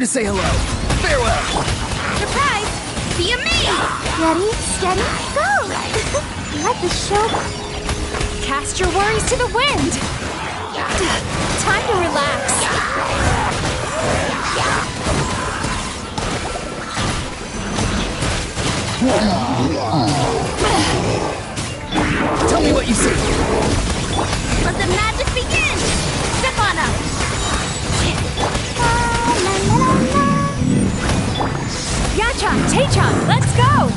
Time to say hello. Farewell. Surprise! See me! Ready, steady, go! Let the show... Cast your worries to the wind! Time to relax. Tell me what you see. Let the magic begin! Step on up! Yachan, Taechan, let's go!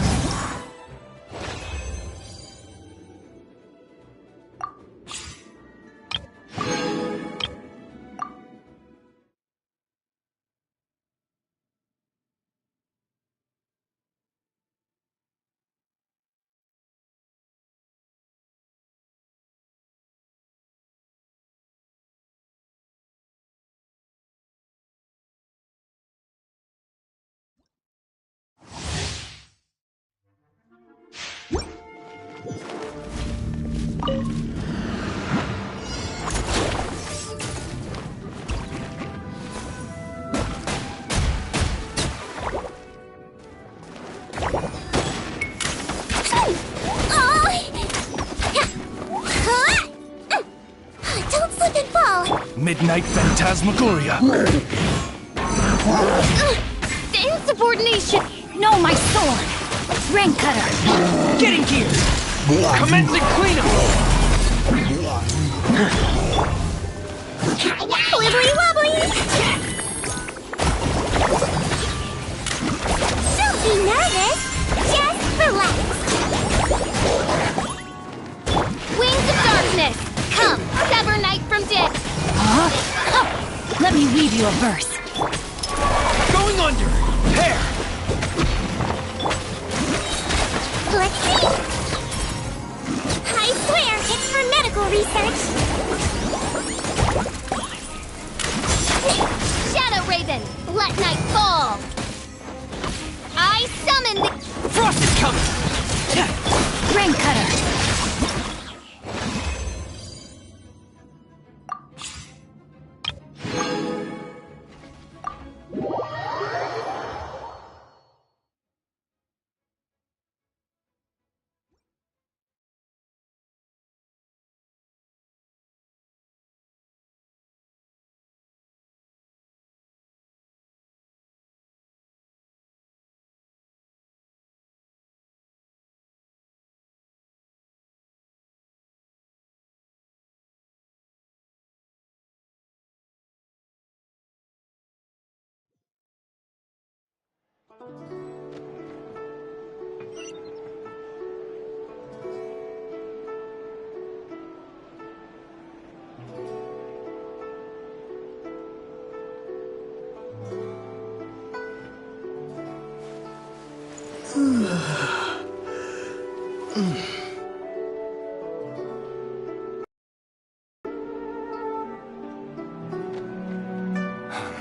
Midnight Phantasmagoria. The insubordination! No, my sword! Rank cutter! Getting gear. Commencing cleanup. Wibbly wobbly! Don't be nervous! Just relax! Wings of darkness! Come, sever night from day! Huh? Oh, let me weave you a verse. Going under. Hair. Let's see! I swear, it's for medical research! Shadow Raven, let night fall! I summon the... Frost is coming. Ring cutter!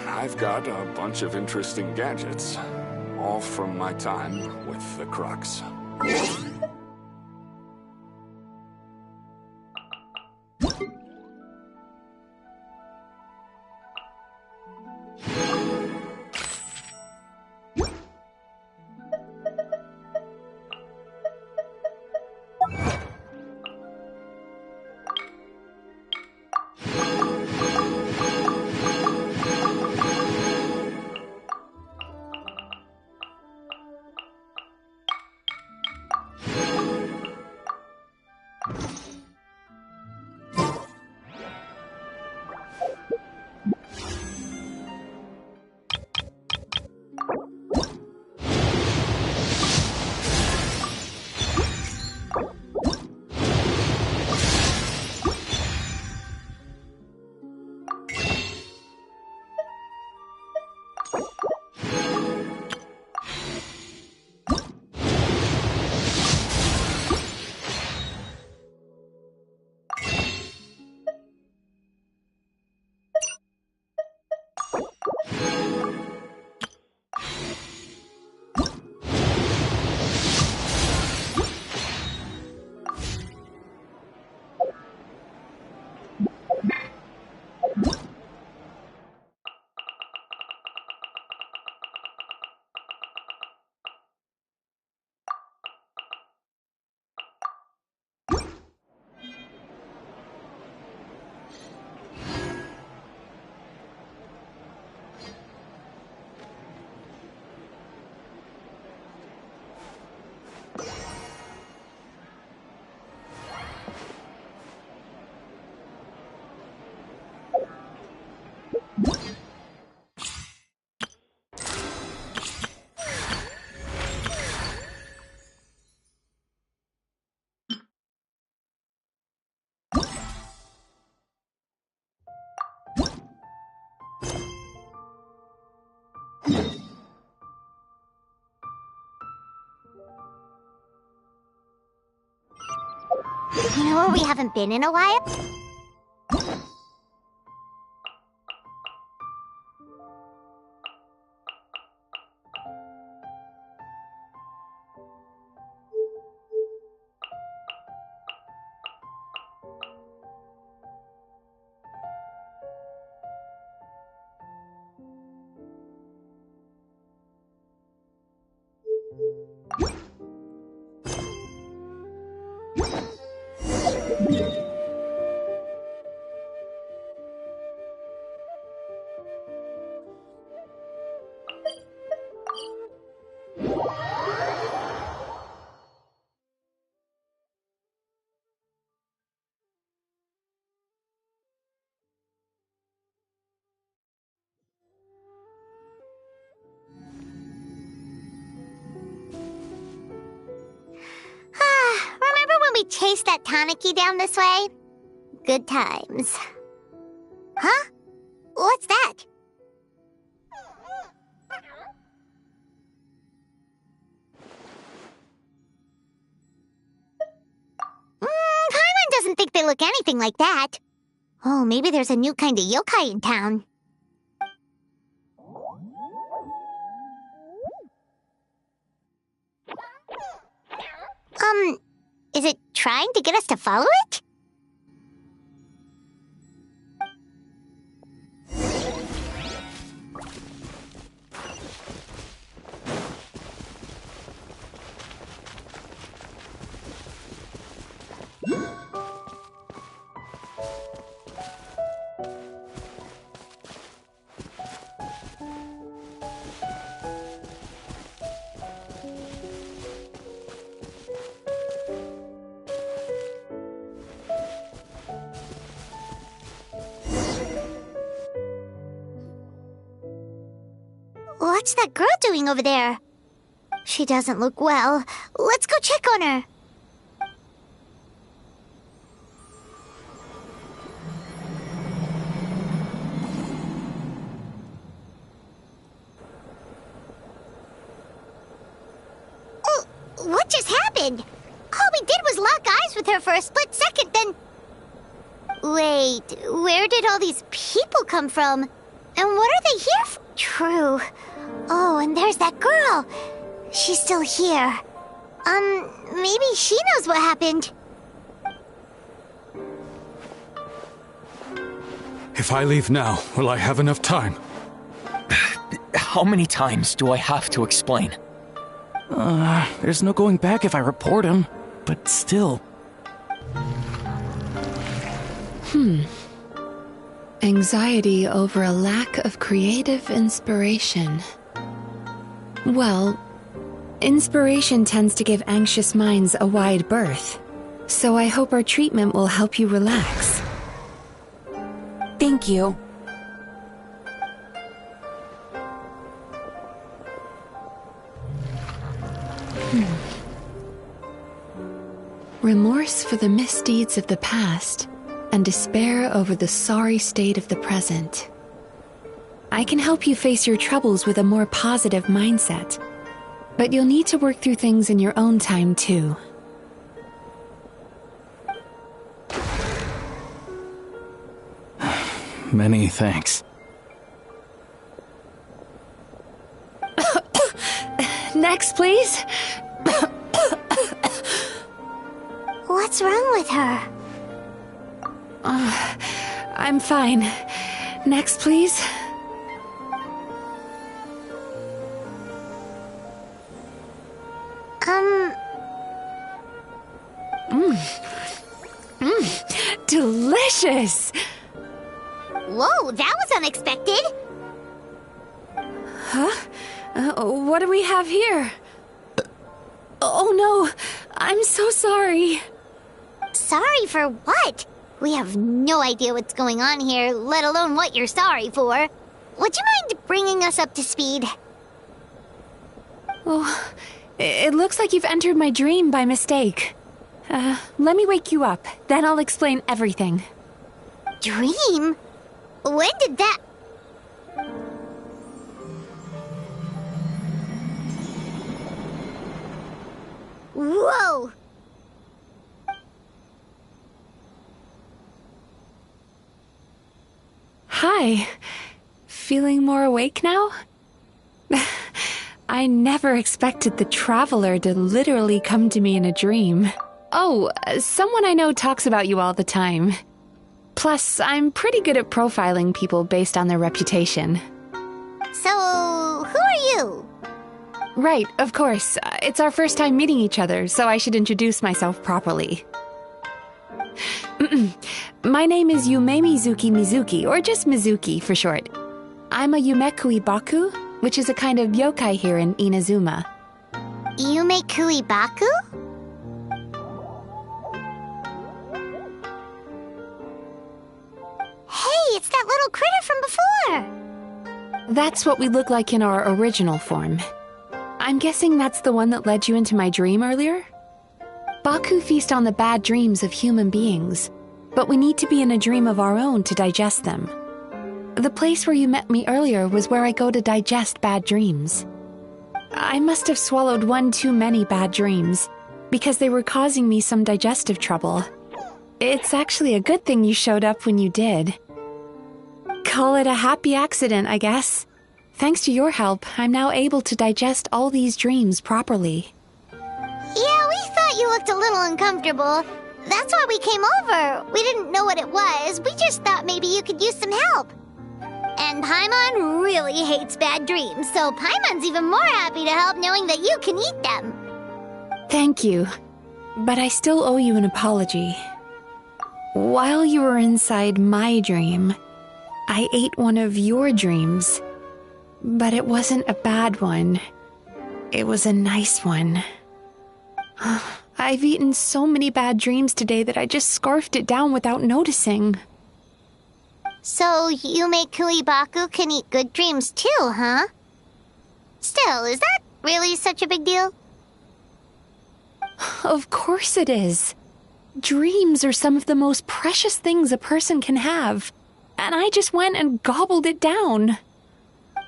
I've got a bunch of interesting gadgets, all from my time with the Crux. You know where we haven't been in a while? Remember when we chased that Tanuki down this way? Good times. Huh? What's that? Paimon doesn't think they look anything like that. Oh, maybe there's a new kind of yokai in town. Is it trying to get us to follow it? What's that girl doing over there? She doesn't look well. Let's go check on her. Oh, what just happened? All we did was lock eyes with her for a split second, then... Wait, where did all these people come from? And what are they here for? True. Oh, and there's that girl. She's still here. Maybe she knows what happened. If I leave now, will I have enough time? How many times do I have to explain? There's no going back if I report him. But still. Anxiety over a lack of creative inspiration. Well, inspiration tends to give anxious minds a wide berth. So I hope our treatment will help you relax. Thank you. Remorse for the misdeeds of the past, and despair over the sorry state of the present. I can help you face your troubles with a more positive mindset, but you'll need to work through things in your own time too. Many thanks. Next, please. What's wrong with her? I'm fine. Next, please. Delicious! Whoa, that was unexpected. Huh? What do we have here? Oh no, I'm so sorry. Sorry for what? We have no idea what's going on here, let alone what you're sorry for. Would you mind bringing us up to speed? Oh, it looks like you've entered my dream by mistake. Let me wake you up, then I'll explain everything. Dream? When did that... Whoa! Hi. Feeling more awake now? I never expected the Traveler to literally come to me in a dream. Oh, someone I know talks about you all the time. Plus, I'm pretty good at profiling people based on their reputation. So, who are you? Right, of course. It's our first time meeting each other, so I should introduce myself properly. My name is Yume Mizuki, or just Mizuki for short. I'm a Yumekui Baku, which is a kind of yokai here in Inazuma. Yumekui Baku? Hey, it's that little critter from before! That's what we look like in our original form. I'm guessing that's the one that led you into my dream earlier? Baku feast on the bad dreams of human beings, but we need to be in a dream of our own to digest them. The place where you met me earlier was where I go to digest bad dreams. I must have swallowed one too many bad dreams, because they were causing me some digestive trouble. It's actually a good thing you showed up when you did. Call it a happy accident, I guess. Thanks to your help, I'm now able to digest all these dreams properly. Yeah, we thought you looked a little uncomfortable. That's why we came over. We didn't know what it was. We just thought maybe you could use some help. And Paimon really hates bad dreams, so Paimon's even more happy to help knowing that you can eat them. Thank you, but I still owe you an apology. While you were inside my dream, I ate one of your dreams. But it wasn't a bad one. It was a nice one. I've eaten so many bad dreams today that I just scarfed it down without noticing. So Yumekui Baku can eat good dreams too, huh? Still, is that really such a big deal? Of course it is. Dreams are some of the most precious things a person can have, and I just went and gobbled it down.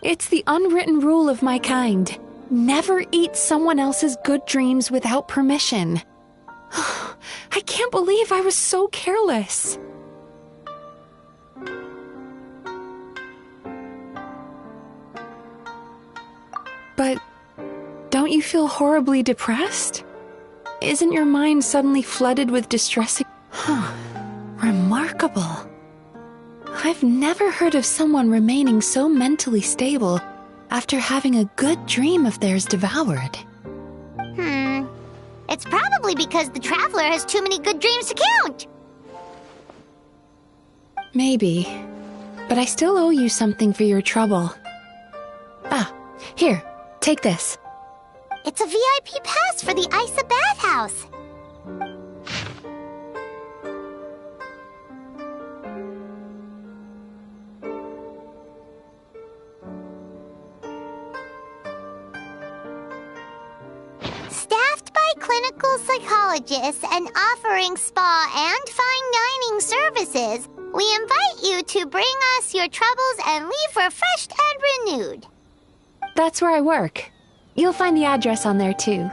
It's the unwritten rule of my kind. Never eat someone else's good dreams without permission. I can't believe I was so careless. But don't you feel horribly depressed? Isn't your mind suddenly flooded with distressing... Remarkable. I've never heard of someone remaining so mentally stable after having a good dream of theirs devoured. It's probably because the Traveler has too many good dreams to count. Maybe. But I still owe you something for your trouble. Here, take this. It's a VIP pass for the Isa bathhouse. Staffed by clinical psychologists and offering spa and fine dining services, we invite you to bring us your troubles and leave refreshed and renewed. That's where I work. You'll find the address on there too.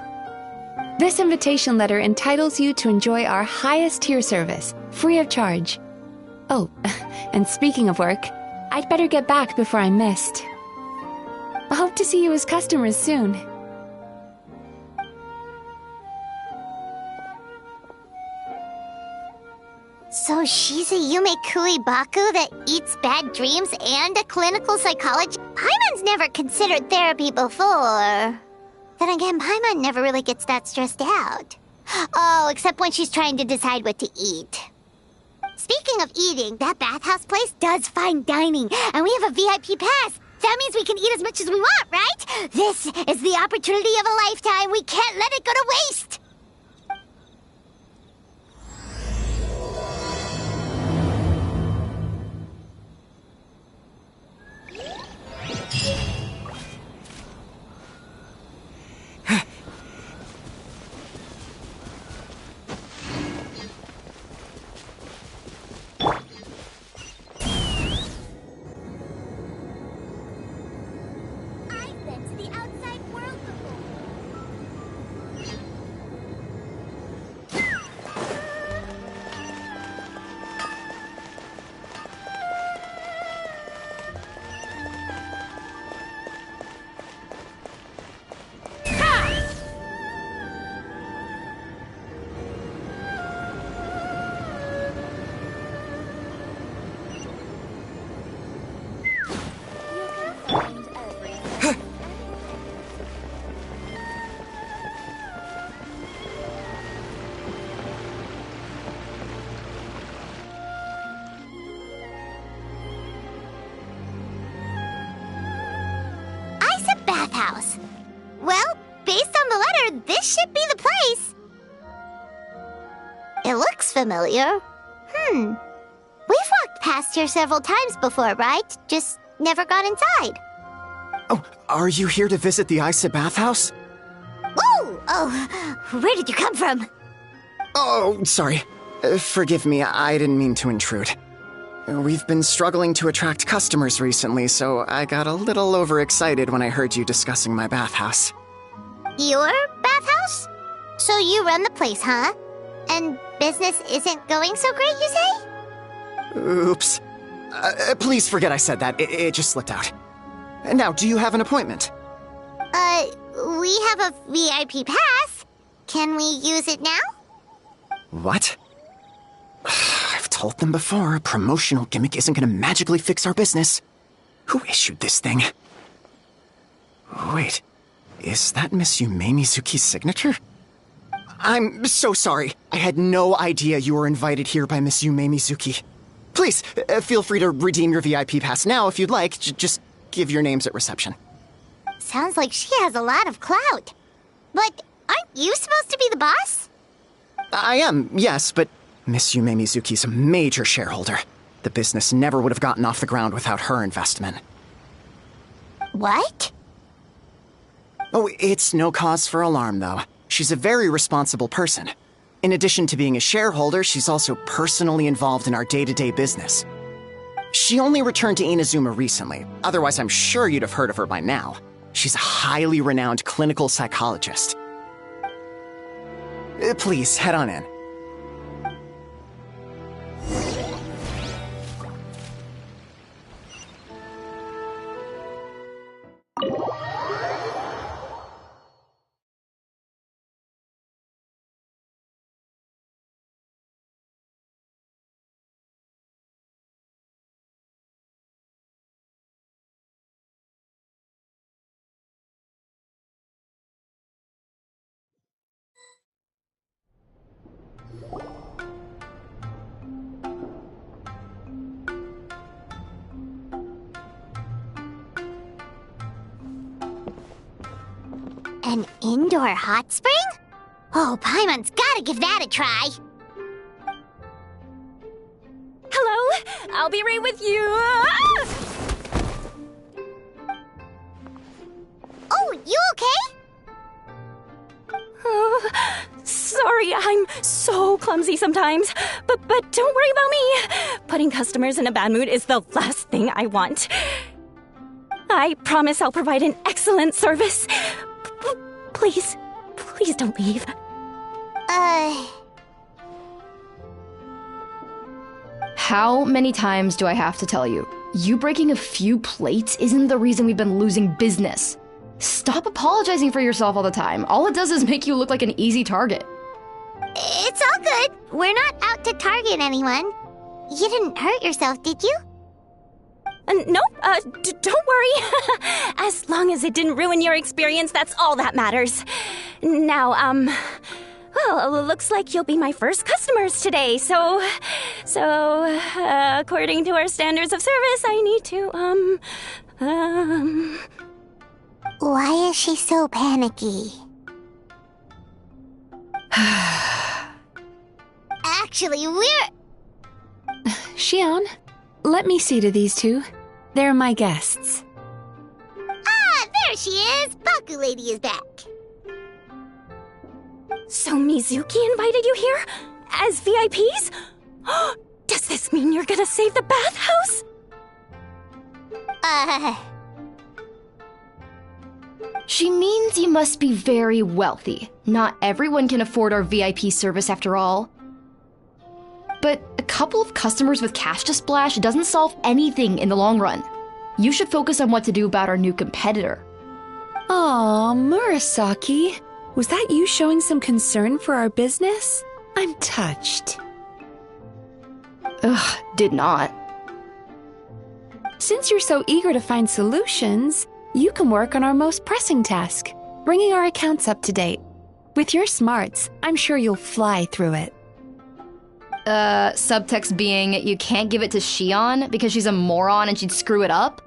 This invitation letter entitles you to enjoy our highest tier service, free of charge. Oh, and speaking of work, I'd better get back before I'm missed. I hope to see you as customers soon. So she's a Yumekui Baku that eats bad dreams and a clinical psychologist? Paimon's never considered therapy before. Then again, Paimon never really gets that stressed out. Oh, except when she's trying to decide what to eat. Speaking of eating, that bathhouse place does fine dining, and we have a VIP pass. That means we can eat as much as we want, right? This is the opportunity of a lifetime. We can't let it go to waste. the letter, this should be the place. It looks familiar. We've walked past here several times before, right? Just never got inside. Oh, are you here to visit the Isa bathhouse? Oh, where did you come from? Oh, sorry. Forgive me, I didn't mean to intrude. We've been struggling to attract customers recently, so I got a little overexcited when I heard you discussing my bathhouse. Your bathhouse? So you run the place, huh? And business isn't going so great, you say? Oops. Please forget I said that. It just slipped out. Now, do you have an appointment? We have a VIP pass. Can we use it now? What? I've told them before, a promotional gimmick isn't gonna magically fix our business. Who issued this thing? Wait, is that Miss Yume Mizuki's signature? I'm so sorry. I had no idea you were invited here by Miss Yume Mizuki. Please, feel free to redeem your VIP pass now if you'd like. Just give your names at reception. Sounds like she has a lot of clout. But aren't you supposed to be the boss? I am, yes, but Miss Yume Mizuki's a major shareholder. The business never would have gotten off the ground without her investment. What? Oh, it's no cause for alarm, though. She's a very responsible person. In addition to being a shareholder, she's also personally involved in our day-to-day business. She only returned to Inazuma recently, otherwise I'm sure you'd have heard of her by now. She's a highly renowned clinical psychologist. Please, head on in. An indoor hot spring? Oh, Paimon's gotta give that a try. Hello? I'll be right with you. Oh, you okay? Oh, sorry, I'm so clumsy sometimes. But don't worry about me. Putting customers in a bad mood is the last thing I want. I promise I'll provide an excellent service. Please don't leave. How many times do I have to tell you? You breaking a few plates isn't the reason we've been losing business. Stop apologizing for yourself all the time. All it does is make you look like an easy target. It's all good. We're not out to target anyone. You didn't hurt yourself, did you? Nope, don't worry. As long as it didn't ruin your experience, that's all that matters. Now, well, looks like you'll be my first customers today, so, according to our standards of service, I need to, Why is she so panicky? Actually, we're... Xion, let me see to these two. They're my guests. Ah, there she is! Baku Lady is back. So Mizuki invited you here? As VIPs? Does this mean you're gonna save the bathhouse? She means you must be very wealthy. Not everyone can afford our VIP service after all. But a couple of customers with cash to splash doesn't solve anything in the long run. You should focus on what to do about our new competitor. Aw, Murasaki. Was that you showing some concern for our business? I'm touched. Ugh, did not. Since you're so eager to find solutions, you can work on our most pressing task, bringing our accounts up to date. With your smarts, I'm sure you'll fly through it. Subtext being, you can't give it to Xion because she's a moron and she'd screw it up?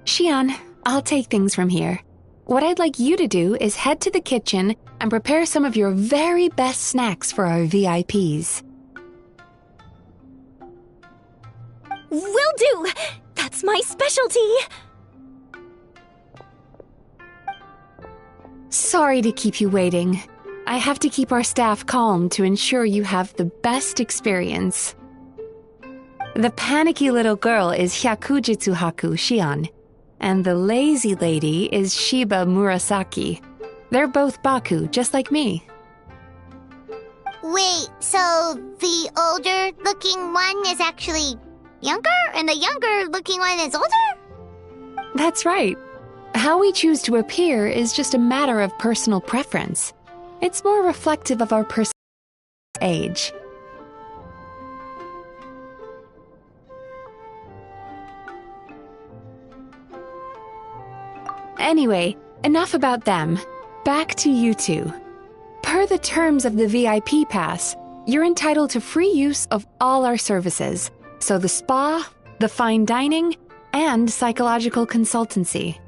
Xion, I'll take things from here. What I'd like you to do is head to the kitchen and prepare some of your very best snacks for our VIPs. Will do! That's my specialty! Sorry to keep you waiting. I have to keep our staff calm to ensure you have the best experience. The panicky little girl is Hyakujitsu Haku Shion, and the lazy lady is Shiba Murasaki. They're both Baku, just like me. Wait, so the older-looking one is actually younger, and the younger-looking one is older? That's right. How we choose to appear is just a matter of personal preference. It's more reflective of our personal age. Anyway, enough about them. Back to you two. Per the terms of the VIP pass, you're entitled to free use of all our services. So the spa, the fine dining, and psychological consultancy.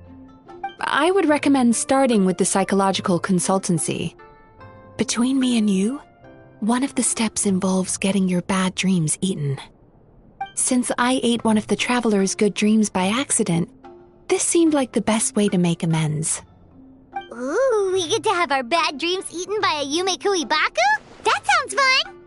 I would recommend starting with the psychological consultancy. Between me and you, one of the steps involves getting your bad dreams eaten. Since I ate one of the traveler's good dreams by accident, this seemed like the best way to make amends. Ooh, we get to have our bad dreams eaten by a Yume Baku? That sounds fun!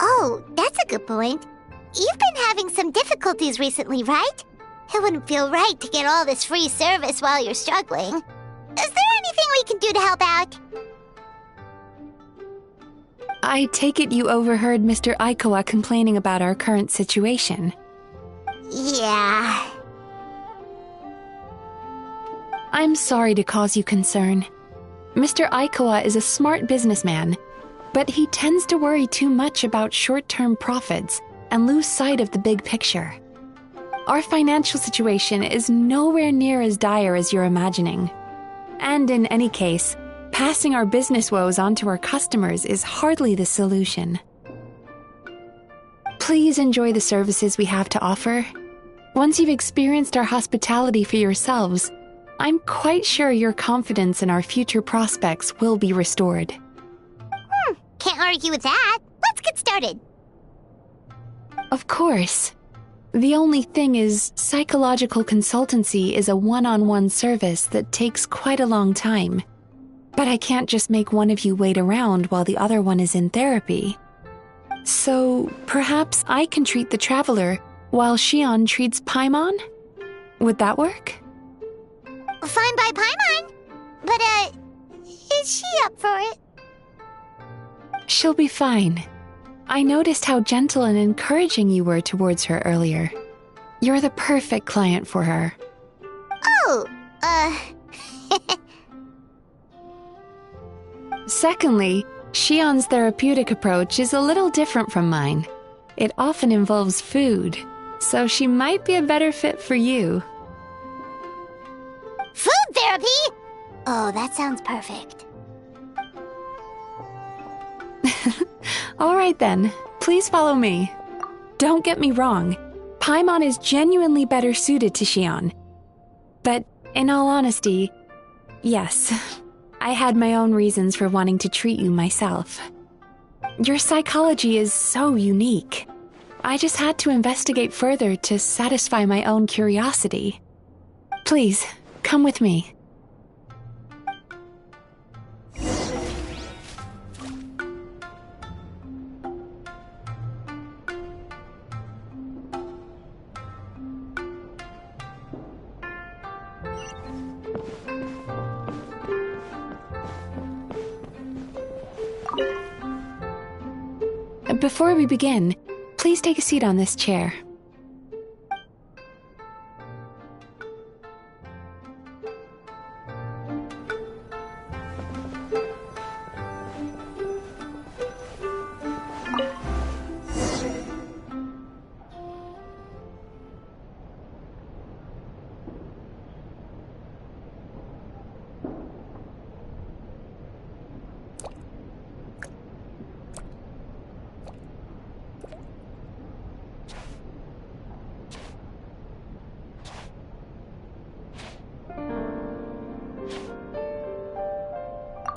Oh, that's a good point. You've been having some difficulties recently, right? It wouldn't feel right to get all this free service while you're struggling. Is there anything we can do to help out? I take it you overheard Mr. Aikawa complaining about our current situation. Yeah. I'm sorry to cause you concern. Mr. Aikawa is a smart businessman, but he tends to worry too much about short-term profits and lose sight of the big picture. Our financial situation is nowhere near as dire as you're imagining. And in any case, passing our business woes on to our customers is hardly the solution. Please enjoy the services we have to offer. Once you've experienced our hospitality for yourselves, I'm quite sure your confidence in our future prospects will be restored. Can't argue with that. Let's get started. Of course. The only thing is, psychological consultancy is a one-on-one service that takes quite a long time. But I can't just make one of you wait around while the other one is in therapy. So, perhaps I can treat the traveler while Shion treats Paimon? Would that work? Fine by Paimon. But, is she up for it? She'll be fine. I noticed how gentle and encouraging you were towards her earlier. You're the perfect client for her. Oh, Secondly, Shion's therapeutic approach is a little different from mine. It often involves food, so she might be a better fit for you. Food therapy? Oh, that sounds perfect. All right then, please follow me. Don't get me wrong, Paimon is genuinely better suited to Shion. But in all honesty, yes, I had my own reasons for wanting to treat you myself. Your psychology is so unique. I just had to investigate further to satisfy my own curiosity. Please, come with me. Before we begin, please take a seat on this chair.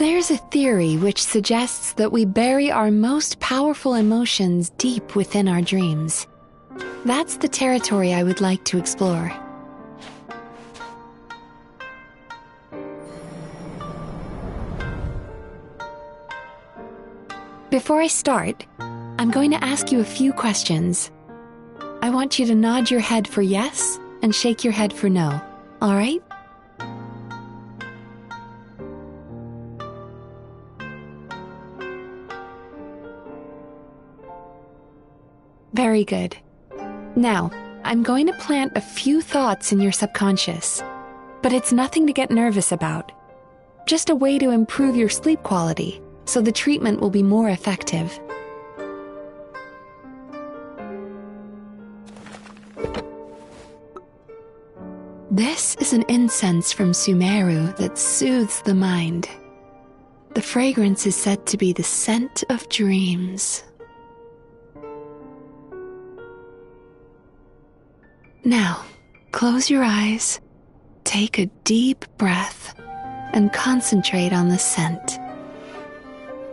There's a theory which suggests that we bury our most powerful emotions deep within our dreams. That's the territory I would like to explore. Before I start, I'm going to ask you a few questions. I want you to nod your head for yes and shake your head for no, all right? Very good. Now, I'm going to plant a few thoughts in your subconscious, but it's nothing to get nervous about. Just a way to improve your sleep quality, so the treatment will be more effective. This is an incense from Sumeru that soothes the mind. The fragrance is said to be the scent of dreams. Now, close your eyes, take a deep breath, and concentrate on the scent.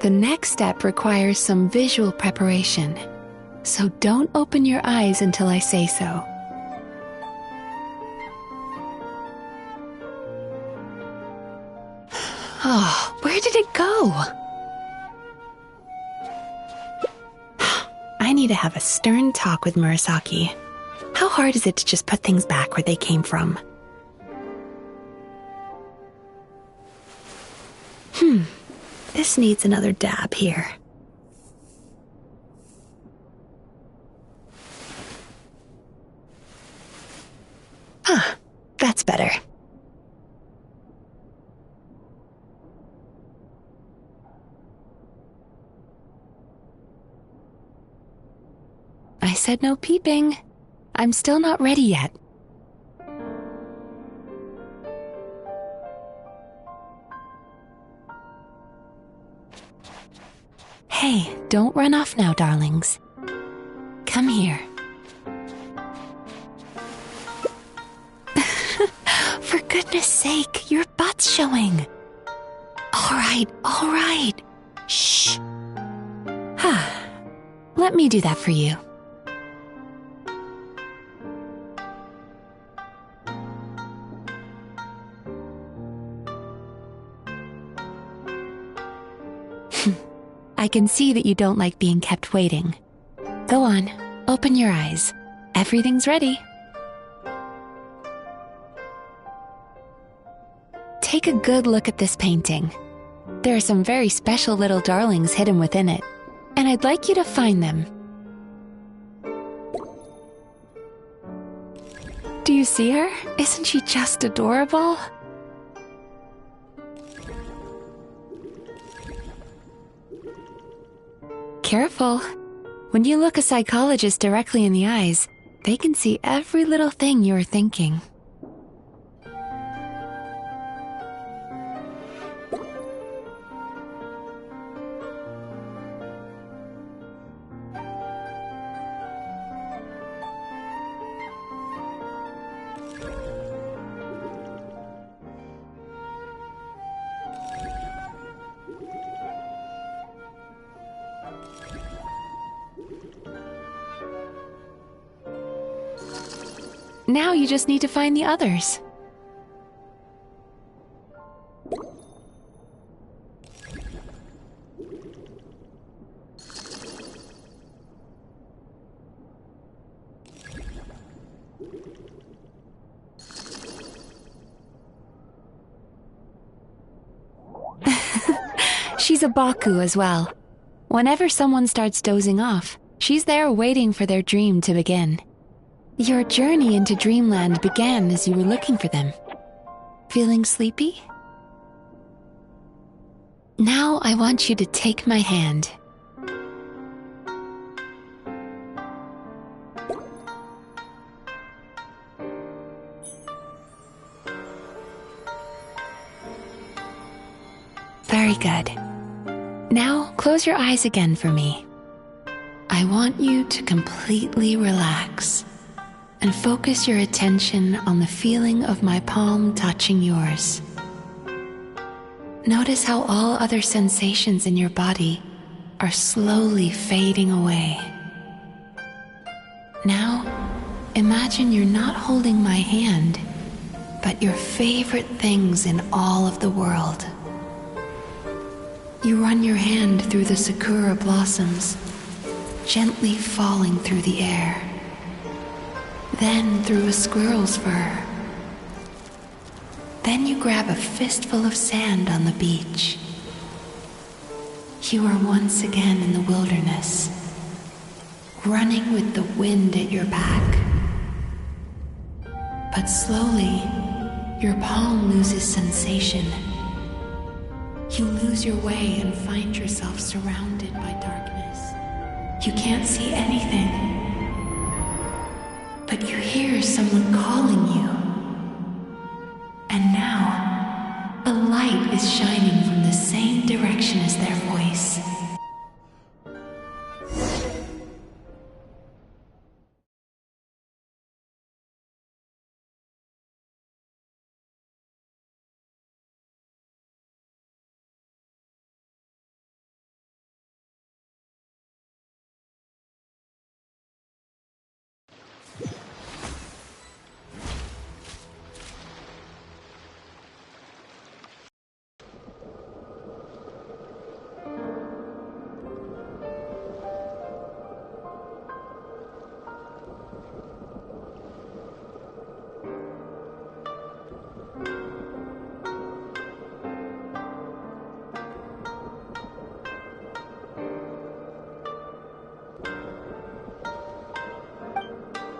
The next step requires some visual preparation, so don't open your eyes until I say so. Oh, where did it go? I need to have a stern talk with Murasaki. How hard is it to just put things back where they came from? This needs another dab here. That's better. I said no peeping. I'm still not ready yet. Hey, don't run off now, darlings. Come here. For goodness sake, your butt's showing. All right. Shh. Let me do that for you. I can see that you don't like being kept waiting. Go on, open your eyes. Everything's ready. Take a good look at this painting. There are some very special little darlings hidden within it, and I'd like you to find them. Do you see her? Isn't she just adorable? Careful. When you look a psychologist directly in the eyes, they can see every little thing you're thinking. Now you just need to find the others. She's a Baku as well. Whenever someone starts dozing off, she's there waiting for their dream to begin. Your journey into Dreamland began as you were looking for them. Feeling sleepy? Now I want you to take my hand. Very good. Now close your eyes again for me. I want you to completely relax and focus your attention on the feeling of my palm touching yours. Notice how all other sensations in your body are slowly fading away. Now, imagine you're not holding my hand, but your favorite things in all of the world. You run your hand through the sakura blossoms, gently falling through the air. Then through a squirrel's fur. Then you grab a fistful of sand on the beach. You are once again in the wilderness, running with the wind at your back. But slowly, your palm loses sensation. You lose your way and find yourself surrounded by darkness. You can't see anything, but you hear someone calling you. And now, a light is shining from the same direction as their voice.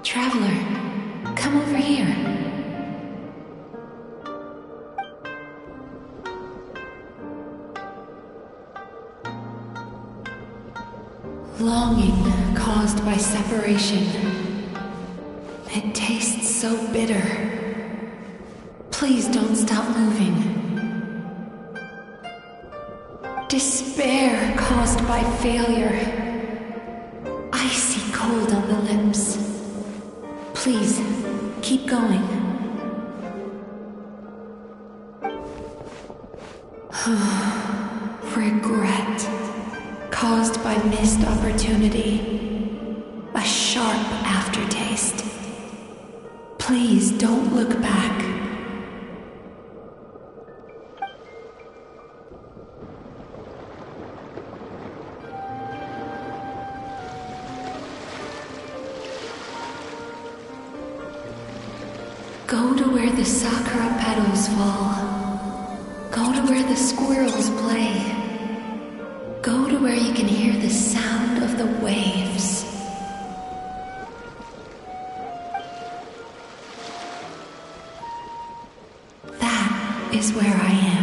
Traveler, come over here. Longing caused by separation. It tastes so bitter. Please don't stop moving. Despair caused by failure. Icy cold on the lips. Please, keep going. Regret, caused by missed opportunity. A sharp aftertaste. Please don't look back. Go to where the sakura petals fall. Go to where the squirrels play. Go to where you can hear the sound of the waves. That is where I am.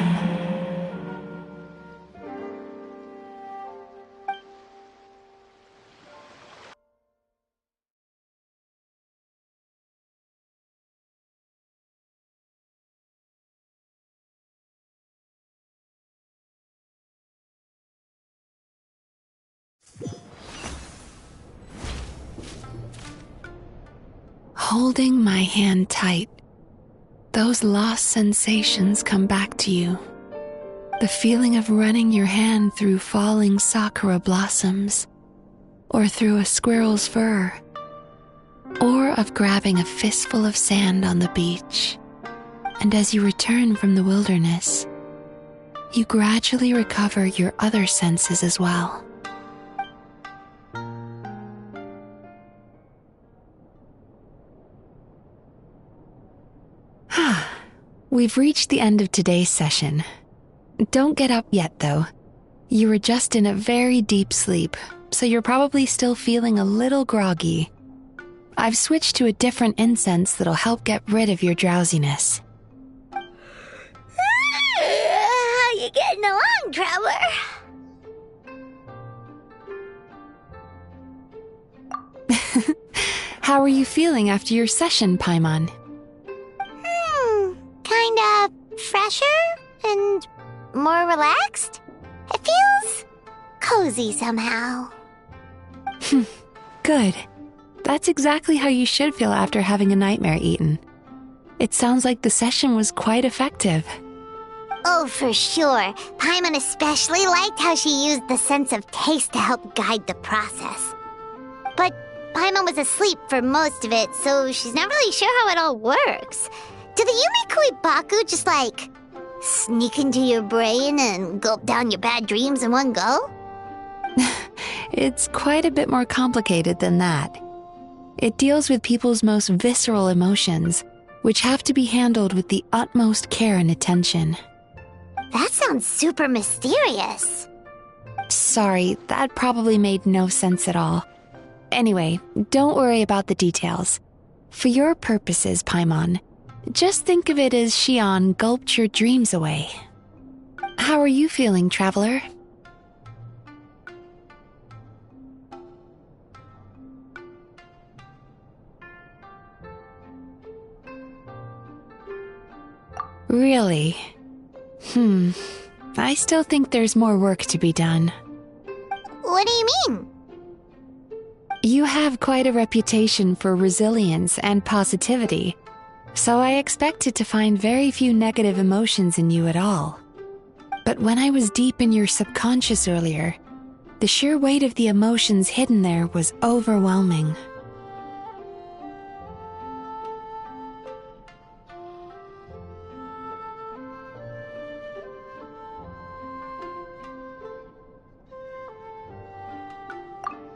Holding my hand tight, those lost sensations come back to you. The feeling of running your hand through falling sakura blossoms, or through a squirrel's fur, or of grabbing a fistful of sand on the beach. And as you return from the wilderness, you gradually recover your other senses as well. We've reached the end of today's session. Don't get up yet, though. You were just in a very deep sleep, so you're probably still feeling a little groggy. I've switched to a different incense that'll help get rid of your drowsiness. How you getting along, Traveler? How are you feeling after your session, Paimon? Kinda fresher and more relaxed. It feels cozy somehow. Good. That's exactly how you should feel after having a nightmare eaten. It sounds like the session was quite effective. Oh, for sure. Paimon especially liked how she used the sense of taste to help guide the process. But Paimon was asleep for most of it, so she's not really sure how it all works. Do the Yumi Kuibaku just, like, sneak into your brain and gulp down your bad dreams in one go? It's quite a bit more complicated than that. It deals with people's most visceral emotions, which have to be handled with the utmost care and attention. That sounds super mysterious. Sorry, that probably made no sense at all. Anyway, don't worry about the details. For your purposes, Paimon, just think of it as Xion gulped your dreams away. How are you feeling, Traveler? Really? I still think there's more work to be done. What do you mean? You have quite a reputation for resilience and positivity, so I expected to find very few negative emotions in you at all. But when I was deep in your subconscious earlier, the sheer weight of the emotions hidden there was overwhelming.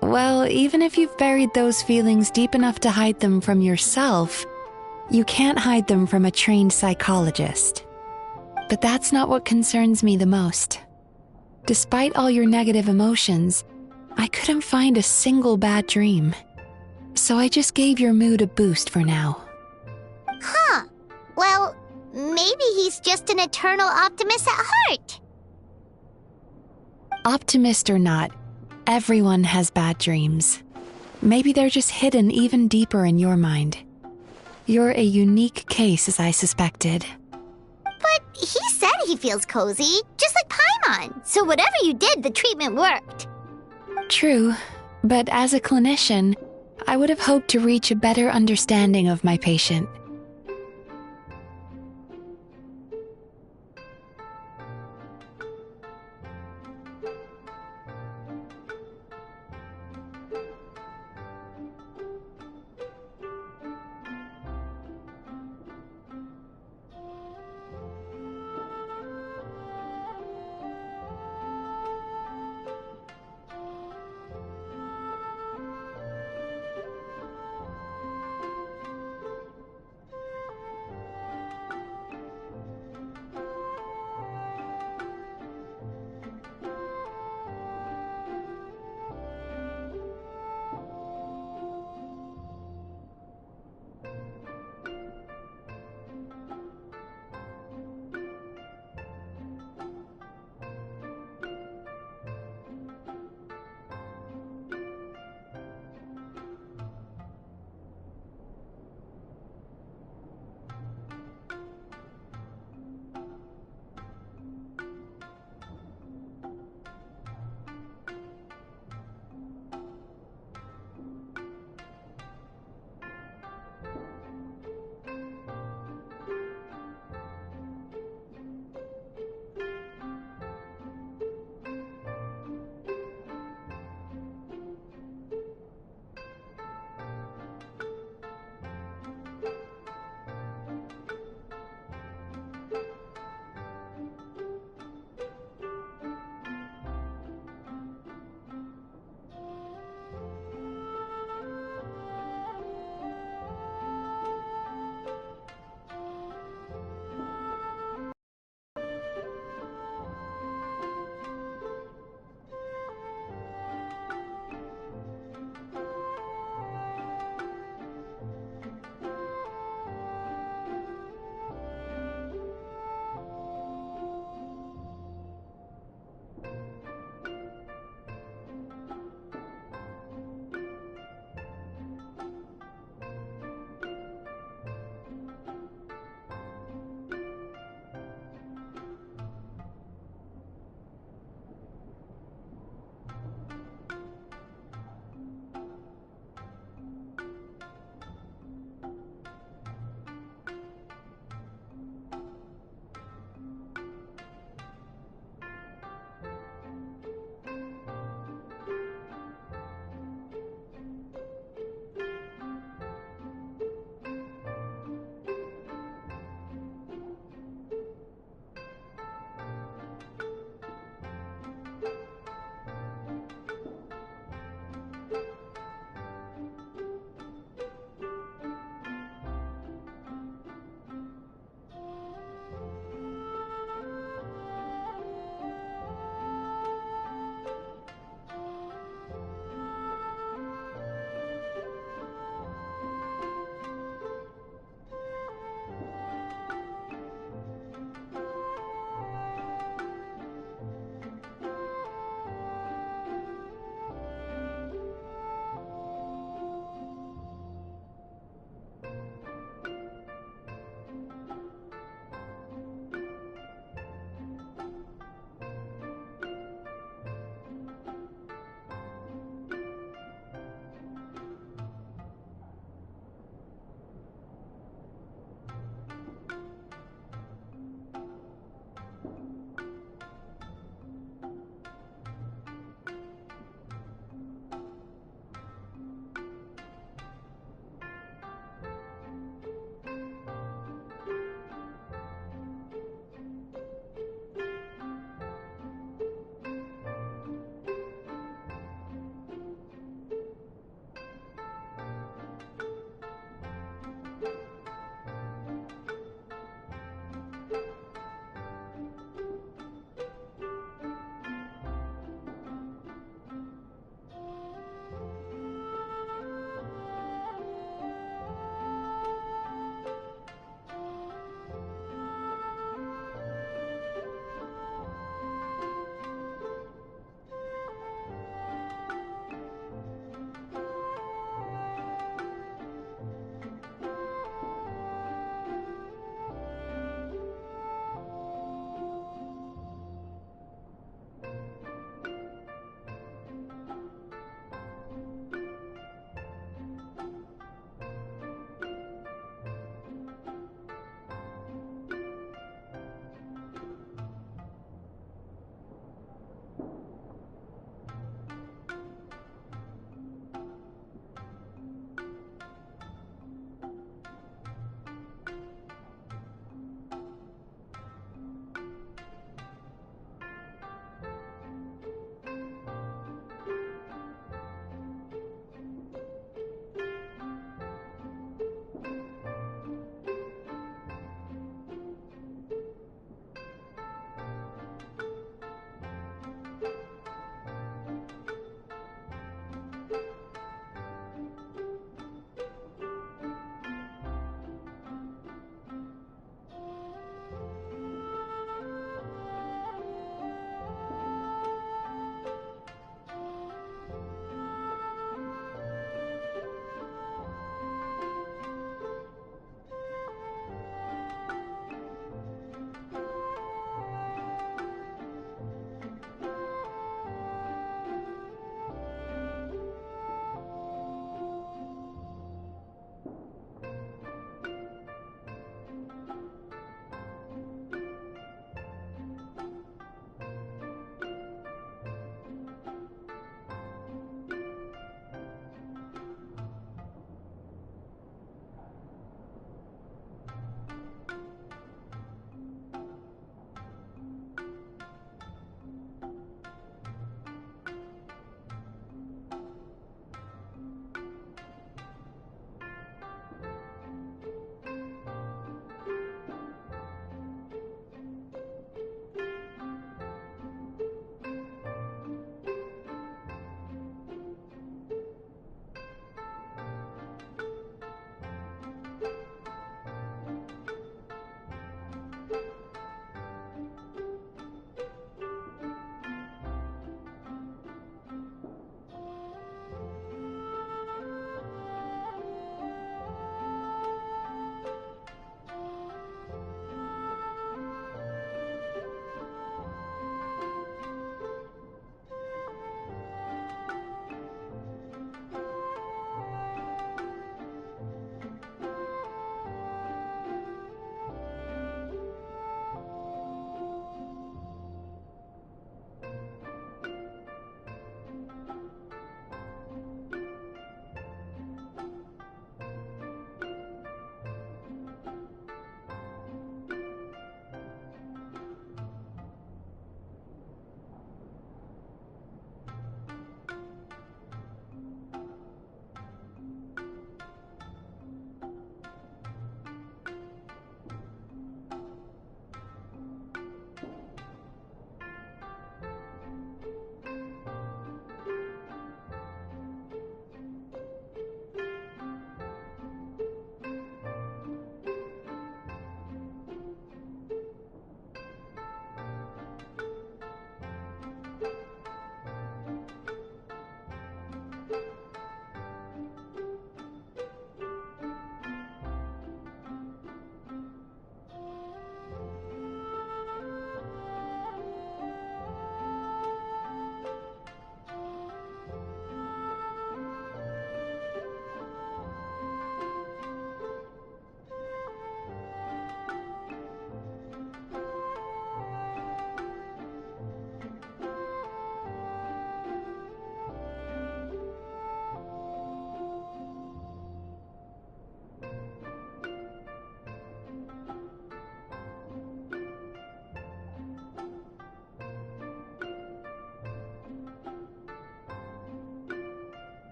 Well, even if you've buried those feelings deep enough to hide them from yourself, you can't hide them from a trained psychologist. But that's not what concerns me the most. Despite all your negative emotions, I couldn't find a single bad dream. So I just gave your mood a boost for now. Huh. Well, maybe he's just an eternal optimist at heart. Optimist or not, everyone has bad dreams. Maybe they're just hidden even deeper in your mind. You're a unique case, as I suspected. But he said he feels cozy, just like Paimon. So whatever you did, the treatment worked. True, but as a clinician, I would have hoped to reach a better understanding of my patient.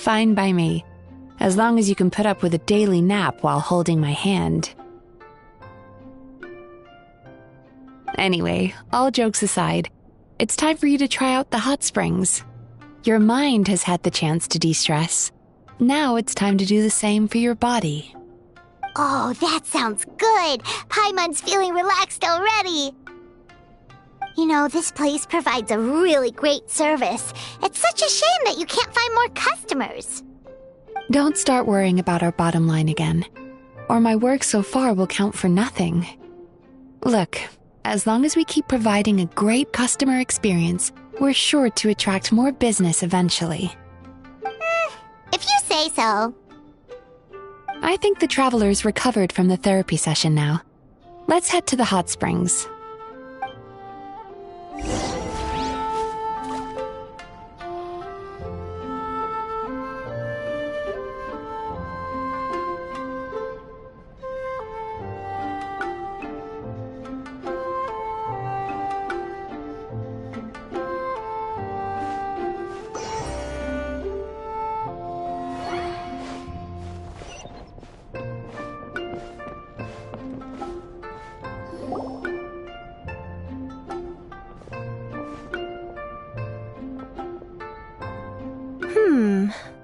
Fine by me, as long as you can put up with a daily nap while holding my hand. Anyway, all jokes aside, it's time for you to try out the hot springs. Your mind has had the chance to de-stress. Now it's time to do the same for your body. Oh, that sounds good. Paimon's feeling relaxed already. You know, this place provides a really great service. It's such a shame that you can't find more customers. Don't start worrying about our bottom line again, or my work so far will count for nothing. Look, as long as we keep providing a great customer experience, we're sure to attract more business eventually. If you say so. I think the traveler's recovered from the therapy session now. Let's head to the hot springs.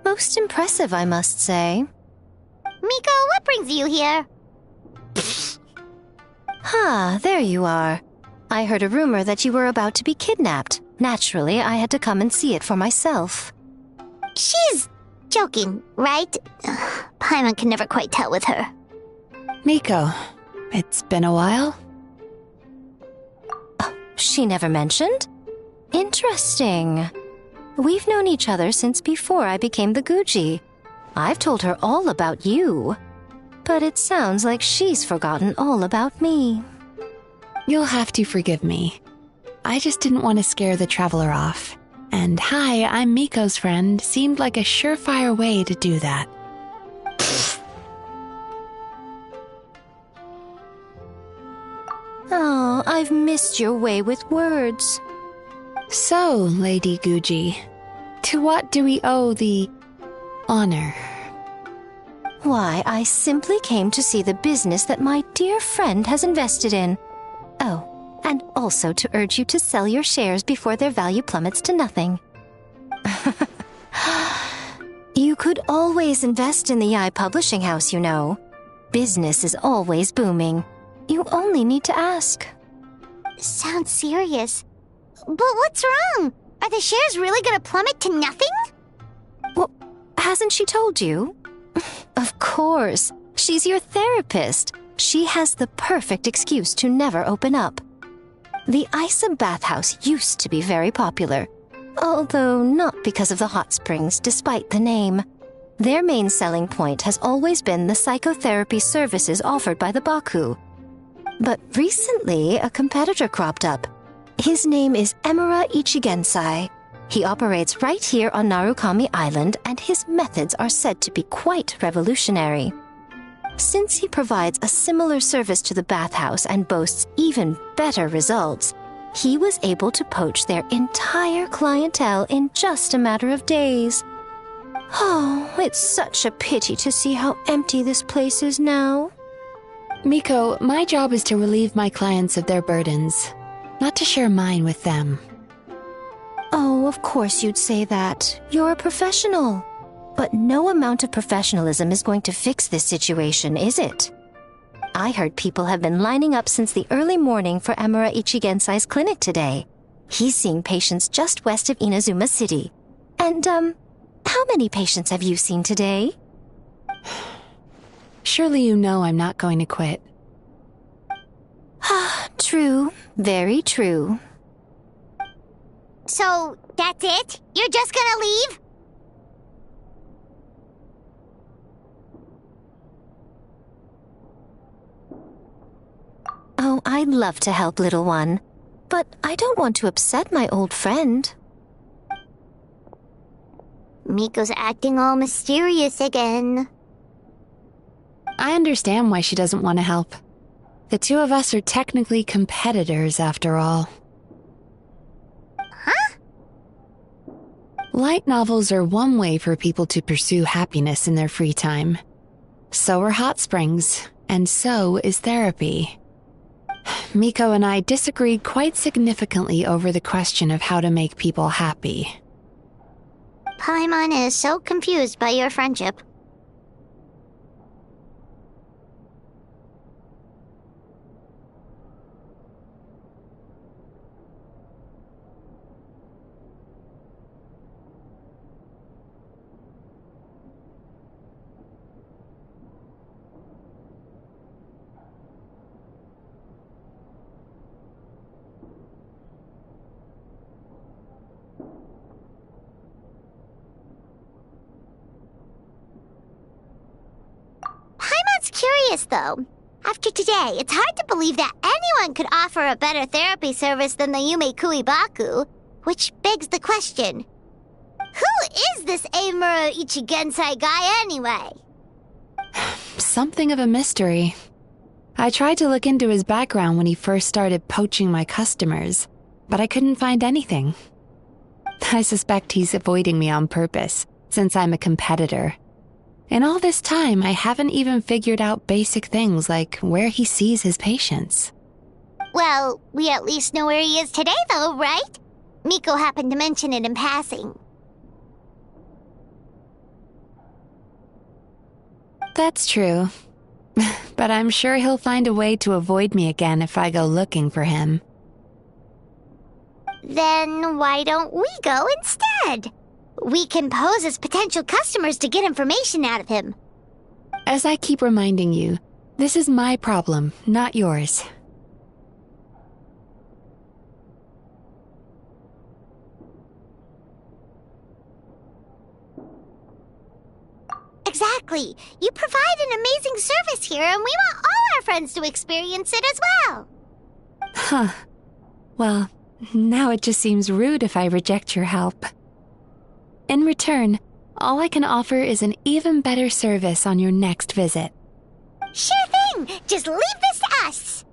Most impressive, I must say. Miko, what brings you here? There you are. I heard a rumor that you were about to be kidnapped. Naturally, I had to come and see it for myself. She's joking, right? Paimon can never quite tell with her. Miko, it's been a while? She never mentioned? Interesting. We've known each other since before I became the Guji. I've told her all about you. But it sounds like she's forgotten all about me. You'll have to forgive me. I just didn't want to scare the traveler off. And hi, I'm Miko's friend seemed like a surefire way to do that. Oh, I've missed your way with words. So, Lady Guji, to what do we owe the honor? Why, I simply came to see the business that my dear friend has invested in. Oh, and also to urge you to sell your shares before their value plummets to nothing. You could always invest in the Yai Publishing House, you know. Business is always booming. You only need to ask. Sounds serious. But what's wrong? Are the shares really gonna plummet to nothing? Well, hasn't she told you? Of course. She's your therapist. She has the perfect excuse to never open up. The Isa bathhouse used to be very popular, although not because of the hot springs, despite the name. Their main selling point has always been the psychotherapy services offered by the Baku. But recently, a competitor cropped up. His name is Emura Ichigensai. He operates right here on Narukami Island, and his methods are said to be quite revolutionary. Since he provides a similar service to the bathhouse and boasts even better results, he was able to poach their entire clientele in just a matter of days. Oh, it's such a pity to see how empty this place is now. Miko, my job is to relieve my clients of their burdens, not to share mine with them. Oh, of course you'd say that. You're a professional. But no amount of professionalism is going to fix this situation, is it? I heard people have been lining up since the early morning for Emura Ichigensai's clinic today. He's seeing patients just west of Inazuma City. And, how many patients have you seen today? Surely you know I'm not going to quit. True. Very true. So, that's it? You're just gonna leave? Oh, I'd love to help, little one. But I don't want to upset my old friend. Miko's acting all mysterious again. I understand why she doesn't want to help. The two of us are technically competitors, after all. Huh? Light novels are one way for people to pursue happiness in their free time. So are hot springs, and so is therapy. Miko and I disagreed quite significantly over the question of how to make people happy. Paimon is so confused by your friendship. Curious, though. After today, it's hard to believe that anyone could offer a better therapy service than the Yume Kuibaku, which begs the question, who is this Eimura Ichigensai guy anyway? Something of a mystery. I tried to look into his background when he first started poaching my customers, but I couldn't find anything. I suspect he's avoiding me on purpose, since I'm a competitor. In all this time, I haven't even figured out basic things like where he sees his patients. Well, we at least know where he is today, though, right? Miko happened to mention it in passing. That's true. But I'm sure he'll find a way to avoid me again if I go looking for him. Then why don't we go instead? We can pose as potential customers to get information out of him. As I keep reminding you, this is my problem, not yours. Exactly. You provide an amazing service here, and we want all our friends to experience it as well. Huh. Well, now it just seems rude if I reject your help. In return, all I can offer is an even better service on your next visit. Sure thing! Just leave this to us!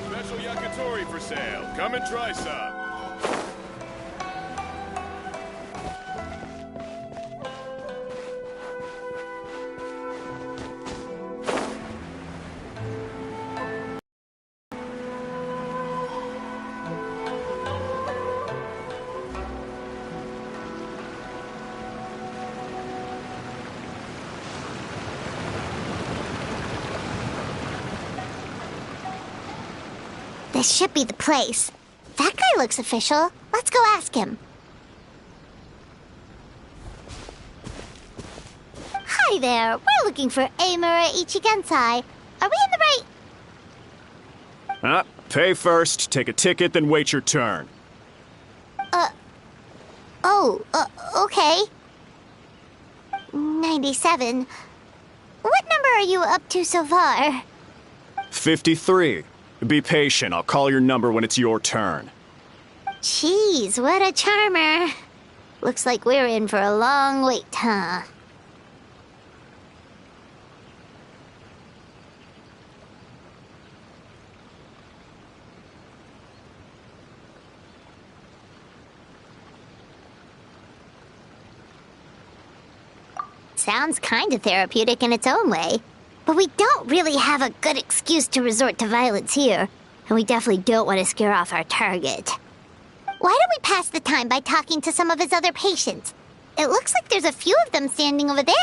Special yakitori for sale. Come and try some. This should be the place. That guy looks official. Let's go ask him. Hi there. We're looking for Eimura Ichigensai. Are we in the right... Pay first, take a ticket, then wait your turn. Okay. 97. What number are you up to so far? 53. Be patient, I'll call your number when it's your turn. Jeez, what a charmer. Looks like we're in for a long wait, huh? Sounds kinda therapeutic in its own way. But we don't really have a good excuse to resort to violence here. And we definitely don't want to scare off our target. Why don't we pass the time by talking to some of his other patients? It looks like there's a few of them standing over there.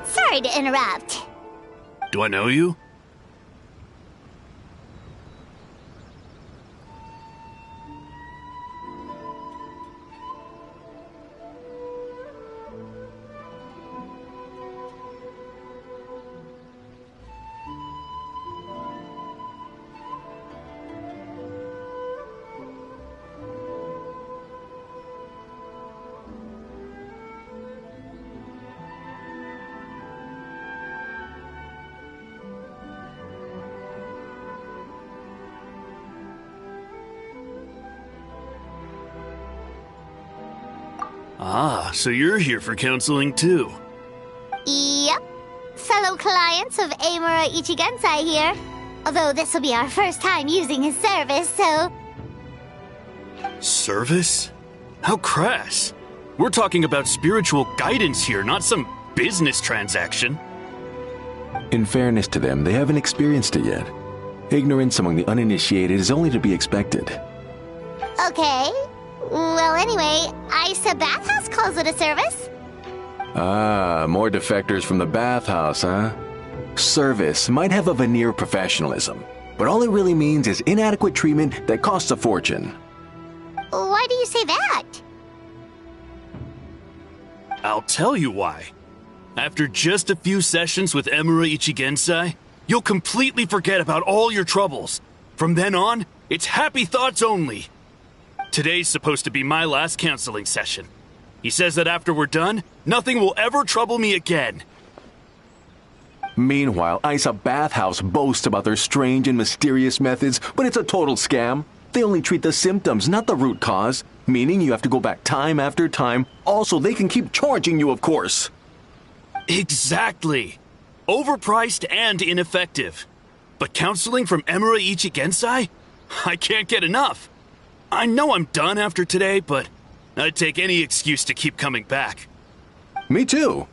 Sorry to interrupt. Do I know you? Ah, so you're here for counseling too. Yep. Fellow clients of Amura Ichigensai here. Although this will be our first time using his service, so... Service? How crass. We're talking about spiritual guidance here, not some business transaction. In fairness to them, they haven't experienced it yet. Ignorance among the uninitiated is only to be expected. Okay. Well, anyway, Isa Bathhouse calls it a service. Ah, more defectors from the bathhouse, huh? Service might have a veneer of professionalism, but all it really means is inadequate treatment that costs a fortune. Why do you say that? I'll tell you why. After just a few sessions with Emura Ichigensai, you'll completely forget about all your troubles. From then on, it's happy thoughts only. Today's supposed to be my last counseling session. He says that after we're done, nothing will ever trouble me again. Meanwhile, Isa Bathhouse boasts about their strange and mysterious methods, but it's a total scam. They only treat the symptoms, not the root cause, meaning you have to go back time after time. Also, they can keep charging you, of course. Exactly. Overpriced and ineffective. But counseling from Emura Ichigensai? I can't get enough. I know I'm done after today, but I'd take any excuse to keep coming back. Me too.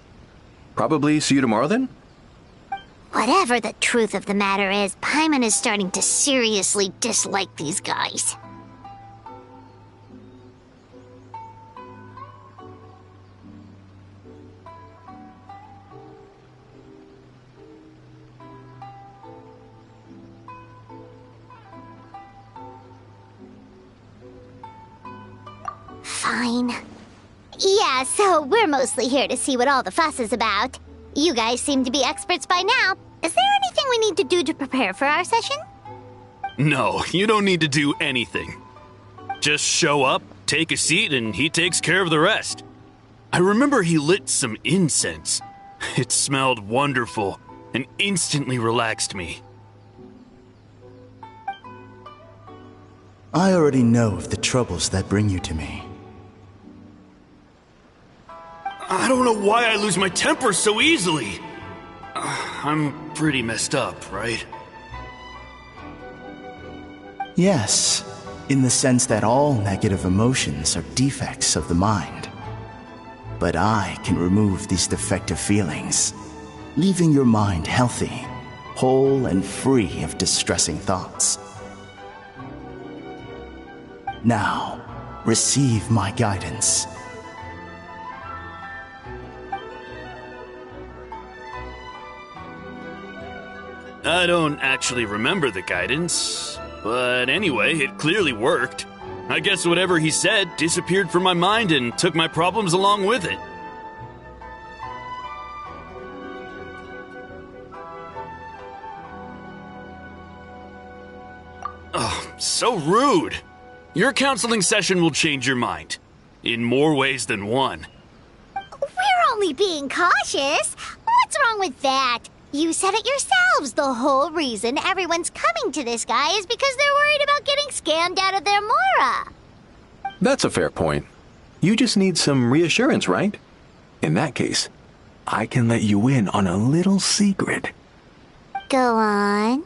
Probably see you tomorrow then? Whatever the truth of the matter is, Paimon is starting to seriously dislike these guys. Fine. Yeah, so we're mostly here to see what all the fuss is about. You guys seem to be experts by now. Is there anything we need to do to prepare for our session? No, you don't need to do anything. Just show up, take a seat, and he takes care of the rest. I remember he lit some incense. It smelled wonderful and instantly relaxed me. I already know of the troubles that bring you to me. I don't know why I lose my temper so easily. I'm pretty messed up, right? Yes, in the sense that all negative emotions are defects of the mind. But I can remove these defective feelings, leaving your mind healthy, whole and free of distressing thoughts. Now, receive my guidance. I don't actually remember the guidance, but anyway, it clearly worked. I guess whatever he said disappeared from my mind and took my problems along with it. Oh, so rude. Your counseling session will change your mind. In more ways than one. We're only being cautious. What's wrong with that? You said it yourselves. The whole reason everyone's coming to this guy is because they're worried about getting scammed out of their Mora. That's a fair point. You just need some reassurance, right? In that case, I can let you in on a little secret. Go on.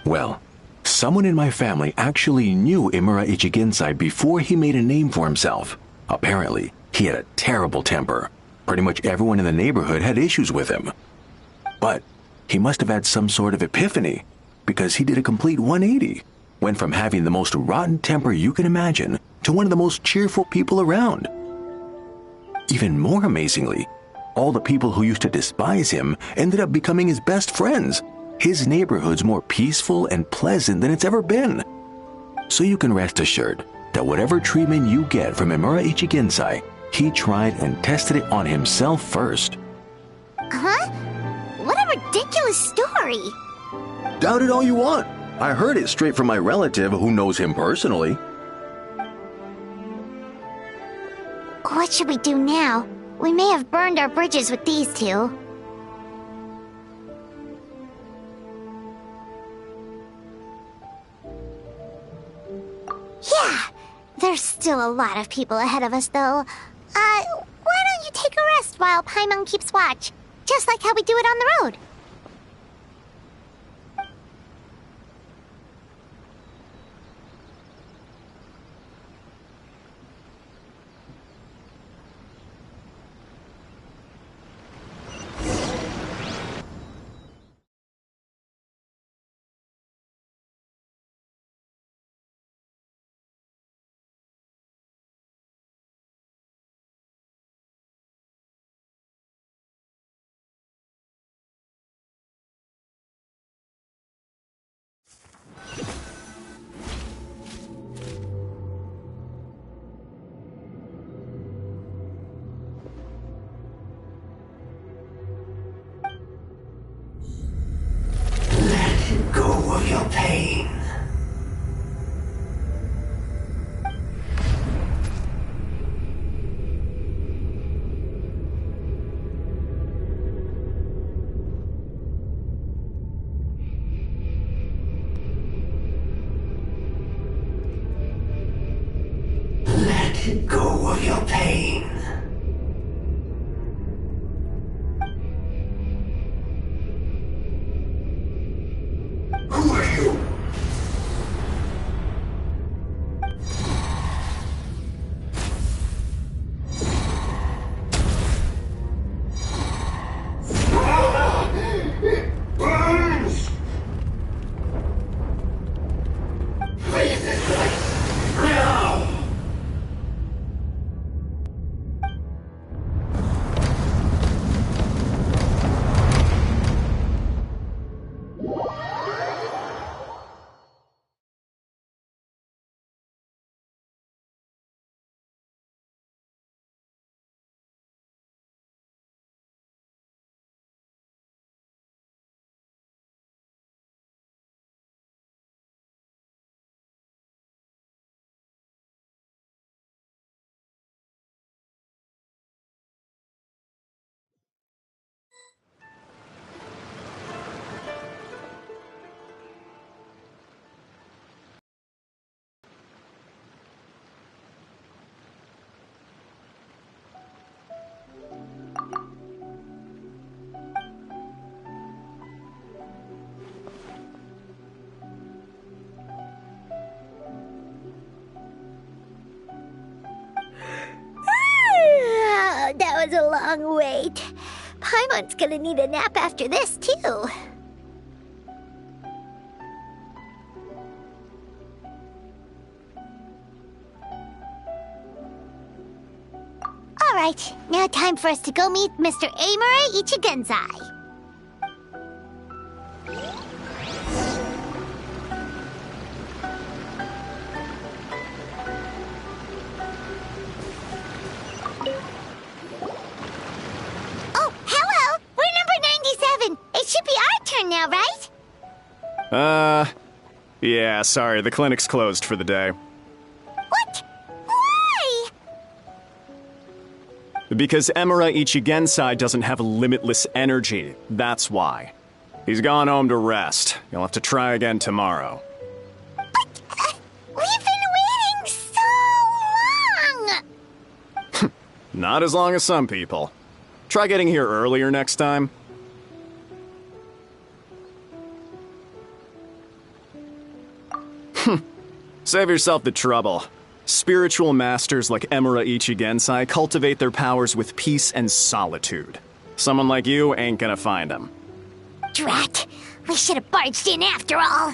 Well, someone in my family actually knew Imura Ichigensai before he made a name for himself. Apparently, he had a terrible temper. Pretty much everyone in the neighborhood had issues with him. But he must have had some sort of epiphany, because he did a complete 180. Went from having the most rotten temper you can imagine to one of the most cheerful people around. Even more amazingly, all the people who used to despise him ended up becoming his best friends. His neighborhood's more peaceful and pleasant than it's ever been. So you can rest assured that whatever treatment you get from Imura Ichigensai, he tried and tested it on himself first. Huh? What a ridiculous story. Doubt it all you want. I heard it straight from my relative who knows him personally. What should we do now? We may have burned our bridges with these two. Yeah, there's still a lot of people ahead of us, though. Why don't you take a rest while Paimon keeps watch? Just like how we do it on the road. Go of your pain. Let go of your pain. Who are you? It burns! Leave this place now! That was a long wait. Paimon's gonna need a nap after this, too. Alright, now time for us to go meet Mr. Amura Ichigenzai. Oh, hello! We're number 97! It should be our turn now, right? Yeah, sorry, the clinic's closed for the day. What? Why? Because Emura Ichigensai doesn't have limitless energy, that's why. He's gone home to rest. You'll have to try again tomorrow. But, we've been waiting so long! Not as long as some people. Try getting here earlier next time. Save yourself the trouble. Spiritual masters like Emura Ichigensai cultivate their powers with peace and solitude. Someone like you ain't gonna find them. Drat! We should have barged in after all!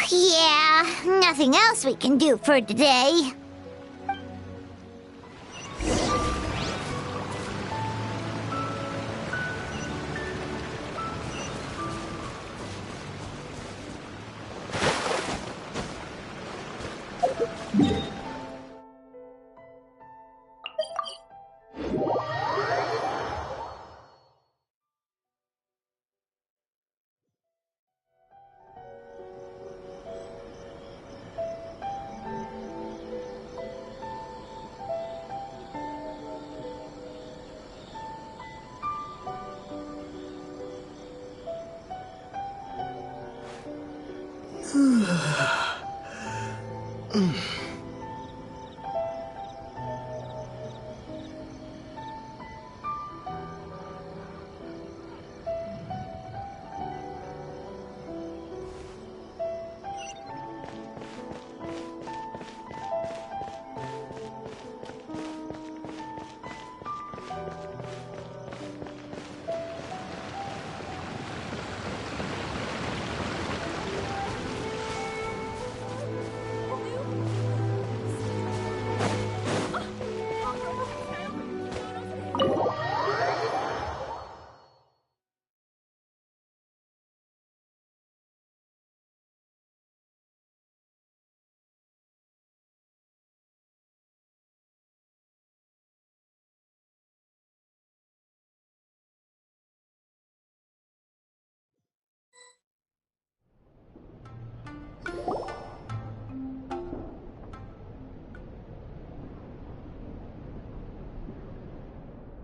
Yeah, nothing else we can do for today.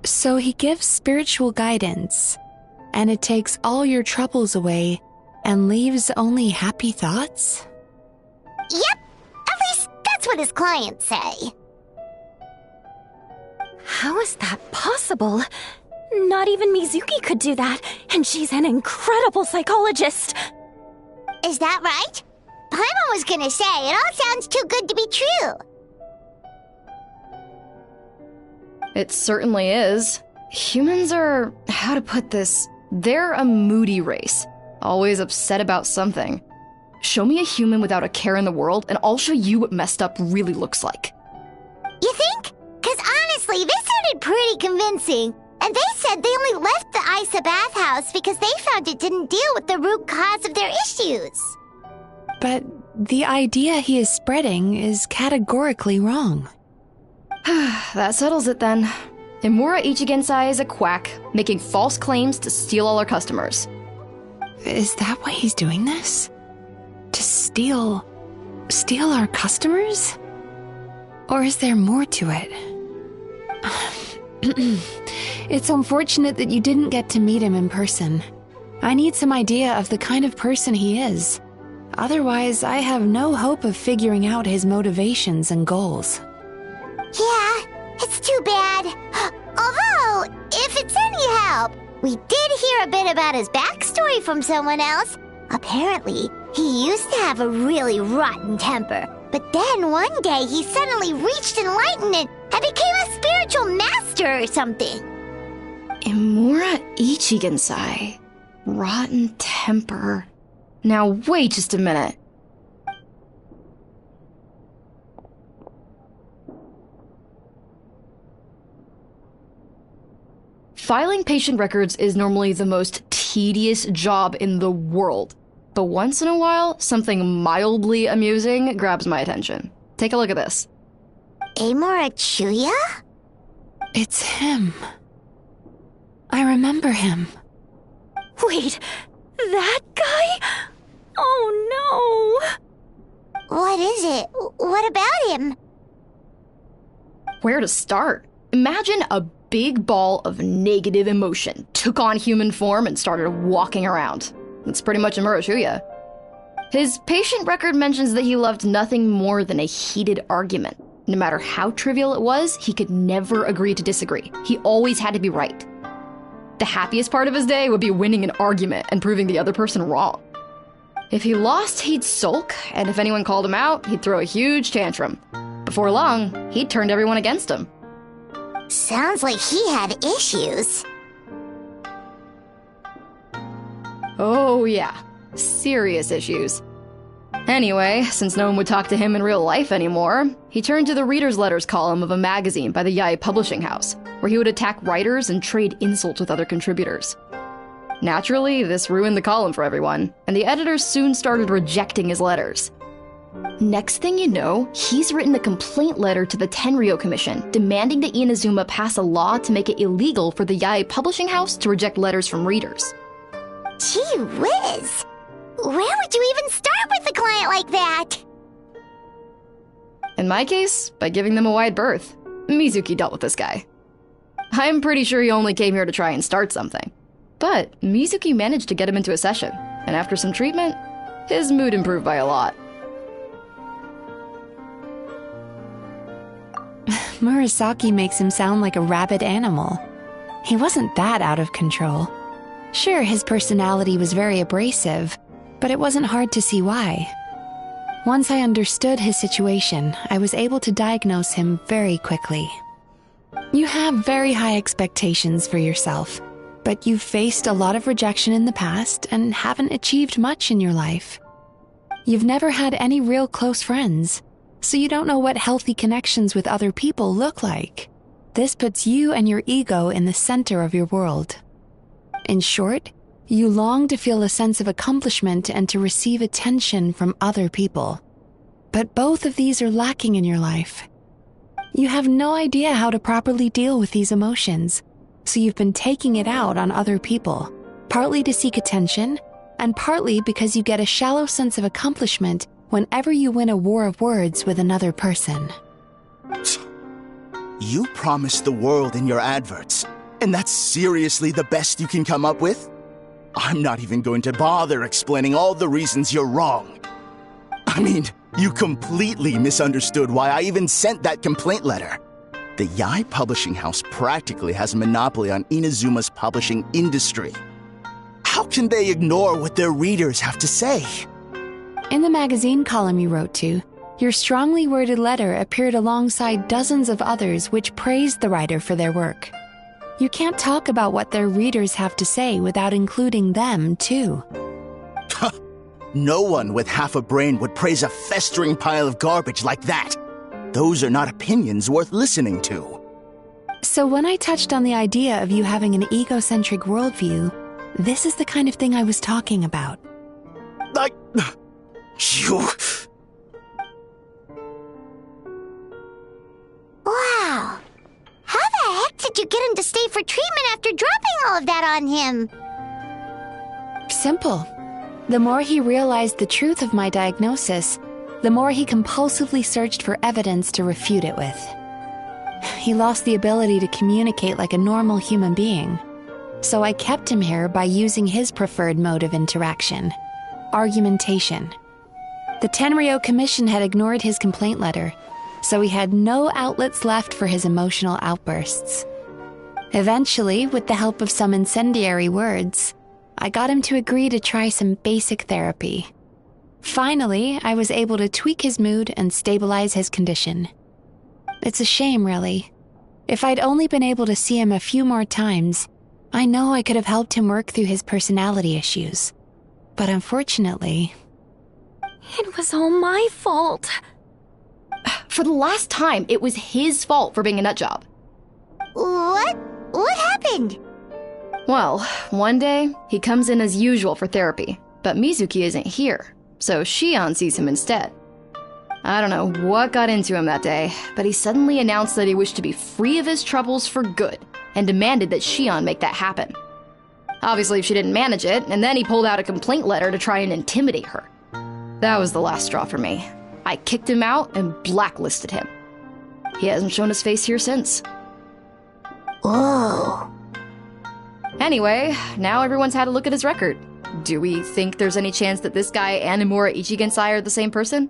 So he gives spiritual guidance, and it takes all your troubles away and leaves only happy thoughts? Yep, at least that's what his clients say. How is that possible? Not even Mizuki could do that, and she's an incredible psychologist. Is that right? Paimon was gonna say, it all sounds too good to be true. It certainly is. Humans are, how to put this, they're a moody race. Always upset about something. Show me a human without a care in the world, and I'll show you what messed up really looks like. You think? Because honestly, this sounded pretty convincing. And they said they only left the Isa bathhouse because they found it didn't deal with the root cause of their issues. But the idea he is spreading is categorically wrong. That settles it then. Emura Ichigensai is a quack, making false claims to steal all our customers. Is that why he's doing this? To steal our customers? Or is there more to it? It's unfortunate that you didn't get to meet him in person. I need some idea of the kind of person he is. Otherwise, I have no hope of figuring out his motivations and goals. Yeah, it's too bad. Although, if it's any help, we did hear a bit about his backstory from someone else. Apparently, he used to have a really rotten temper. But then one day he suddenly reached enlightenment and became a spiritual master or something. Imura Ichigensai. Rotten temper. Now wait just a minute. Filing patient records is normally the most tedious job in the world. But once in a while, something mildly amusing grabs my attention. Take a look at this. Amora Chuya? It's him. I remember him. Wait, that guy? Oh no! What is it? What about him? Where to start? Imagine a big ball of negative emotion took on human form and started walking around. That's pretty much Imura Chuya. His patient record mentions that he loved nothing more than a heated argument. No matter how trivial it was, he could never agree to disagree. He always had to be right. The happiest part of his day would be winning an argument and proving the other person wrong. If he lost, he'd sulk, and if anyone called him out, he'd throw a huge tantrum. Before long, he'd turned everyone against him. Sounds like he had issues. Oh yeah, serious issues. Anyway, since no one would talk to him in real life anymore, he turned to the reader's letters column of a magazine by the Yae Publishing House, where he would attack writers and trade insults with other contributors. Naturally, this ruined the column for everyone, and the editors soon started rejecting his letters. Next thing you know, he's written a complaint letter to the Tenryo Commission demanding that Inazuma pass a law to make it illegal for the Yae Publishing House to reject letters from readers. Gee whiz! Where would you even start with a client like that? In my case, by giving them a wide berth. Mizuki dealt with this guy. I'm pretty sure he only came here to try and start something. But Mizuki managed to get him into a session, and after some treatment, his mood improved by a lot. Murasaki makes him sound like a rabid animal. He wasn't that out of control. Sure, his personality was very abrasive, but it wasn't hard to see why. Once I understood his situation, I was able to diagnose him very quickly. You have very high expectations for yourself, but you've faced a lot of rejection in the past and haven't achieved much in your life. You've never had any real close friends, so you don't know what healthy connections with other people look like. This puts you and your ego in the center of your world. In short, you long to feel a sense of accomplishment and to receive attention from other people. But both of these are lacking in your life. You have no idea how to properly deal with these emotions, so you've been taking it out on other people, partly to seek attention, and partly because you get a shallow sense of accomplishment whenever you win a war of words with another person. You promised the world in your adverts, and that's seriously the best you can come up with? I'm not even going to bother explaining all the reasons you're wrong. I mean, you completely misunderstood why I even sent that complaint letter. The Yae Publishing House practically has a monopoly on Inazuma's publishing industry. How can they ignore what their readers have to say? In the magazine column you wrote to, your strongly worded letter appeared alongside dozens of others which praised the writer for their work. You can't talk about what their readers have to say without including them, too. No one with half a brain would praise a festering pile of garbage like that. Those are not opinions worth listening to. So when I touched on the idea of you having an egocentric worldview, this is the kind of thing I was talking about. You... Wow. How the heck did you get him to stay for treatment after dropping all of that on him? Simple. The more he realized the truth of my diagnosis, the more he compulsively searched for evidence to refute it with. He lost the ability to communicate like a normal human being. So I kept him here by using his preferred mode of interaction: argumentation. The Tenryo Commission had ignored his complaint letter, so he had no outlets left for his emotional outbursts. Eventually, with the help of some incendiary words, I got him to agree to try some basic therapy. Finally, I was able to tweak his mood and stabilize his condition. It's a shame, really. If I'd only been able to see him a few more times, I know I could have helped him work through his personality issues. But unfortunately... It was all my fault. For the last time, it was his fault for being a nutjob. What? What happened? Well, one day, he comes in as usual for therapy, but Mizuki isn't here, so Shion sees him instead. I don't know what got into him that day, but he suddenly announced that he wished to be free of his troubles for good, and demanded that Shion make that happen. Obviously, she didn't manage it, and then he pulled out a complaint letter to try and intimidate her. That was the last straw for me. I kicked him out and blacklisted him. He hasn't shown his face here since. Whoa. Anyway, now everyone's had a look at his record. Do we think there's any chance that this guy and Imura Ichigensai are the same person?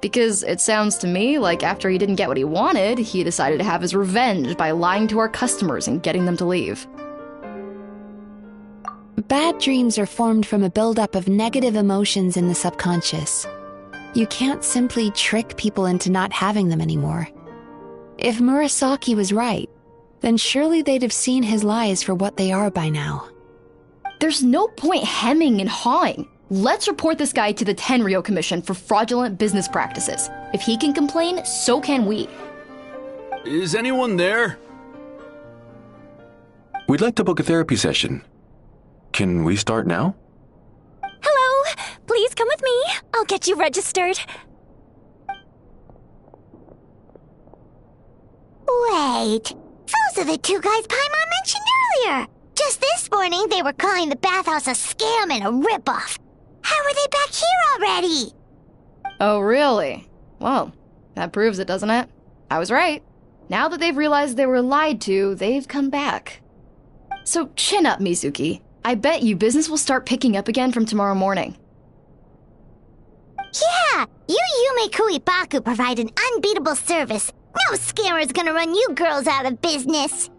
Because it sounds to me like after he didn't get what he wanted, he decided to have his revenge by lying to our customers and getting them to leave. Bad dreams are formed from a buildup of negative emotions in the subconscious. You can't simply trick people into not having them anymore. If Murasaki was right, then surely they'd have seen his lies for what they are by now. There's no point hemming and hawing. Let's report this guy to the Tenryo Commission for fraudulent business practices. If he can complain, so can we. Is anyone there? We'd like to book a therapy session. Can we start now? Hello! Please come with me. I'll get you registered. Wait, those are the two guys Paimon mentioned earlier. Just this morning, they were calling the bathhouse a scam and a ripoff. How are they back here already? Oh, really? Well, that proves it, doesn't it? I was right. Now that they've realized they were lied to, they've come back. So chin up, Mizuki. I bet you business will start picking up again from tomorrow morning. Yeah, you Yume Kuibaku provide an unbeatable service. No scammer's gonna run you girls out of business.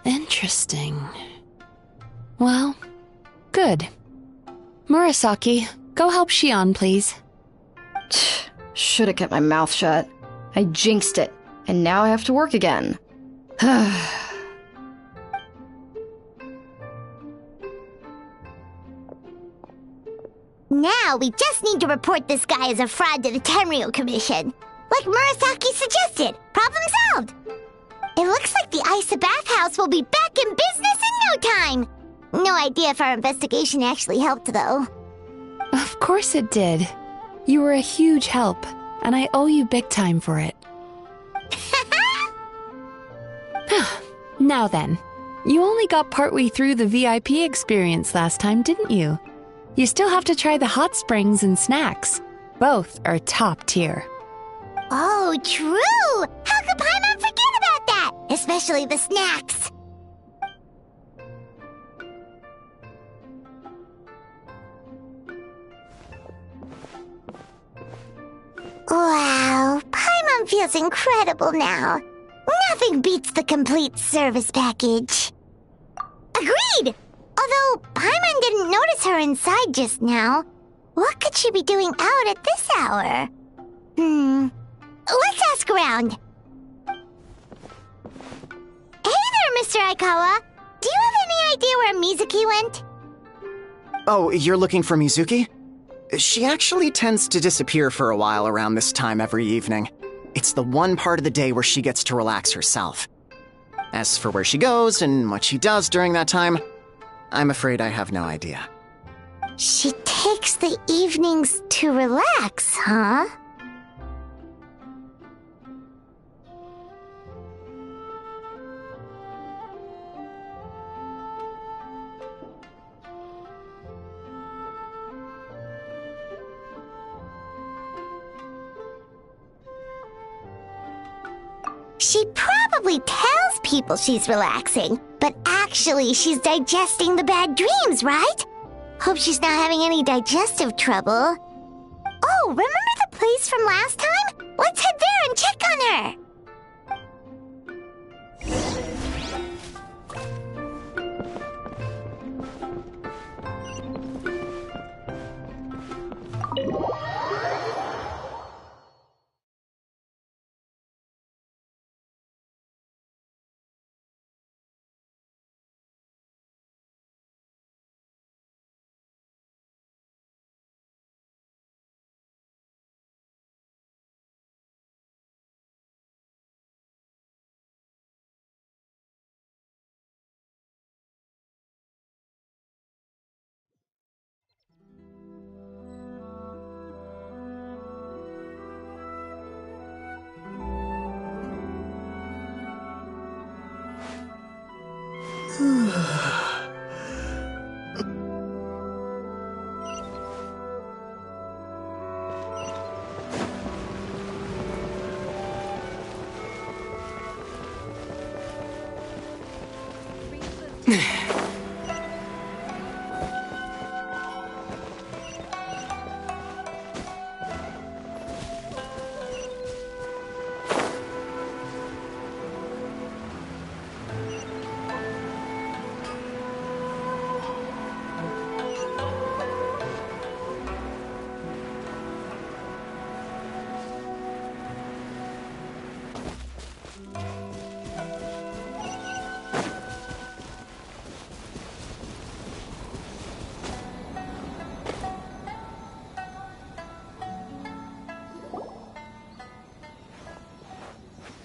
Interesting. Well, good. Murasaki, go help Shion, please. Should've kept my mouth shut. I jinxed it, and now I have to work again. Now we just need to report this guy as a fraud to the Tenryo Commission. Like Murasaki suggested. Problem solved. It looks like the Isa bathhouse will be back in business in no time. No idea if our investigation actually helped, though. Of course it did. You were a huge help, and I owe you big time for it. Now then, you only got partway through the VIP experience last time, didn't you? You still have to try the hot springs and snacks. Both are top tier. Oh, true! How could Paimon forget about that? Especially the snacks. Wow, Paimon feels incredible now. Nothing beats the complete service package. Agreed! Although Paimon didn't notice her inside just now. What could she be doing out at this hour? Let's ask around. Hey there, Mr. Aikawa. Do you have any idea where Mizuki went? Oh, you're looking for Mizuki? She actually tends to disappear for a while around this time every evening. It's the one part of the day where she gets to relax herself. As for where she goes and what she does during that time, I'm afraid I have no idea. She takes the evenings to relax, huh? She probably tells people she's relaxing, but actually she's digesting the bad dreams, right? Hope she's not having any digestive trouble. Oh, remember the place from last time? Let's head there and check on her.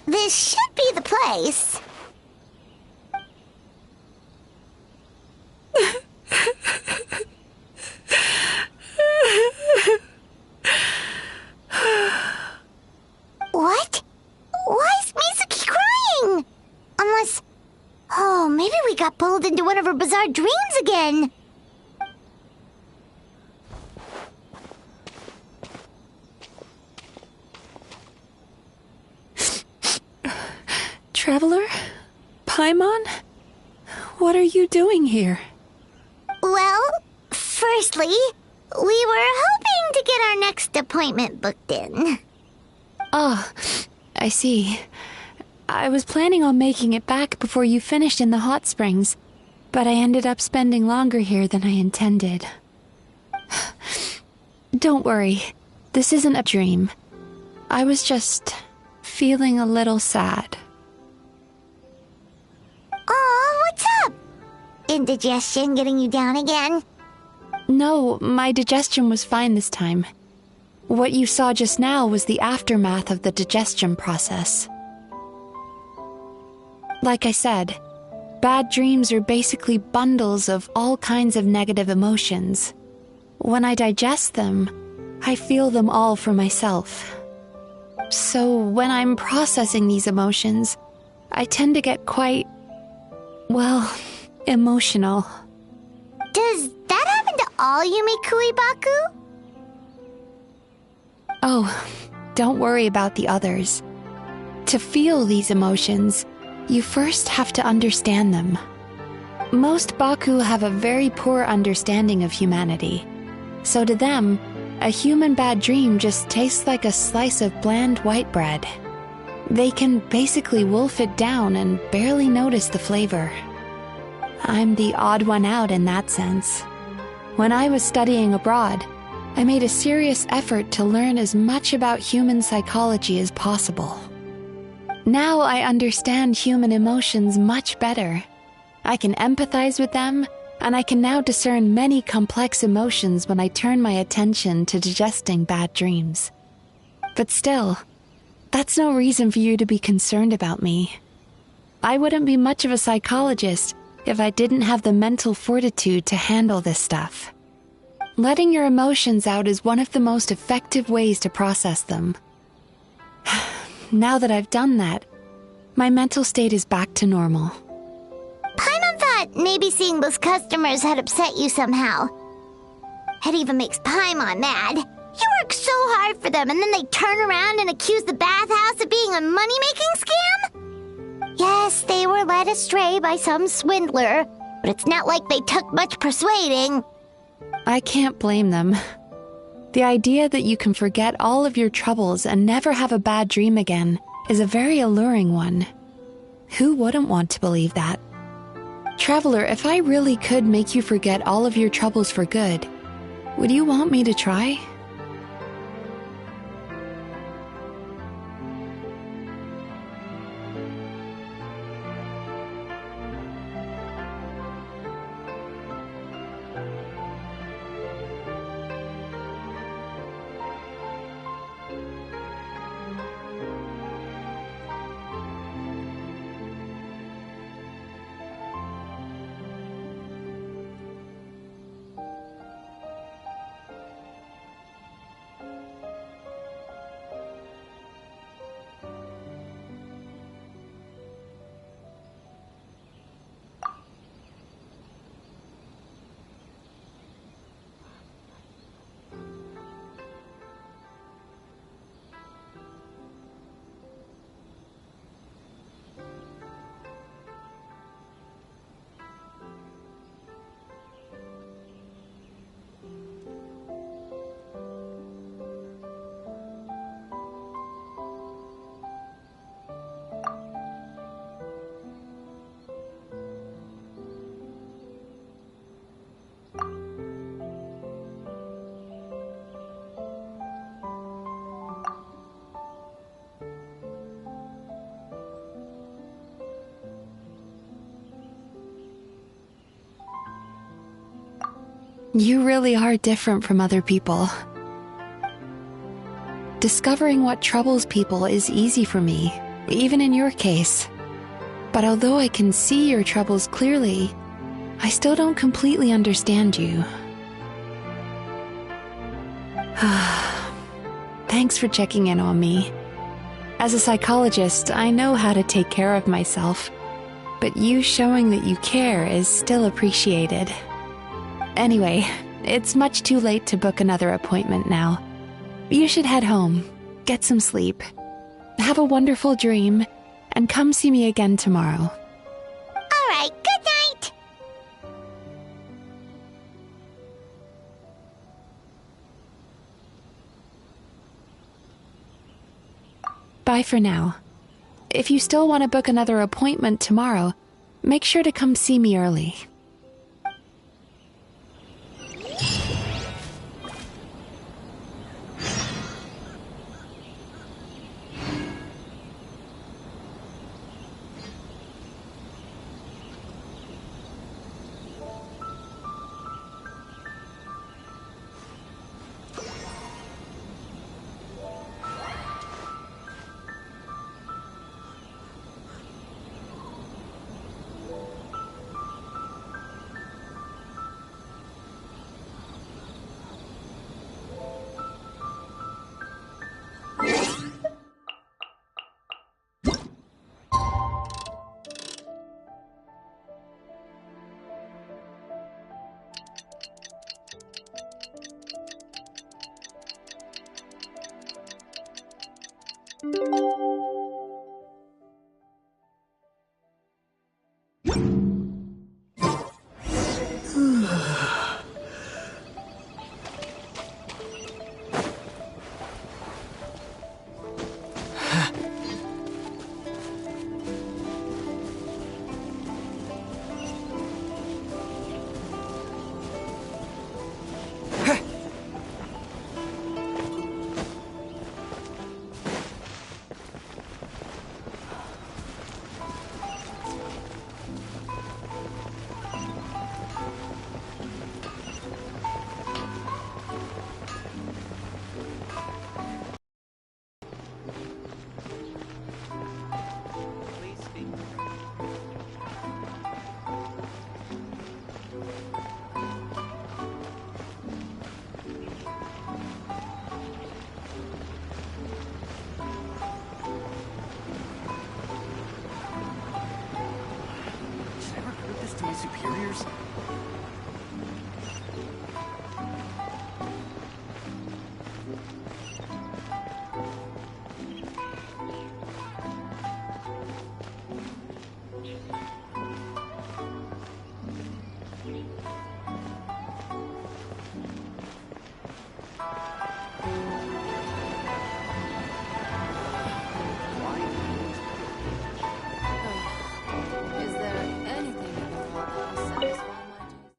This should be the place. What? Why is Mizuki crying? Unless... Oh, maybe we got pulled into one of her bizarre dreams again. Traveler? Paimon? What are you doing here? Well, firstly, we were hoping to get our next appointment booked in. Oh, I see. I was planning on making it back before you finished in the hot springs, but I ended up spending longer here than I intended. Don't worry, this isn't a dream. I was just feeling a little sad. Aw, what's up? Indigestion getting you down again? No, my digestion was fine this time. What you saw just now was the aftermath of the digestion process. Like I said, bad dreams are basically bundles of all kinds of negative emotions. When I digest them, I feel them all for myself. So when I'm processing these emotions, I tend to get quite, well, emotional. Does that happen to all Yumikui Baku? Oh, don't worry about the others. To feel these emotions, you first have to understand them. Most Baku have a very poor understanding of humanity. So to them, a human bad dream just tastes like a slice of bland white bread. They can basically wolf it down and barely notice the flavor. I'm the odd one out in that sense. When I was studying abroad, I made a serious effort to learn as much about human psychology as possible. Now I understand human emotions much better. I can empathize with them, and I can now discern many complex emotions when I turn my attention to digesting bad dreams. But still, that's no reason for you to be concerned about me. I wouldn't be much of a psychologist if I didn't have the mental fortitude to handle this stuff. Letting your emotions out is one of the most effective ways to process them. Now that I've done that, my mental state is back to normal. Paimon thought maybe seeing those customers had upset you somehow. It even makes Paimon mad. You work so hard for them and then they turn around and accuse the bathhouse of being a money-making scam? Yes, they were led astray by some swindler, but it's not like they took much persuading. I can't blame them. The idea that you can forget all of your troubles and never have a bad dream again is a very alluring one. Who wouldn't want to believe that? Traveler, if I really could make you forget all of your troubles for good, would you want me to try? You really are different from other people. Discovering what troubles people is easy for me, even in your case. But although I can see your troubles clearly, I still don't completely understand you. Thanks for checking in on me. As a psychologist, I know how to take care of myself, but you showing that you care is still appreciated. Anyway, it's much too late to book another appointment now. You should head home, get some sleep, have a wonderful dream, and come see me again tomorrow. All right, good night. Bye for now. If you still want to book another appointment tomorrow, make sure to come see me early. Superiors? Is there anything in the world that will satisfy my taste?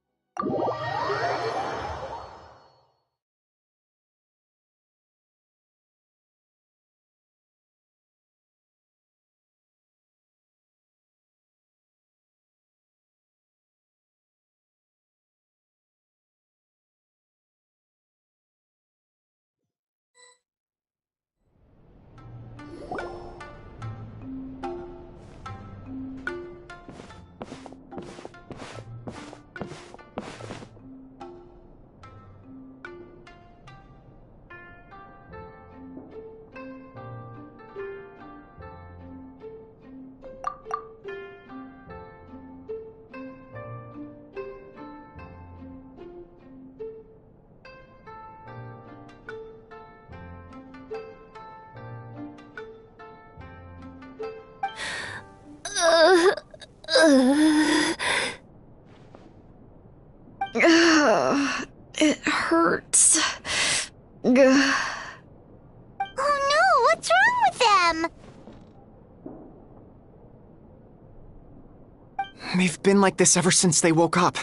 It hurts. Oh no, what's wrong with them? They've been like this ever since they woke up.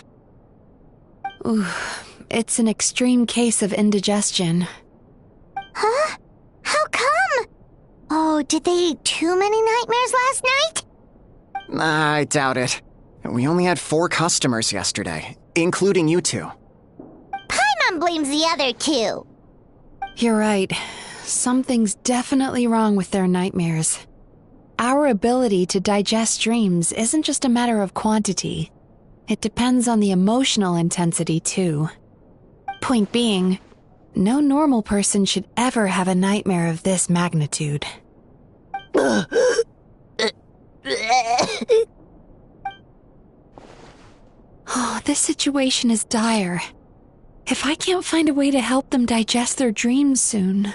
Ooh, it's an extreme case of indigestion. Huh? How come? Oh, did they eat too many nightmares last night? I doubt it. We only had 4 customers yesterday, including you two. one blames the other two. You're right. Something's definitely wrong with their nightmares. Our ability to digest dreams isn't just a matter of quantity. It depends on the emotional intensity, too. Point being, no normal person should ever have a nightmare of this magnitude. Oh, this situation is dire. If I can't find a way to help them digest their dreams soon...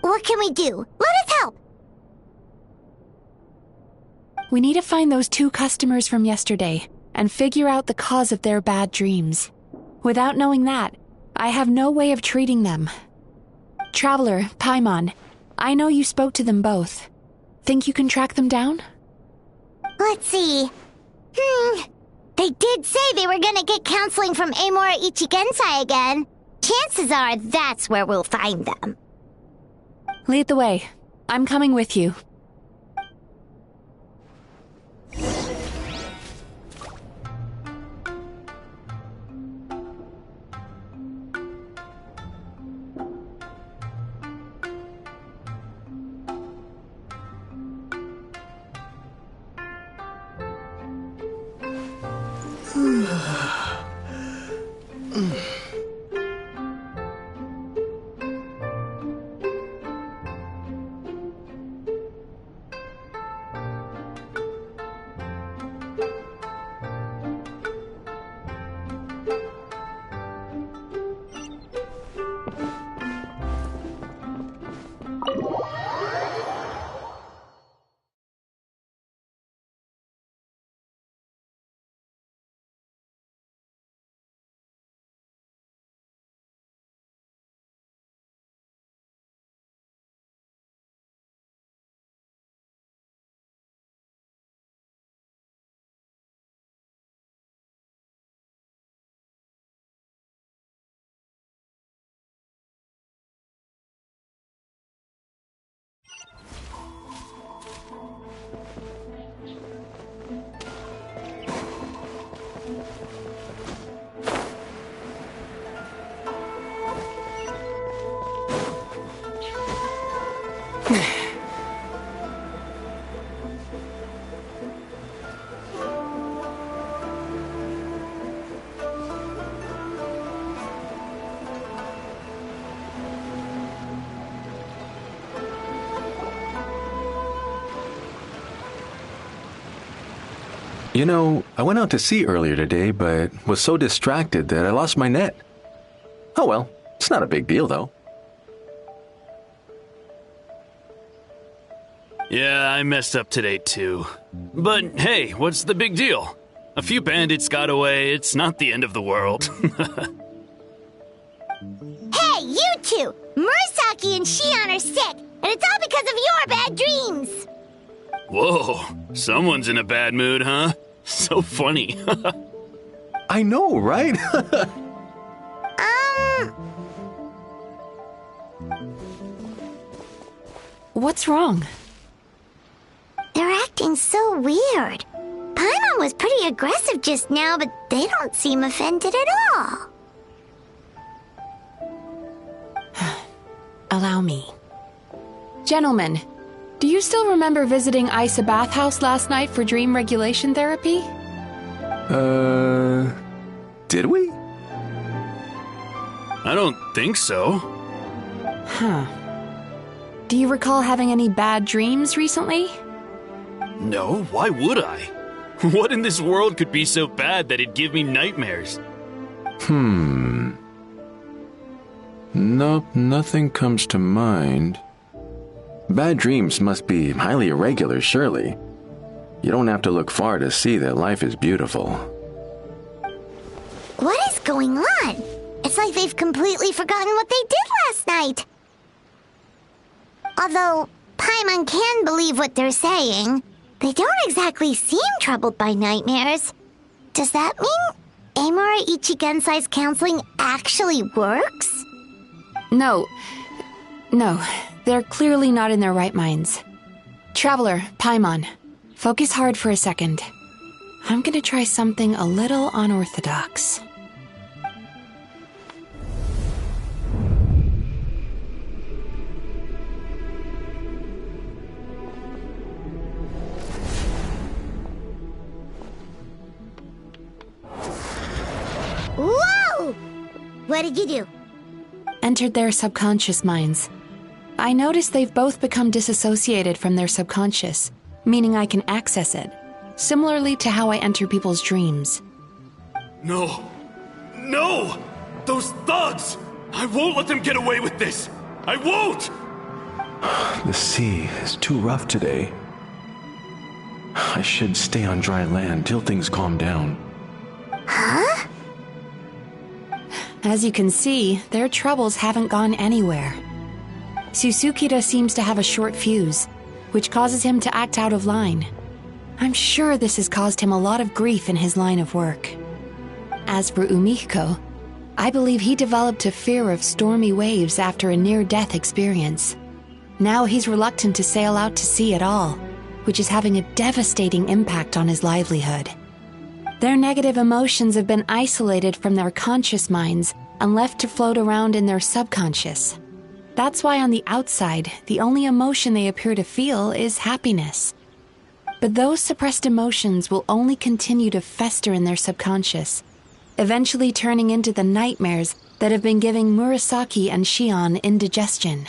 What can we do? Let us help! We need to find those 2 customers from yesterday and figure out the cause of their bad dreams. Without knowing that, I have no way of treating them. Traveler, Paimon, I know you spoke to them both. Think you can track them down? Let's see. They did say they were gonna get counseling from Amora Ichigensai again. Chances are that's where we'll find them. Lead the way. I'm coming with you. You know, I went out to sea earlier today, but was so distracted that I lost my net. Oh well, it's not a big deal though. Yeah, I messed up today too. But hey, what's the big deal? A few bandits got away, it's not the end of the world. Hey, you two! Murasaki and Shion are sick, and it's all because of your bad dreams! Whoa, someone's in a bad mood, huh? So funny. I know, right? What's wrong? They're acting so weird. Paimon was pretty aggressive just now, but they don't seem offended at all. Allow me. Gentlemen, do you still remember visiting Isa Bathhouse last night for dream regulation therapy? Did we? I don't think so. Huh. Do you recall having any bad dreams recently? No, why would I? What in this world could be so bad that it'd give me nightmares? Nope, nothing comes to mind. Bad dreams must be highly irregular, surely. You don't have to look far to see that life is beautiful. What is going on? It's like they've completely forgotten what they did last night. Although Paimon can believe what they're saying, they don't exactly seem troubled by nightmares. Does that mean Amora Ichigensai's counseling actually works? No, they're clearly not in their right minds. Traveler, Paimon, focus hard for a second. I'm gonna try something a little unorthodox. What did you do? Entered their subconscious minds. I noticed they've both become disassociated from their subconscious, meaning I can access it, similarly to how I enter people's dreams. No! No! Those thugs! I won't let them get away with this! I won't! The sea is too rough today. I should stay on dry land till things calm down. Huh? As you can see, their troubles haven't gone anywhere. Susukira seems to have a short fuse, which causes him to act out of line. I'm sure this has caused him a lot of grief in his line of work. As for Umiko, I believe he developed a fear of stormy waves after a near-death experience. Now he's reluctant to sail out to sea at all, which is having a devastating impact on his livelihood. Their negative emotions have been isolated from their conscious minds and left to float around in their subconscious. That's why on the outside, the only emotion they appear to feel is happiness. But those suppressed emotions will only continue to fester in their subconscious, eventually turning into the nightmares that have been giving Murasaki and Shion indigestion.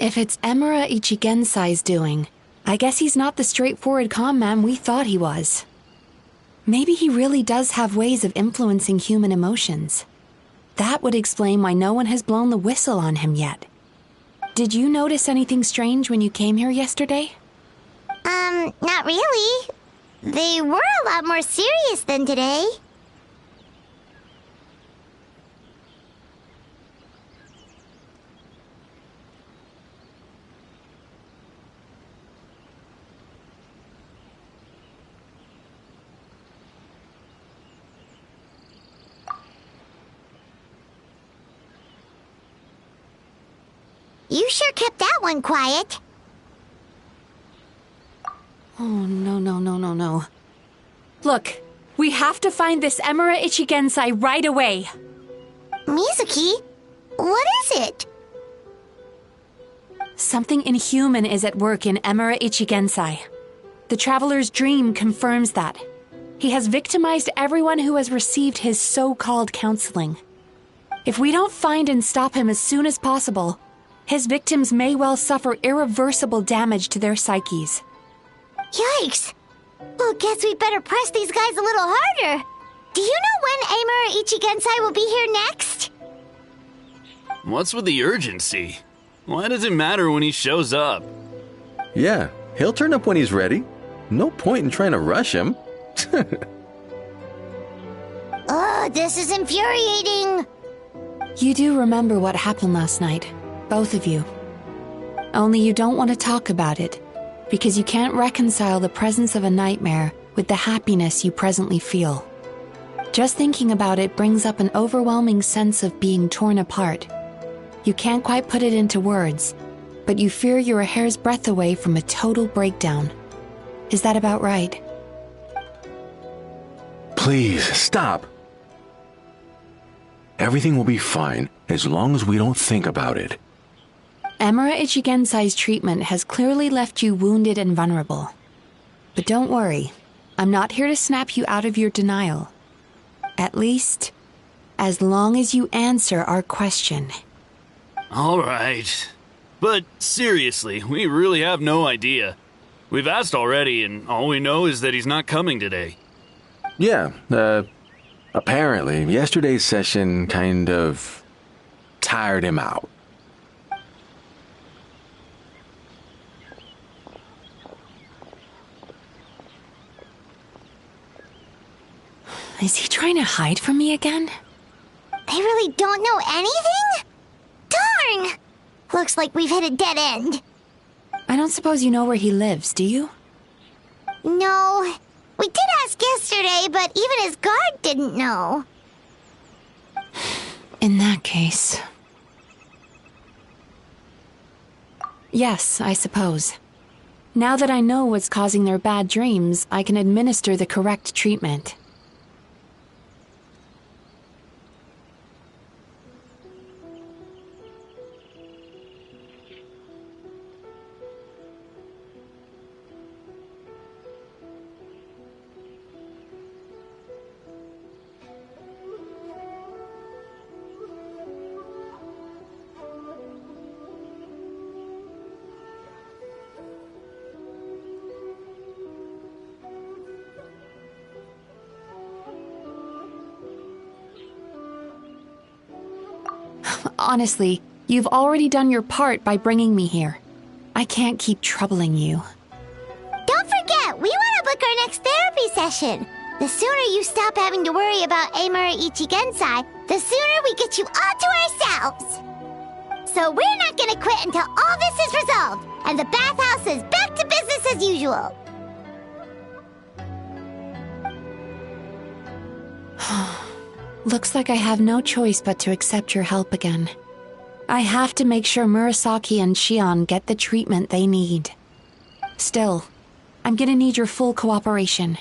If it's Emura Ichigensai's doing, I guess he's not the straightforward calm man we thought he was. Maybe he really does have ways of influencing human emotions. That would explain why no one has blown the whistle on him yet. Did you notice anything strange when you came here yesterday? Not really. They were a lot more serious than today. You sure kept that one quiet. Oh, no. Look, we have to find this Emura Ichigensai right away. Mizuki, what is it? Something inhuman is at work in Emura Ichigensai. The Traveler's Dream confirms that. He has victimized everyone who has received his so-called counseling. If we don't find and stop him as soon as possible, his victims may well suffer irreversible damage to their psyches. Yikes! Well, guess we better press these guys a little harder. Do you know when Emura Ichigensai will be here next? What's with the urgency? Why does it matter when he shows up? Yeah, he'll turn up when he's ready. No point in trying to rush him. Oh, this is infuriating. You do remember what happened last night, both of you. Only you don't want to talk about it, because you can't reconcile the presence of a nightmare with the happiness you presently feel. Just thinking about it brings up an overwhelming sense of being torn apart. You can't quite put it into words, but you fear you're a hair's breadth away from a total breakdown. Is that about right? Please, stop. Everything will be fine as long as we don't think about it. Emura Ichigensai's treatment has clearly left you wounded and vulnerable. But don't worry, I'm not here to snap you out of your denial. At least, as long as you answer our question. All right. But seriously, we really have no idea. We've asked already, and all we know is that he's not coming today. Yeah, apparently, yesterday's session kind of tired him out. Is he trying to hide from me again? They really don't know anything? Darn! Looks like we've hit a dead end. I don't suppose you know where he lives, do you? No. We did ask yesterday, but even his guard didn't know. In that case... Yes, I suppose. Now that I know what's causing their bad dreams, I can administer the correct treatment. Honestly, you've already done your part by bringing me here. I can't keep troubling you. Don't forget, we want to book our next therapy session. The sooner you stop having to worry about Amura Ichigensai, the sooner we get you all to ourselves. So we're not going to quit until all this is resolved, and the bathhouse is back to business as usual. Looks like I have no choice but to accept your help again. I have to make sure Murasaki and Shion get the treatment they need. Still, I'm gonna need your full cooperation.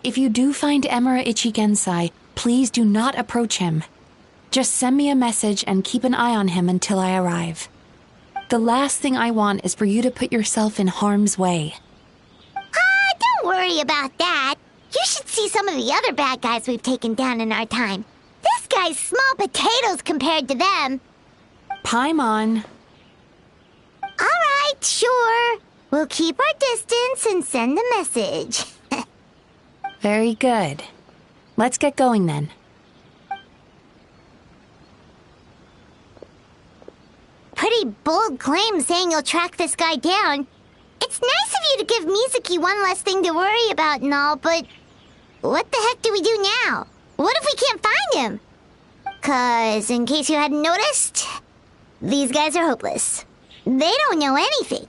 If you do find Emura Ichigensai, please do not approach him. Just send me a message and keep an eye on him until I arrive. The last thing I want is for you to put yourself in harm's way. Don't worry about that. You should see some of the other bad guys we've taken down in our time. This guy's small potatoes compared to them. Paimon. Alright, sure. We'll keep our distance and send the message. Very good. Let's get going then. Pretty bold claim saying you'll track this guy down. It's nice of you to give Mizuki one less thing to worry about and all, but what the heck do we do now? What if we can't find him? 'Cause, in case you hadn't noticed, these guys are hopeless. They don't know anything.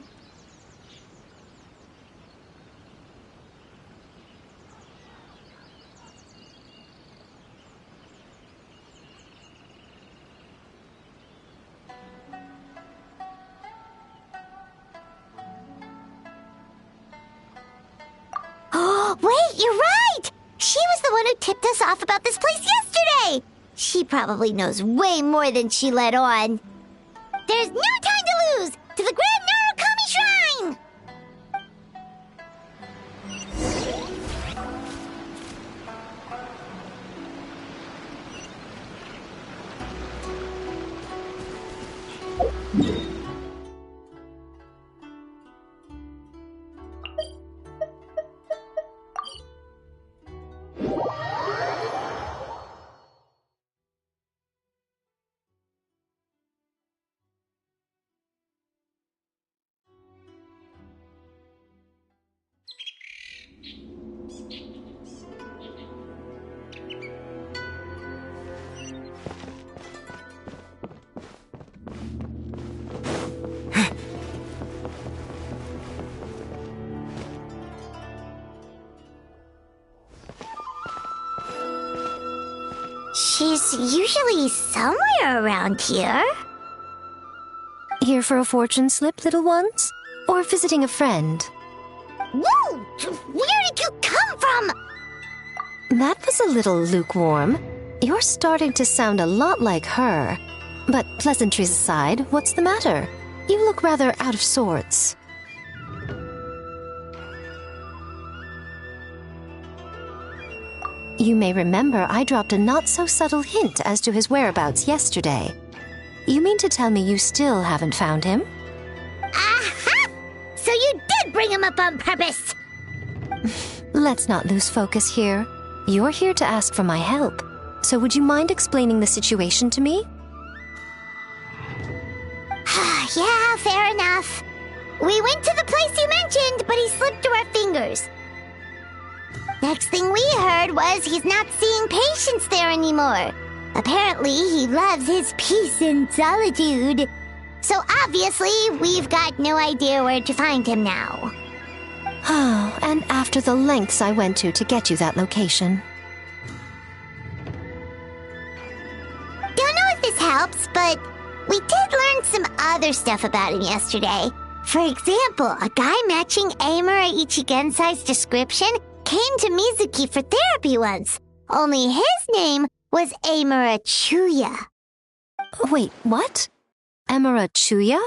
Oh, wait, you're right! She was the one who tipped us off about this place yesterday! She probably knows way more than she let on. There's no time to lose! To the Grand Narukami Shrine! She's usually somewhere around here. Here for a fortune slip, little ones? Or visiting a friend? Whoa! Where did you come from? That was a little lukewarm. You're starting to sound a lot like her. But pleasantries aside, what's the matter? You look rather out of sorts. You may remember I dropped a not-so-subtle hint as to his whereabouts yesterday. You mean to tell me you still haven't found him? Aha! So you did bring him up on purpose! Let's not lose focus here. You're here to ask for my help. So would you mind explaining the situation to me? Yeah, fair enough. We went to the place you mentioned, but he slipped through our fingers. Next thing we heard was he's not seeing patients there anymore. Apparently, he loves his peace and solitude. So obviously, we've got no idea where to find him now. Oh, and after the lengths I went to get you that location. Don't know if this helps, but we did learn some other stuff about him yesterday. For example, a guy matching Amura Ichigensai's description came to Mizuki for therapy once. Only his name was Amura Chuya. Wait, what? Amura Chuya?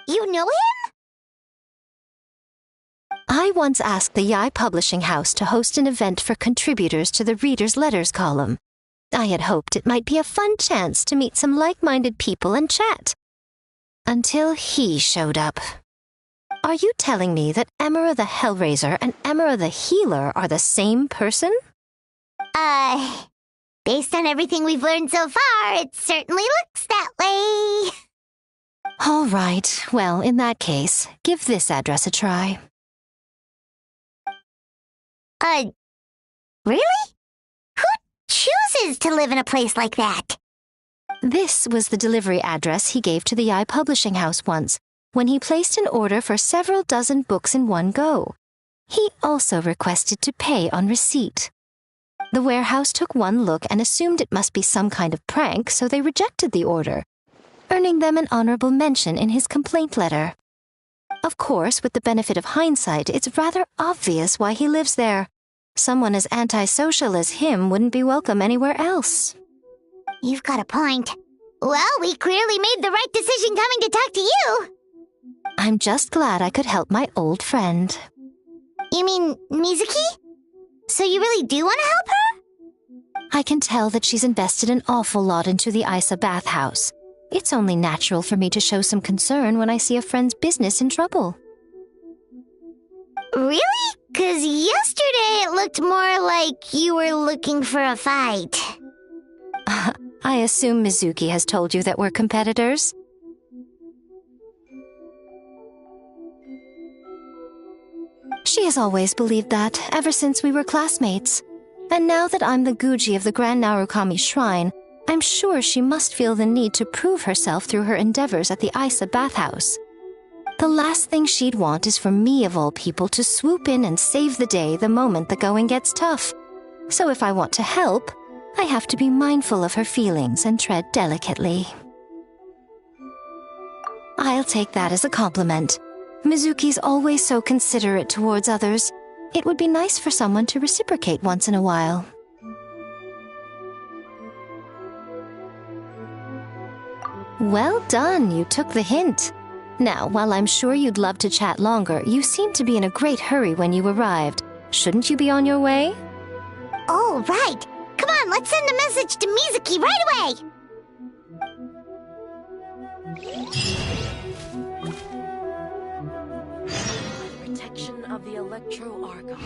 You know him? I once asked the Yai Publishing House to host an event for contributors to the Reader's Letters column. I had hoped it might be a fun chance to meet some like-minded people and chat. Until he showed up. Are you telling me that Emura the Hellraiser and Emura the Healer are the same person? Based on everything we've learned so far, it certainly looks that way. All right, well, in that case, give this address a try. Really? Who chooses to live in a place like that? This was the delivery address he gave to the publishing house once, when he placed an order for several dozen books in one go. He also requested to pay on receipt. The warehouse took one look and assumed it must be some kind of prank, so they rejected the order, earning them an honorable mention in his complaint letter. Of course, with the benefit of hindsight, it's rather obvious why he lives there. Someone as antisocial as him wouldn't be welcome anywhere else. You've got a point. Well, we clearly made the right decision coming to talk to you. I'm just glad I could help my old friend. You mean Mizuki? So you really do want to help her? I can tell that she's invested an awful lot into the Isa bathhouse. It's only natural for me to show some concern when I see a friend's business in trouble. Really? 'Cause yesterday it looked more like you were looking for a fight. I assume Mizuki has told you that we're competitors? She has always believed that, ever since we were classmates. And now that I'm the Guji of the Grand Narukami Shrine, I'm sure she must feel the need to prove herself through her endeavors at the Isa bathhouse. The last thing she'd want is for me, of all people, to swoop in and save the day the moment the going gets tough. So if I want to help, I have to be mindful of her feelings and tread delicately. I'll take that as a compliment. Mizuki's always so considerate towards others. It would be nice for someone to reciprocate once in a while. Well done, you took the hint. Now, while I'm sure you'd love to chat longer, you seemed to be in a great hurry when you arrived. Shouldn't you be on your way? Oh, right. Come on, let's send a message to Mizuki right away. Protection of the Electro Archon.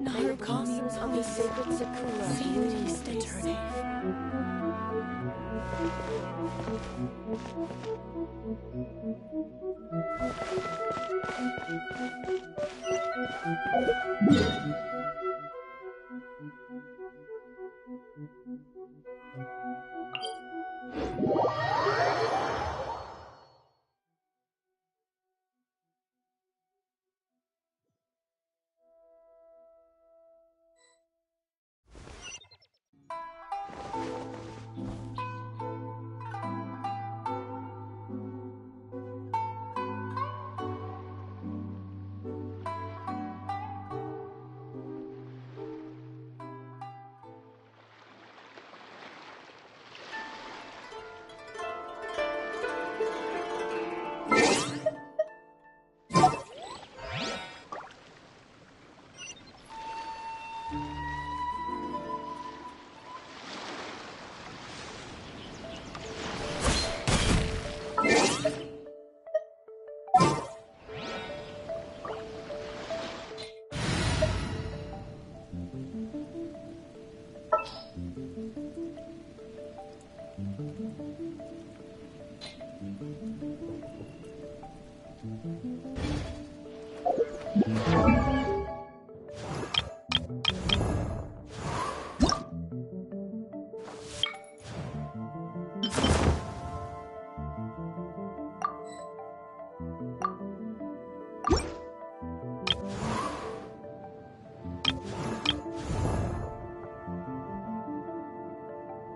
Narukami of the Sacred Sakura. Seemed eternity.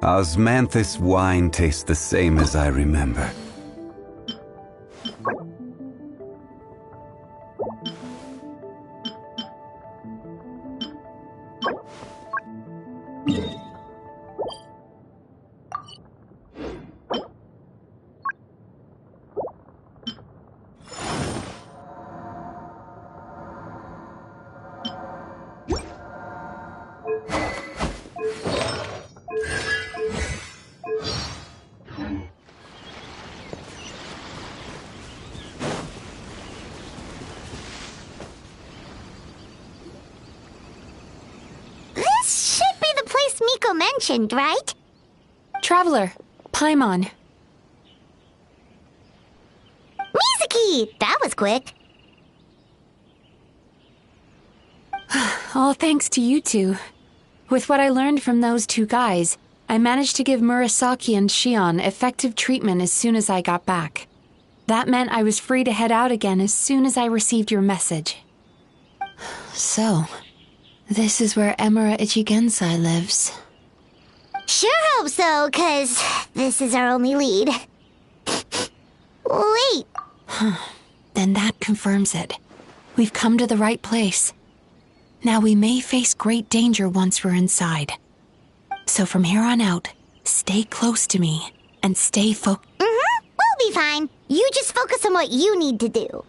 Osmanthus wine tastes the same as I remember. also mentioned, right? Traveler, Paimon. Mizuki! That was quick. All thanks to you two. With what I learned from those two guys, I managed to give Murasaki and Shion effective treatment as soon as I got back. That meant I was free to head out again as soon as I received your message. So, this is where Emura Ichigensai lives. Sure hope so, 'cause this is our only lead. Wait. Then that confirms it. We've come to the right place. Now we may face great danger once we're inside. So from here on out, stay close to me and stay focused. We'll be fine. You just focus on what you need to do.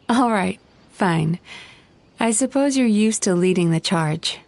All right, fine. I suppose you're used to leading the charge.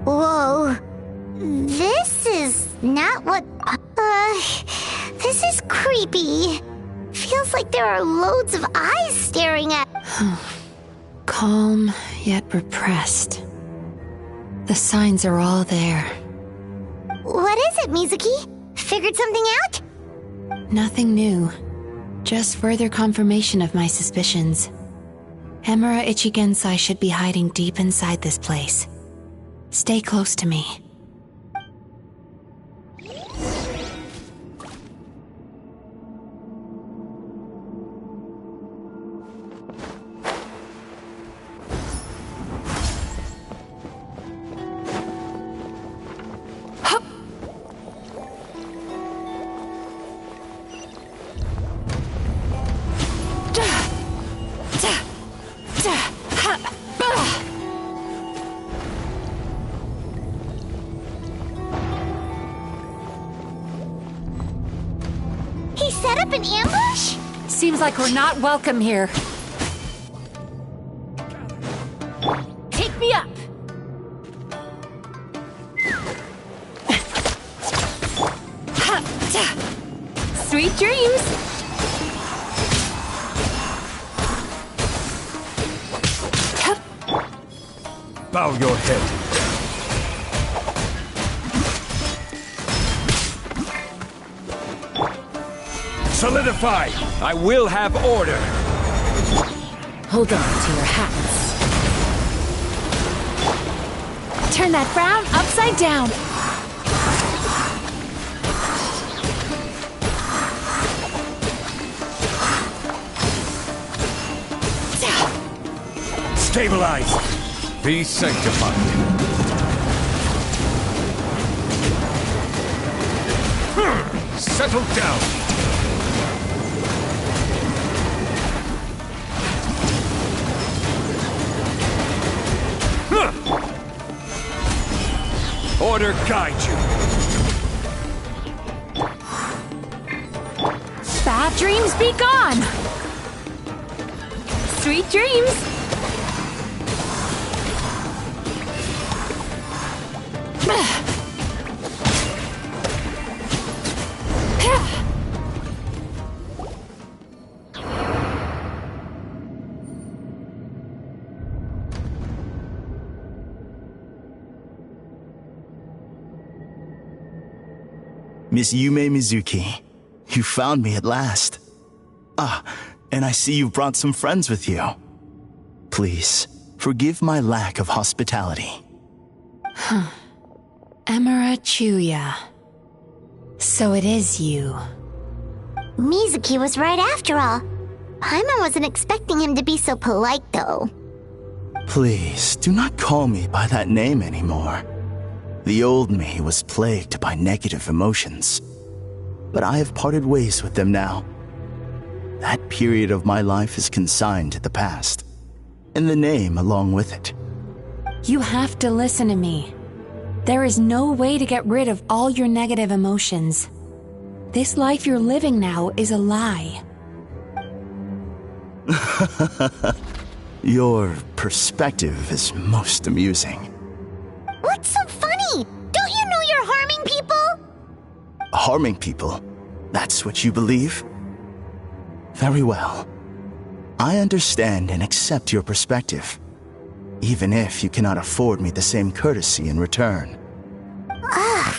Whoa. This is not what... This is creepy. Feels like there are loads of eyes staring at... Calm, yet repressed. The signs are all there. What is it, Mizuki? Figured something out? Nothing new. Just further confirmation of my suspicions. Emura Ichigensai should be hiding deep inside this place. Stay close to me. He set up an ambush? Seems like we're not welcome here. Take me up! Sweet dreams! Bow your head. Solidify! I will have order! Hold on to your hats. Turn that frown upside down. Stabilize! Be sanctified. Settle down! Order guide you. Bad dreams be gone. Sweet dreams! Miss Yume Mizuki, you found me at last. Ah, and I see you brought some friends with you. Please, forgive my lack of hospitality. Emura Chuya. So it is you. Mizuki was right after all. Paimon wasn't expecting him to be so polite, though. Please, do not call me by that name anymore. The old me was plagued by negative emotions, but I have parted ways with them now. That period of my life is consigned to the past, and the name along with it. You have to listen to me. There is no way to get rid of all your negative emotions. This life you're living now is a lie. Your perspective is most amusing. What's so funny? Don't you know you're harming people? Harming people? That's what you believe? Very well. I understand and accept your perspective, even if you cannot afford me the same courtesy in return.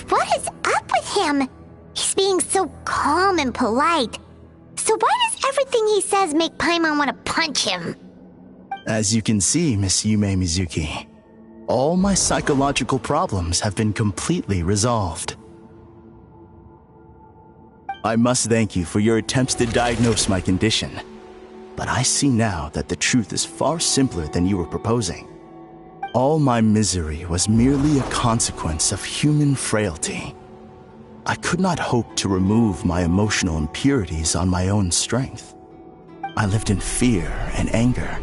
What is up with him? He's being so calm and polite. So why does everything he says make Paimon want to punch him? As you can see, Miss Yume Mizuki, all my psychological problems have been completely resolved. I must thank you for your attempts to diagnose my condition, but I see now that the truth is far simpler than you were proposing. All my misery was merely a consequence of human frailty. I could not hope to remove my emotional impurities on my own strength. I lived in fear and anger.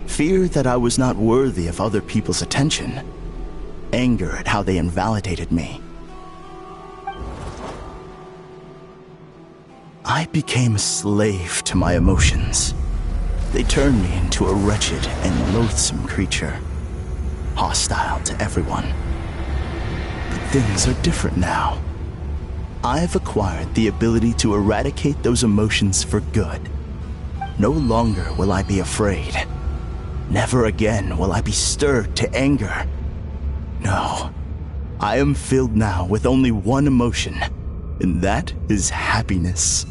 Fear that I was not worthy of other people's attention. Anger at how they invalidated me. I became a slave to my emotions. They turned me into a wretched and loathsome creature, hostile to everyone. But things are different now. I've acquired the ability to eradicate those emotions for good. No longer will I be afraid. Never again will I be stirred to anger. No, I am filled now with only one emotion, and that is happiness.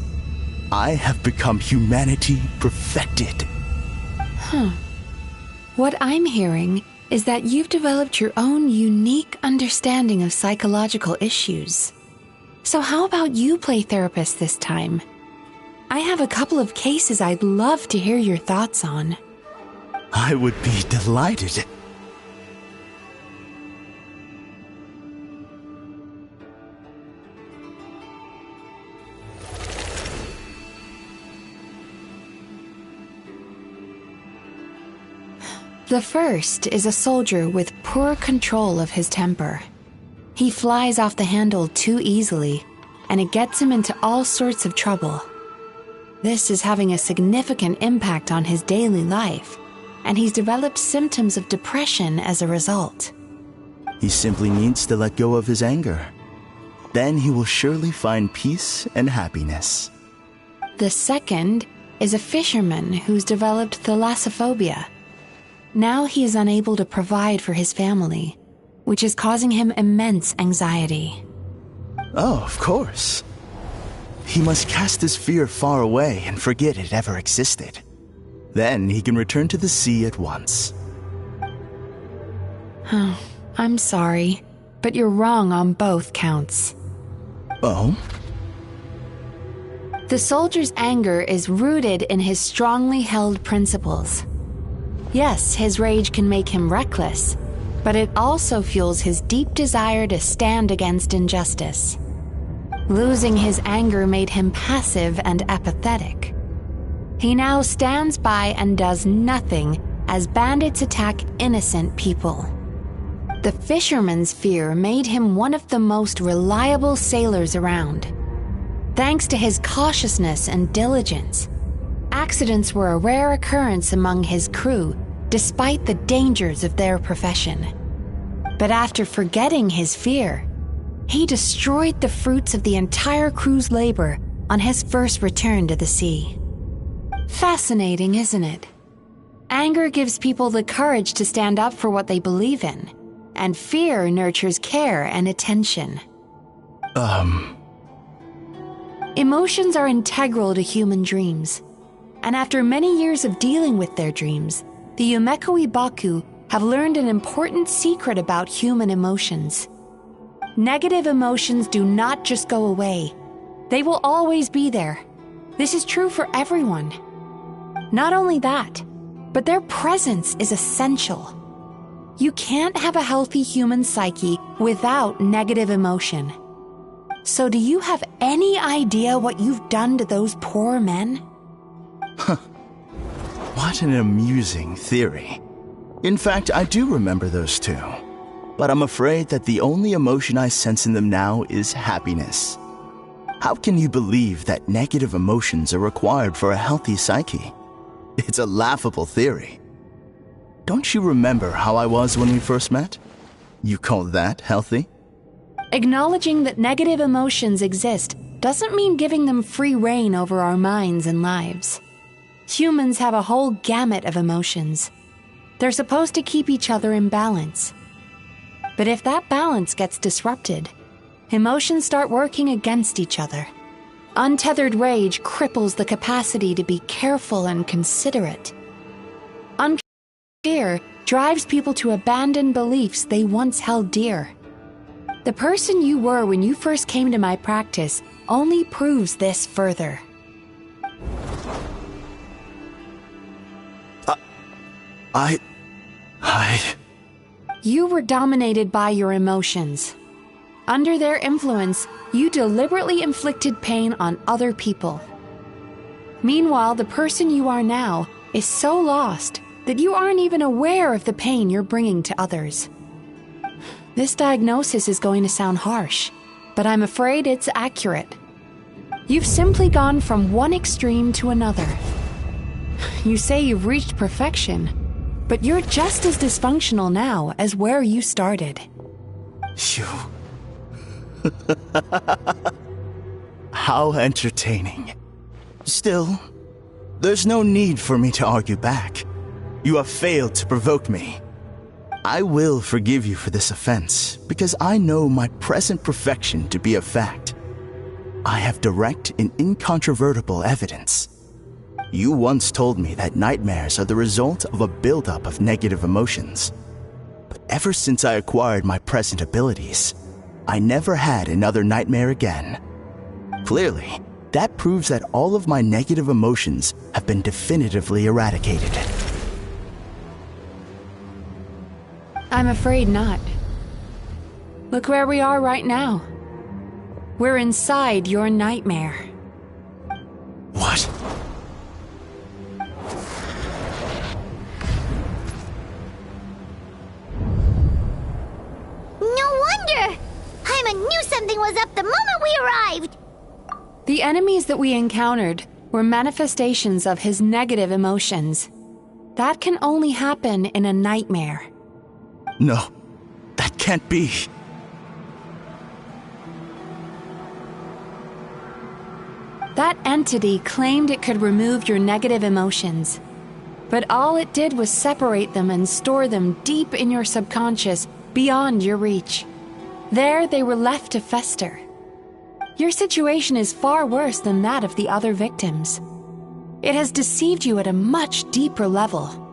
I have become humanity perfected. What I'm hearing is that you've developed your own unique understanding of psychological issues. So how about you play therapist this time? I have a couple of cases I'd love to hear your thoughts on. I would be delighted. The first is a soldier with poor control of his temper. He flies off the handle too easily, and it gets him into all sorts of trouble. This is having a significant impact on his daily life, and he's developed symptoms of depression as a result. He simply needs to let go of his anger. Then he will surely find peace and happiness. The second is a fisherman who's developed thalassophobia. Now he is unable to provide for his family, which is causing him immense anxiety. Oh, of course. He must cast his fear far away and forget it ever existed. Then he can return to the sea at once. I'm sorry, but you're wrong on both counts. Oh? The soldier's anger is rooted in his strongly held principles. Yes, his rage can make him reckless, but it also fuels his deep desire to stand against injustice. Losing his anger made him passive and apathetic. He now stands by and does nothing as bandits attack innocent people. The fisherman's fear made him one of the most reliable sailors around. Thanks to his cautiousness and diligence, accidents were a rare occurrence among his crew, despite the dangers of their profession. But after forgetting his fear, he destroyed the fruits of the entire crew's labor on his first return to the sea. Fascinating, isn't it? Anger gives people the courage to stand up for what they believe in, and fear nurtures care and attention. Emotions are integral to human dreams, and after many years of dealing with their dreams, the Yumeko Ibaku have learned an important secret about human emotions. Negative emotions do not just go away. They will always be there. This is true for everyone. Not only that, but their presence is essential. You can't have a healthy human psyche without negative emotion. So do you have any idea what you've done to those poor men? What an amusing theory. In fact, I do remember those two. But I'm afraid that the only emotion I sense in them now is happiness. How can you believe that negative emotions are required for a healthy psyche? It's a laughable theory. Don't you remember how I was when we first met? You call that healthy? Acknowledging that negative emotions exist doesn't mean giving them free rein over our minds and lives. Humans have a whole gamut of emotions. They're supposed to keep each other in balance. But if that balance gets disrupted, emotions start working against each other. Untethered rage cripples the capacity to be careful and considerate. Fear drives people to abandon beliefs they once held dear. The person you were when you first came to my practice only proves this further. You were dominated by your emotions. Under their influence, you deliberately inflicted pain on other people. Meanwhile, the person you are now is so lost that you aren't even aware of the pain you're bringing to others. This diagnosis is going to sound harsh, but I'm afraid it's accurate. You've simply gone from one extreme to another. You say you've reached perfection, but you're just as dysfunctional now as where you started. How entertaining. Still, there's no need for me to argue back. You have failed to provoke me. I will forgive you for this offense, because I know my present perfection to be a fact. I have direct and incontrovertible evidence. You once told me that nightmares are the result of a buildup of negative emotions. But ever since I acquired my present abilities, I never had another nightmare again. Clearly, that proves that all of my negative emotions have been definitively eradicated. I'm afraid not. Look where we are right now. We're inside your nightmare. What? No wonder! Paimon knew something was up the moment we arrived! The enemies that we encountered were manifestations of his negative emotions. That can only happen in a nightmare. No, that can't be. That entity claimed it could remove your negative emotions. But all it did was separate them and store them deep in your subconscious, beyond your reach. There they were left to fester. Your situation is far worse than that of the other victims. It has deceived you at a much deeper level.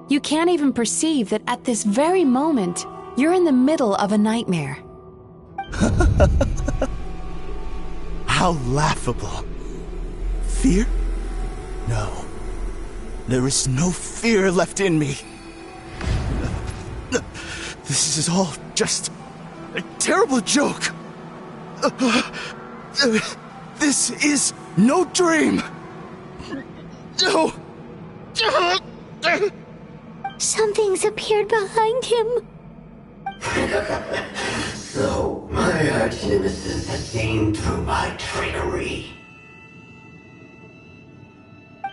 You can't even perceive that at this very moment, you're in the middle of a nightmare. How laughable. Fear? No. There is no fear left in me. This is all just a terrible joke. This is no dream. No. Something's appeared behind him. So, my arch-nemesis has seen through my trickery.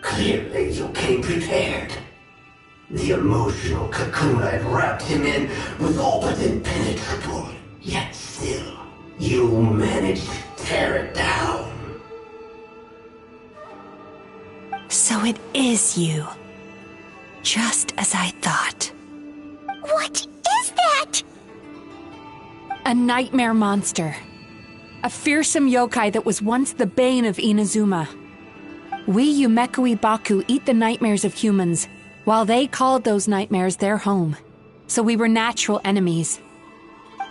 Clearly, you came prepared. The emotional cocoon I'd wrapped him in was all but impenetrable. Yet still, you managed to tear it down. So it is you. Just as I thought. What is that? A nightmare monster. A fearsome yokai that was once the bane of Inazuma. We Yumekui Baku eat the nightmares of humans, while they called those nightmares their home. So we were natural enemies.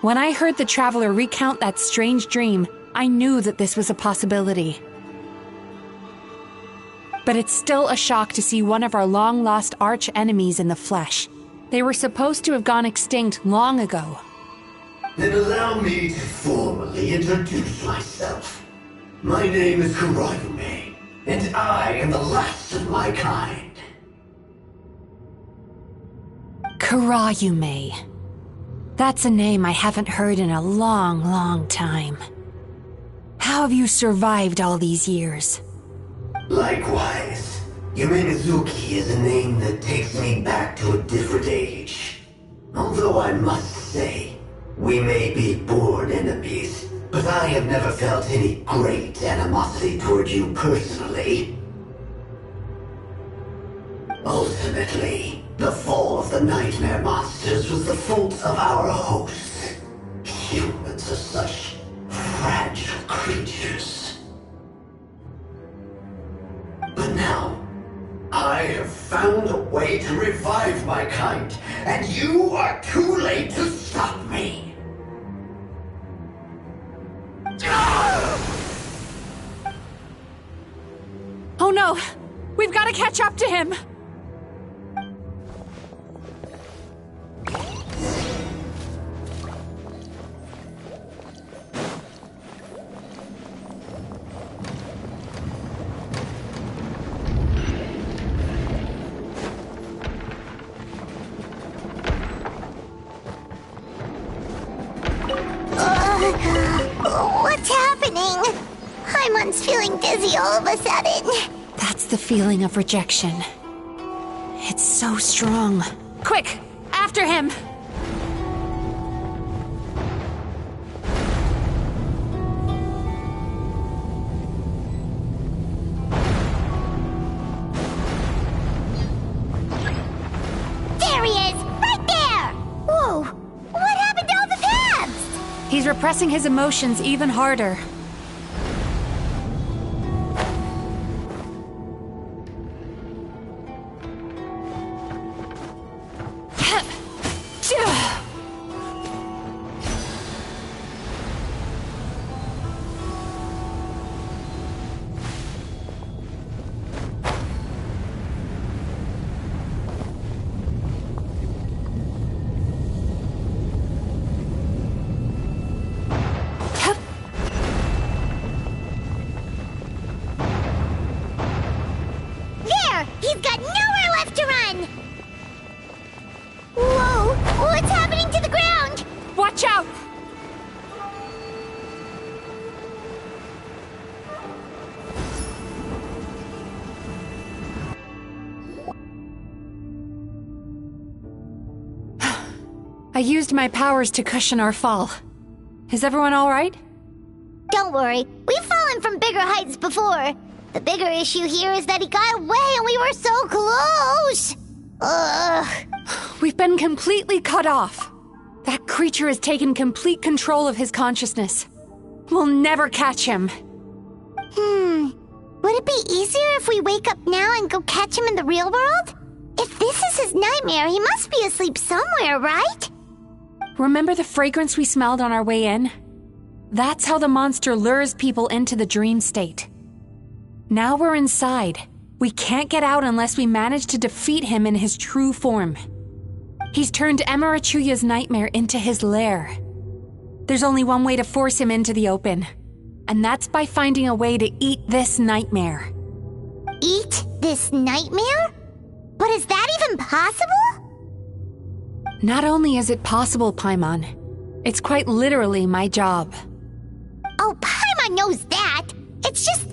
When I heard the traveler recount that strange dream, I knew that this was a possibility. But it's still a shock to see one of our long-lost arch-enemies in the flesh. They were supposed to have gone extinct long ago. Then allow me to formally introduce myself. My name is Kurayume, and I am the last of my kind. Kurayume. That's a name I haven't heard in a long, long time. How have you survived all these years? Likewise, Yumenazuki is a name that takes me back to a different age. Although I must say, we may be born enemies, but I have never felt any great animosity toward you personally. Ultimately, the fall of the nightmare monsters was the fault of our hosts. Humans are such fragile creatures. But now, I have found a way to revive my kind, and you are too late to stop me. Oh no! We've got to catch up to him! What's happening? Paimon's feeling dizzy all of a sudden. That's the feeling of rejection. It's so strong. Quick! After him! There he is! Right there! Whoa! What happened to all the paths? He's repressing his emotions even harder. I used my powers to cushion our fall. Is everyone alright? Don't worry, we've fallen from bigger heights before. The bigger issue here is that he got away and we were so close! Ugh. We've been completely cut off. That creature has taken complete control of his consciousness. We'll never catch him. Would it be easier if we wake up now and go catch him in the real world? If this is his nightmare, he must be asleep somewhere, right? Remember the fragrance we smelled on our way in? That's how the monster lures people into the dream state. Now we're inside. We can't get out unless we manage to defeat him in his true form. He's turned Emarachuya's nightmare into his lair. There's only one way to force him into the open, and that's by finding a way to eat this nightmare. Eat this nightmare? But is that even possible? Not only is it possible, Paimon, it's quite literally my job. Oh, Paimon knows that. It's just...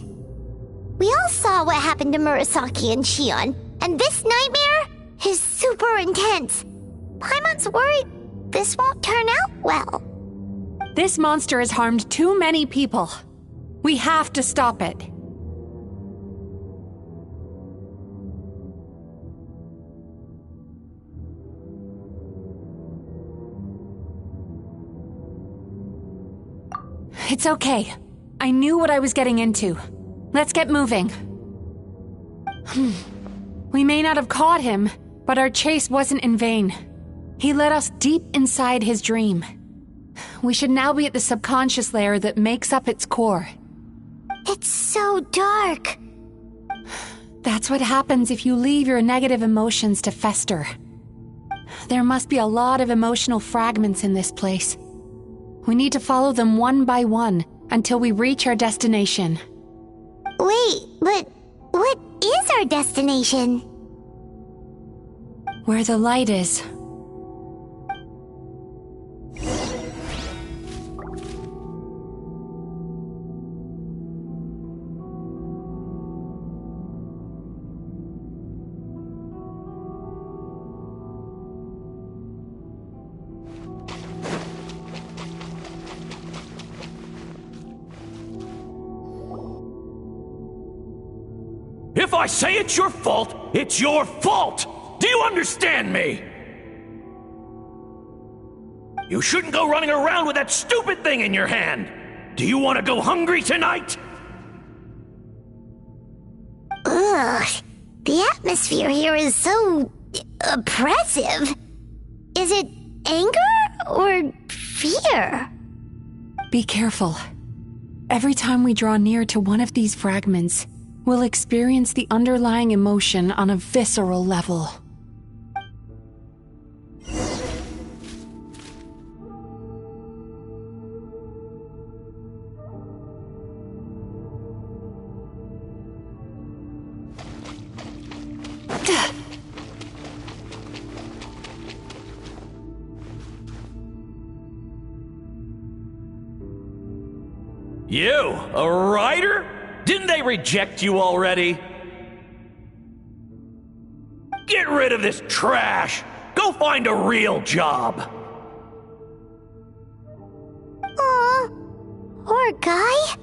We all saw what happened to Murasaki and Shion, and this nightmare is super intense. Paimon's worried this won't turn out well. This monster has harmed too many people. We have to stop it. It's okay. I knew what I was getting into. Let's get moving. We may not have caught him, but our chase wasn't in vain. He led us deep inside his dream. We should now be at the subconscious layer that makes up its core. It's so dark. That's what happens if you leave your negative emotions to fester. There must be a lot of emotional fragments in this place. We need to follow them one by one until we reach our destination. Wait, but what is our destination? Where the light is. If I say it's your fault, it's your fault! Do you understand me? You shouldn't go running around with that stupid thing in your hand! Do you want to go hungry tonight? Ugh, the atmosphere here is so... oppressive. Is it anger or fear? Be careful. Every time we draw near to one of these fragments, we'll experience the underlying emotion on a visceral level. You, a writer? Didn't they reject you already? Get rid of this trash! Go find a real job! Aw, poor guy.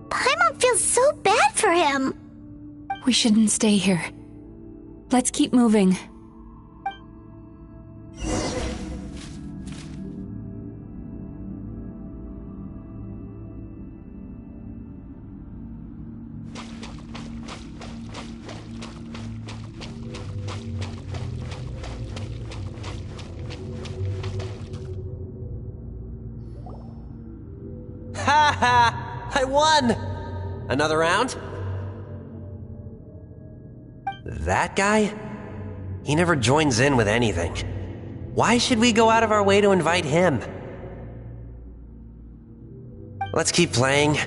Paimon feels so bad for him. We shouldn't stay here. Let's keep moving. Ha ha! I won! Another round? That guy? He never joins in with anything. Why should we go out of our way to invite him? Let's keep playing.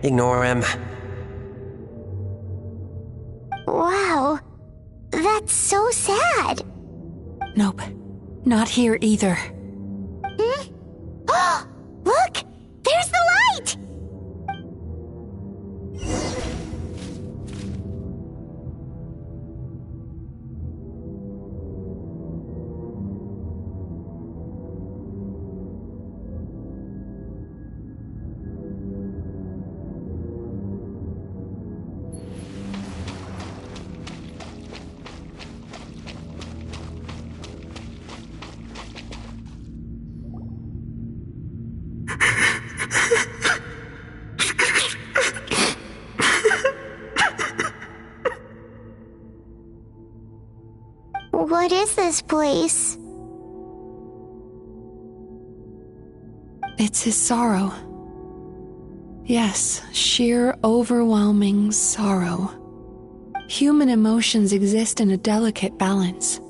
Ignore him. Wow, that's so sad. Nope, not here either. Oh, look! There's the light! What is this place? It's his sorrow. Yes, sheer overwhelming sorrow. Human emotions exist in a delicate balance.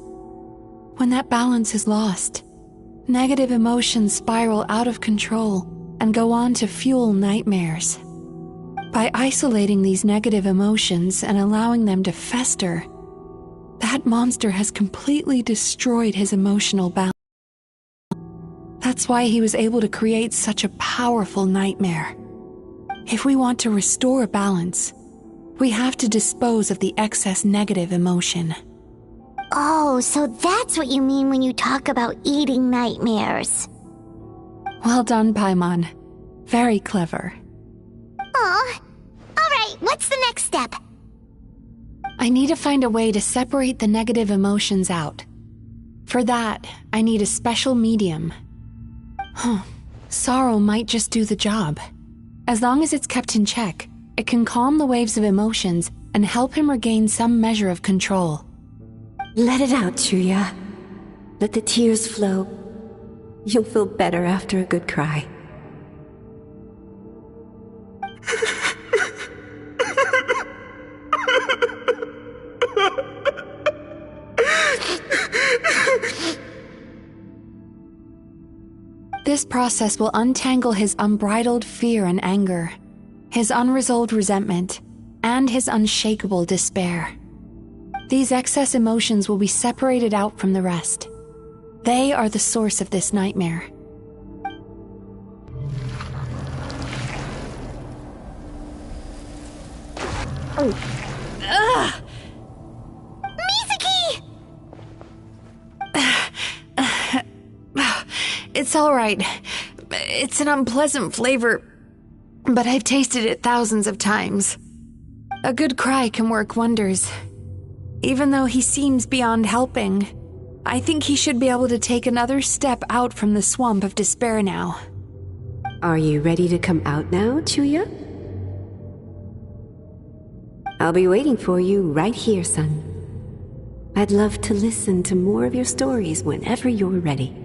When that balance is lost, negative emotions spiral out of control and go on to fuel nightmares. By isolating these negative emotions and allowing them to fester, that monster has completely destroyed his emotional balance. That's why he was able to create such a powerful nightmare. If we want to restore balance, we have to dispose of the excess negative emotion. Oh, so that's what you mean when you talk about eating nightmares. Well done, Paimon. Very clever. Aw. Alright, what's the next step? I need to find a way to separate the negative emotions out. For that, I need a special medium. Sorrow might just do the job. As long as it's kept in check, it can calm the waves of emotions and help him regain some measure of control. Let it out, Chuya. Let the tears flow. You'll feel better after a good cry. This process will untangle his unbridled fear and anger, his unresolved resentment, and his unshakable despair. These excess emotions will be separated out from the rest. They are the source of this nightmare. Ugh! Mizuki! It's all right. It's an unpleasant flavor, but I've tasted it thousands of times. A good cry can work wonders. Even though he seems beyond helping, I think he should be able to take another step out from the swamp of despair now. Are you ready to come out now, Chuya? I'll be waiting for you right here, son. I'd love to listen to more of your stories whenever you're ready.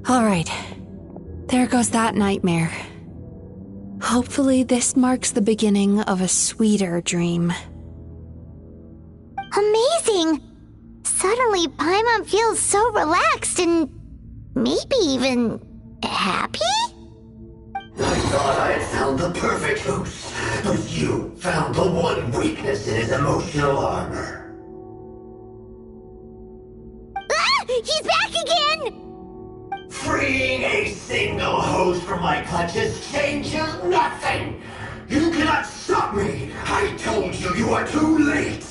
All right, there goes that nightmare. Hopefully this marks the beginning of a sweeter dream. Amazing! Suddenly, Paimon feels so relaxed and maybe even happy? I thought I had found the perfect host, but you found the one weakness in his emotional armor. Ah! He's back again! Freeing a single host from my clutches changes nothing! You cannot stop me! I told you you are too late!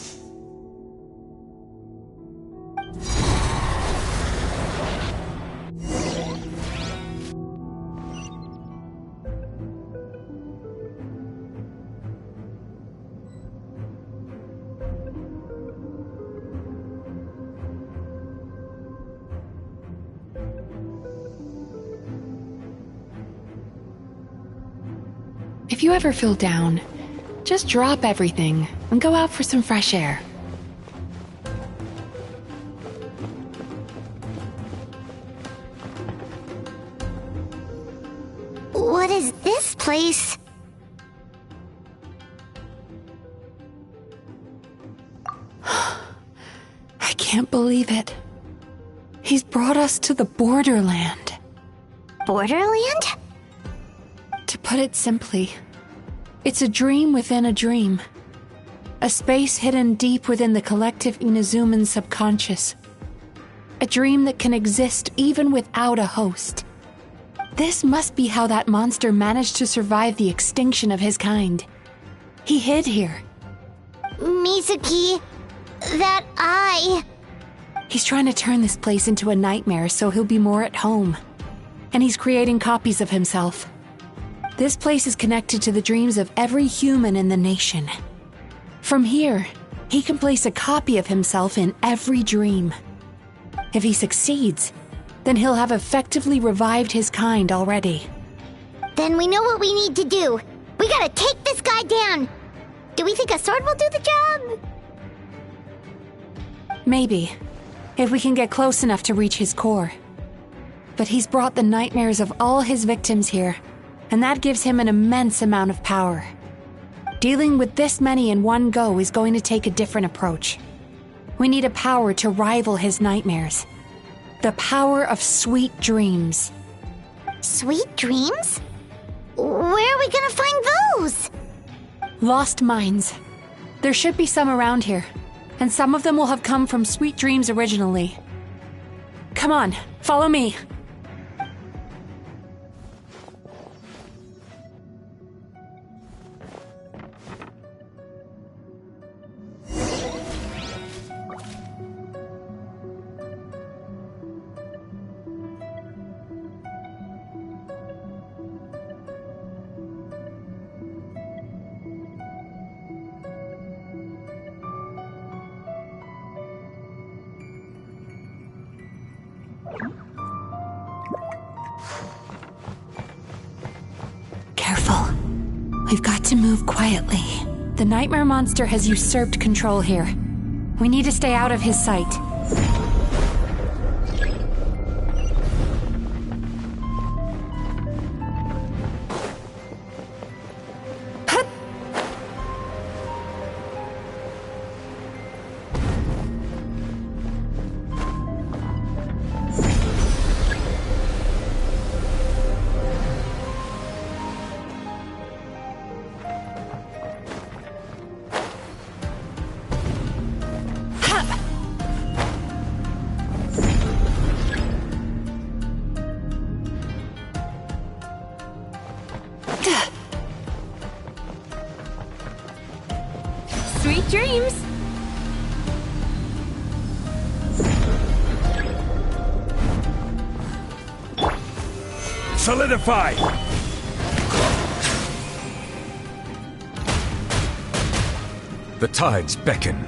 If you ever feel down, just drop everything and go out for some fresh air. What is this place? I can't believe it. He's brought us to the Borderland. Borderland? To put it simply, it's a dream within a dream. A space hidden deep within the collective Inazuman subconscious. A dream that can exist even without a host. This must be how that monster managed to survive the extinction of his kind. He hid here. Mizuki, That eye... He's trying to turn this place into a nightmare so he'll be more at home. And he's creating copies of himself. This place is connected to the dreams of every human in the nation. From here, he can place a copy of himself in every dream. If he succeeds, then he'll have effectively revived his kind already. Then we know what we need to do. We gotta take this guy down. Do we think a sword will do the job? Maybe, if we can get close enough to reach his core. But he's brought the nightmares of all his victims here, and that gives him an immense amount of power. Dealing with this many in one go is going to take a different approach. We need a power to rival his nightmares. The power of sweet dreams. Sweet dreams? Where are we gonna find those? Lost mines. There should be some around here, and some of them will have come from sweet dreams originally. Come on, follow me. Careful. We've got to move quietly. The nightmare monster has usurped control here. We need to stay out of his sight. Sweet dreams! Solidify! The tides beckon.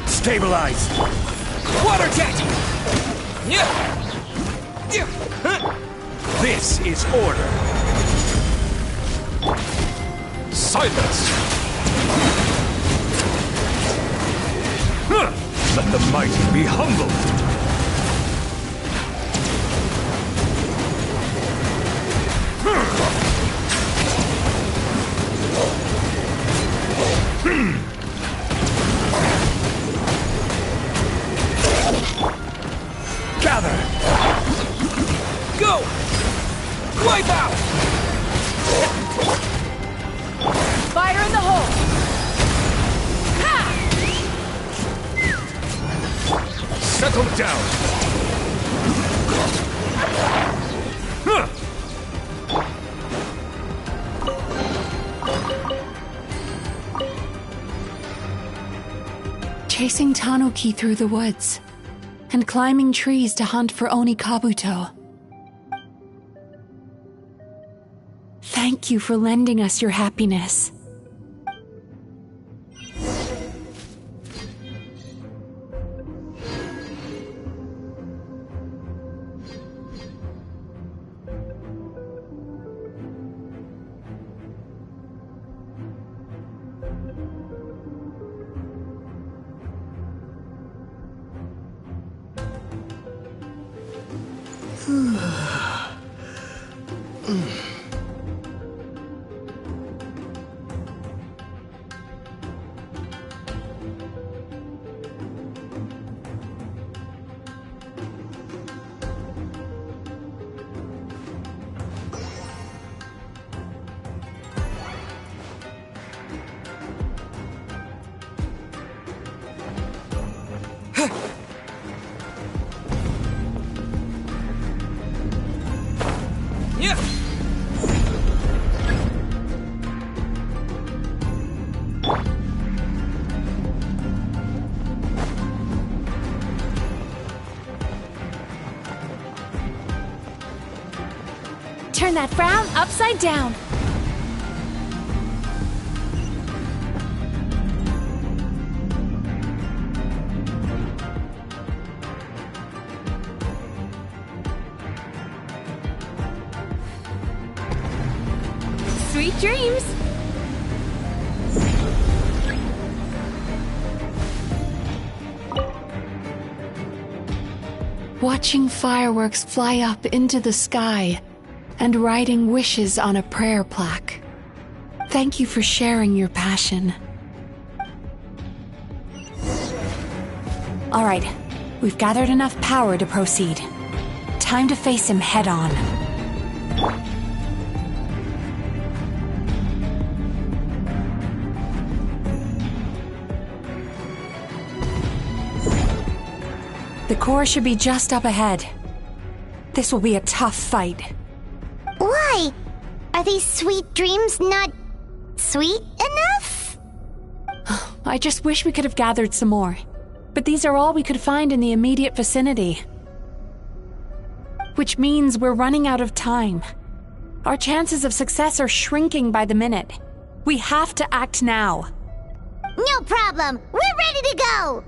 Stabilize! Water jet! This is order. Silence! Let the mighty be humbled! Gather! Go! Wipe out! Fire in the hole! Settle down! Chasing Tanuki through the woods, and climbing trees to hunt for Oni Kabuto. Thank you for lending us your happiness. turn that frown upside down. Sweet dreams! Watching fireworks fly up into the sky and writing wishes on a prayer plaque. Thank you for sharing your passion. All right, we've gathered enough power to proceed. Time to face him head on. The core should be just up ahead. This will be a tough fight. Why? Are these sweet dreams not sweet enough? I just wish we could have gathered some more. But these are all we could find in the immediate vicinity. Which means we're running out of time. Our chances of success are shrinking by the minute. We have to act now. No problem. We're ready to go.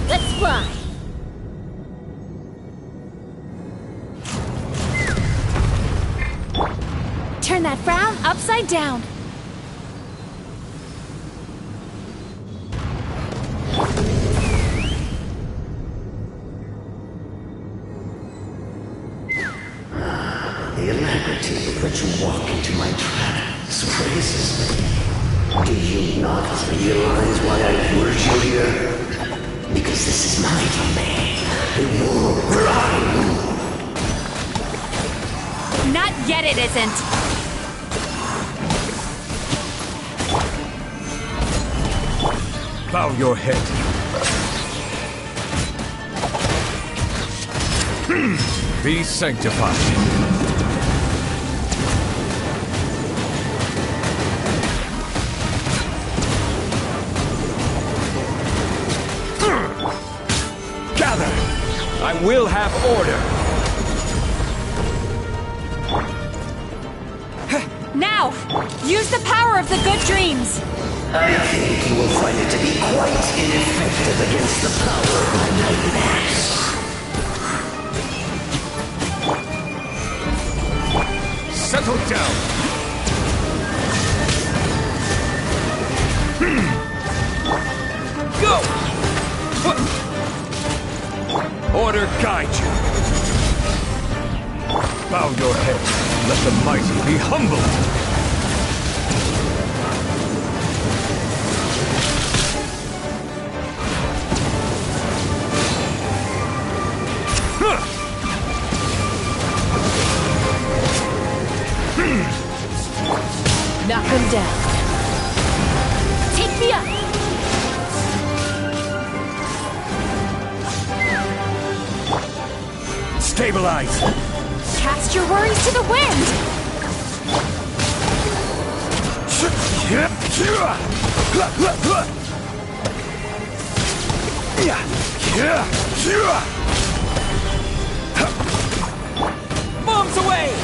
Let's fly! Turn that frown upside down. The alacrity with which you walk into my trap surprises me. Do you not realize why I lured you here? Because this is my domain, the world where I rule. Not yet, it isn't. Bow your head. Be sanctified. I will have order. Now, use the power of the good dreams. I think you will find it to be quite ineffective against the power of my nightmares. Settle down. Go! Order guide you. Bow your head. Let the mighty be humbled. Knock him down. Take me up! Stabilize! Cast your worries to the wind! Bombs away!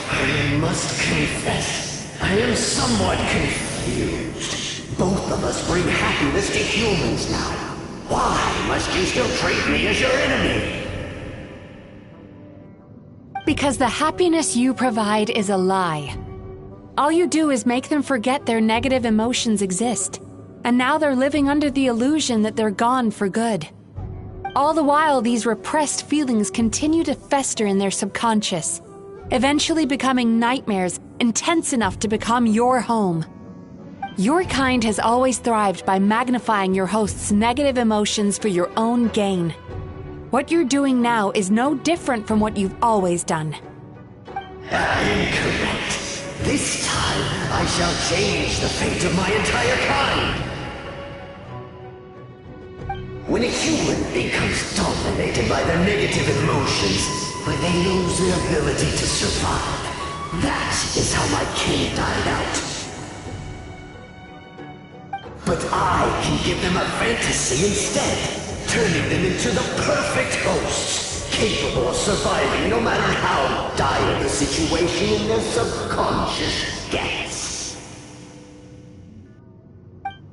I must confess, I am somewhat confused. Both of us bring happiness to humans now. Why must you still treat me as your enemy? Because the happiness you provide is a lie. All you do is make them forget their negative emotions exist. And now they're living under the illusion that they're gone for good. All the while, these repressed feelings continue to fester in their subconscious, eventually becoming nightmares intense enough to become your home. Your kind has always thrived by magnifying your host's negative emotions for your own gain. What you're doing now is no different from what you've always done. Incorrect. This time, I shall change the fate of my entire kind. When a human becomes dominated by their negative emotions, when they lose their ability to survive, that is how my kin died out. But I can give them a fantasy instead, turning them into the perfect hosts, capable of surviving no matter how dire the situation in their subconscious gets.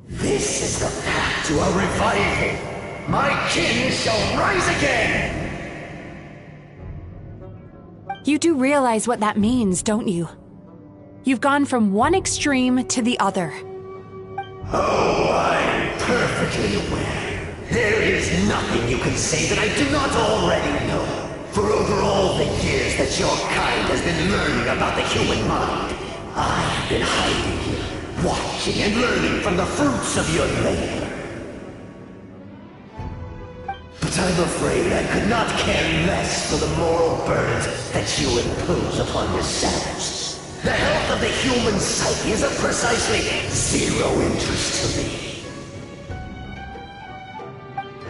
This is the path to a revival. My kin shall rise again! You do realize what that means, don't you? You've gone from one extreme to the other. Oh, I'm perfectly aware. There is nothing you can say that I do not already know. For over all the years that your kind has been learning about the human mind, I have been hiding here, watching and learning from the fruits of your labor. But I'm afraid I could not care less for the moral burdens that you impose upon yourselves. The health of the human psyche is of precisely zero interest to me.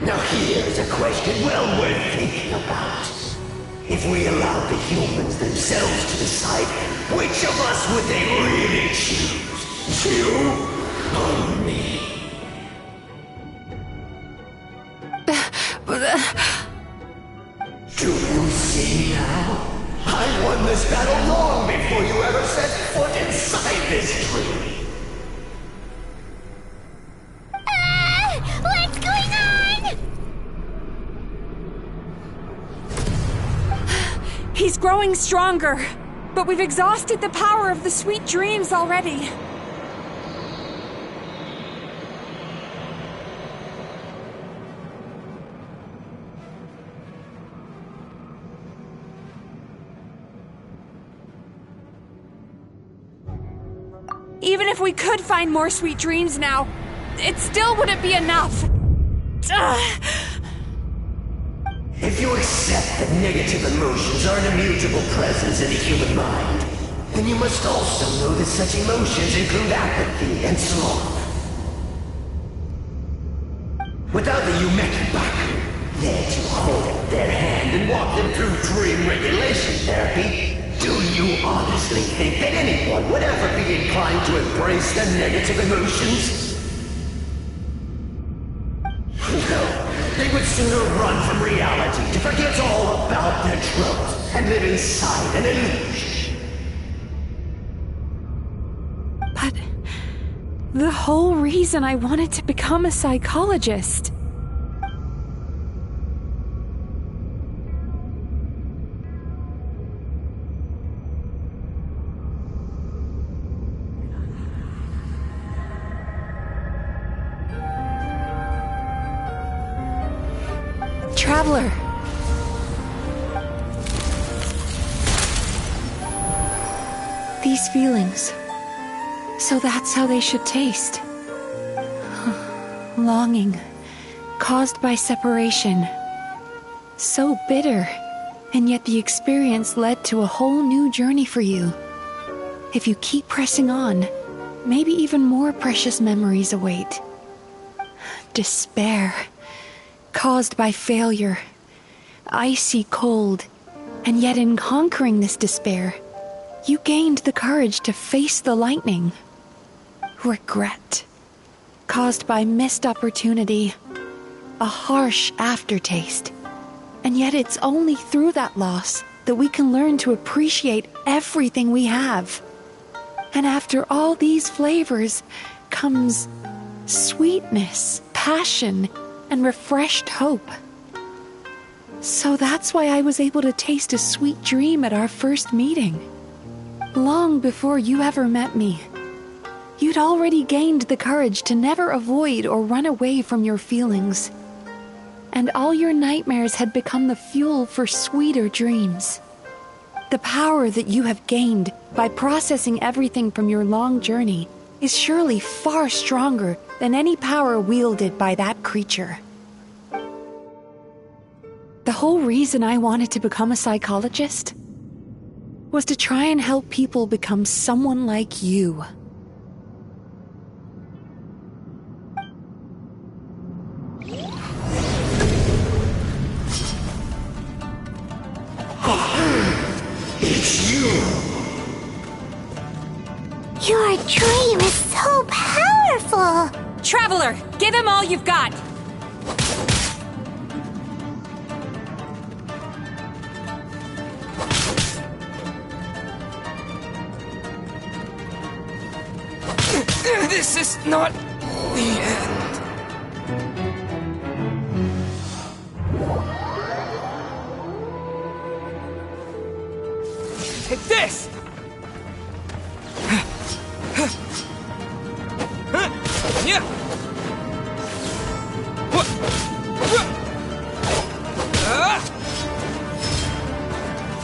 Now here is a question well worth thinking about. If we allowed the humans themselves to decide, which of us would they really choose? You or me? Do you see now? I won this battle long before you ever set foot inside this tree. What's going on? He's growing stronger, but we've exhausted the power of the sweet dreams already. Even if we could find more sweet dreams now, it still wouldn't be enough. If you accept that negative emotions are an immutable presence in the human mind, then you must also know that such emotions include apathy and sloth. Without the Yumekibaku there to hold their hand and walk them through dream regulation therapy, do you honestly think that anyone would ever be inclined to embrace their negative emotions? No, they would sooner run from reality to forget all about their troubles and live inside an illusion. But the whole reason I wanted to become a psychologist. Traveler! These feelings. So that's how they should taste. Longing, caused by separation. So bitter, and yet the experience led to a whole new journey for you. If you keep pressing on, maybe even more precious memories await. Despair, caused by failure. Icy cold, and yet in conquering this despair, you gained the courage to face the lightning. Regret, caused by missed opportunity, a harsh aftertaste. And yet it's only through that loss that we can learn to appreciate everything we have. And after all these flavors comes sweetness, passion, and refreshed hope. So that's why I was able to taste a sweet dream at our first meeting. Long before you ever met me, you'd already gained the courage to never avoid or run away from your feelings. And all your nightmares had become the fuel for sweeter dreams. The power that you have gained by processing everything from your long journey is surely far stronger than any power wielded by that creature. The whole reason I wanted to become a psychologist was to try and help people become someone like you. It's you! Your dream is so powerful! Traveler, give him all you've got! This is not the end. Take this! Yeah!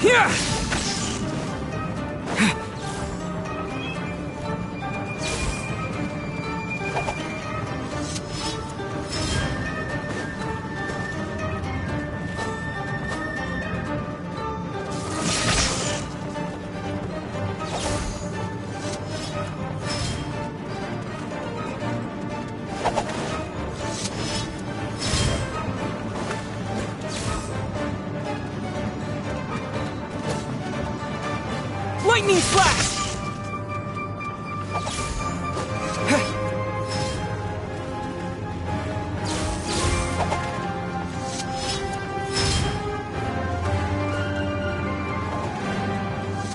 Yeah! Lightning flash!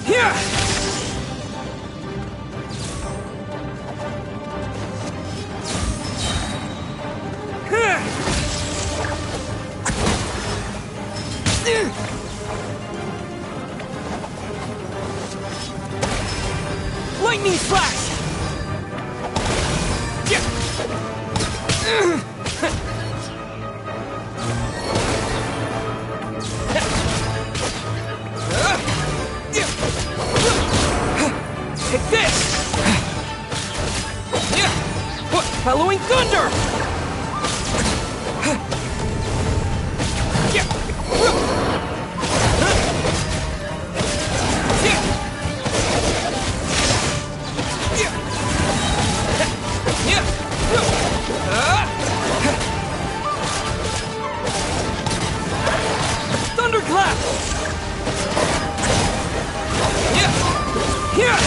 Here! Lightning flash! Take this! Halloween thunder! Thunderclap! Here!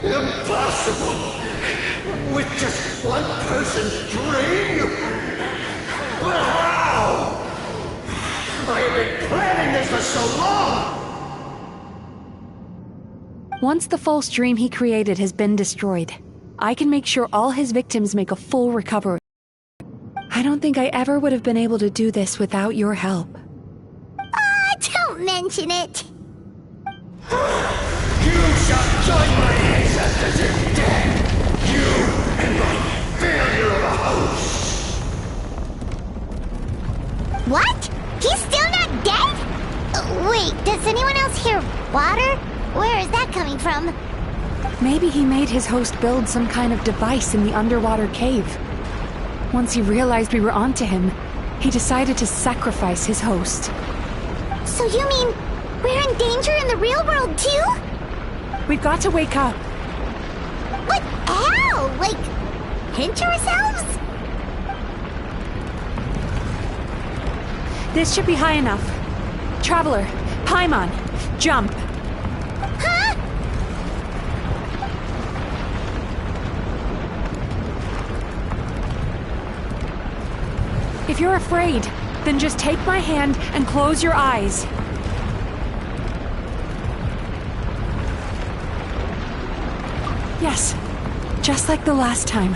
Impossible! With just one person's dream? How? I have been planning this for so long! Once the false dream he created has been destroyed, I can make sure all his victims make a full recovery. I don't think I ever would have been able to do this without your help. Don't mention it. You shall join my ancestors in death! You and my failure of a host! What? He's still not dead? Wait, does anyone else hear water? Where is that coming from? Maybe he made his host build some kind of device in the underwater cave. Once he realized we were onto him, he decided to sacrifice his host. So you mean we're in danger in the real world too? We've got to wake up. But how? Like, pinch ourselves? This should be high enough. Traveler, Paimon, jump. Huh? If you're afraid, then just take my hand and close your eyes. Yes, just like the last time.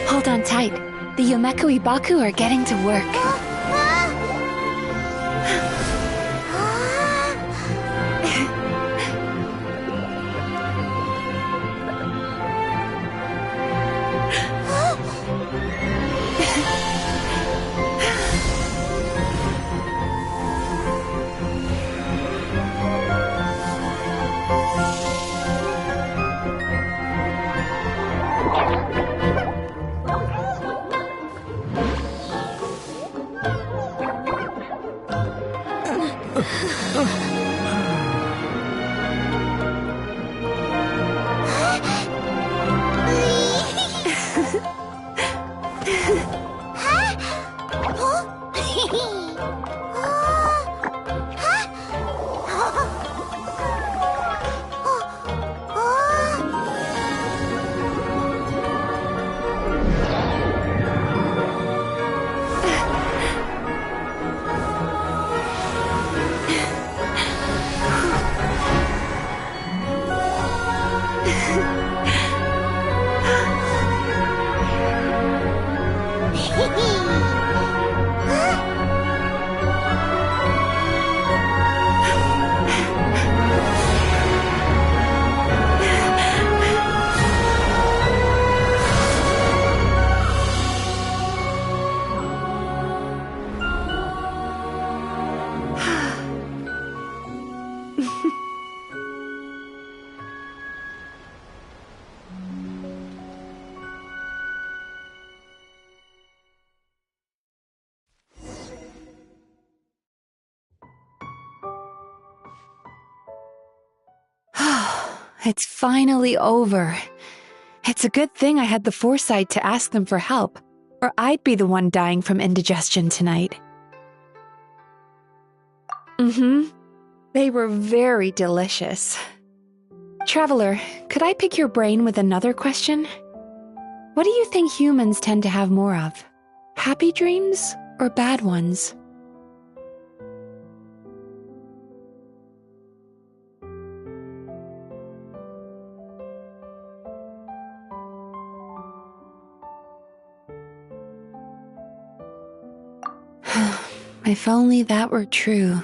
Hold on tight. The Yomeku Ibaku are getting to work. It's finally over. It's a good thing I had the foresight to ask them for help, or I'd be the one dying from indigestion tonight. They were very delicious. Traveler, could I pick your brain with another question? What do you think humans tend to have more of? Happy dreams or bad ones? If only that were true.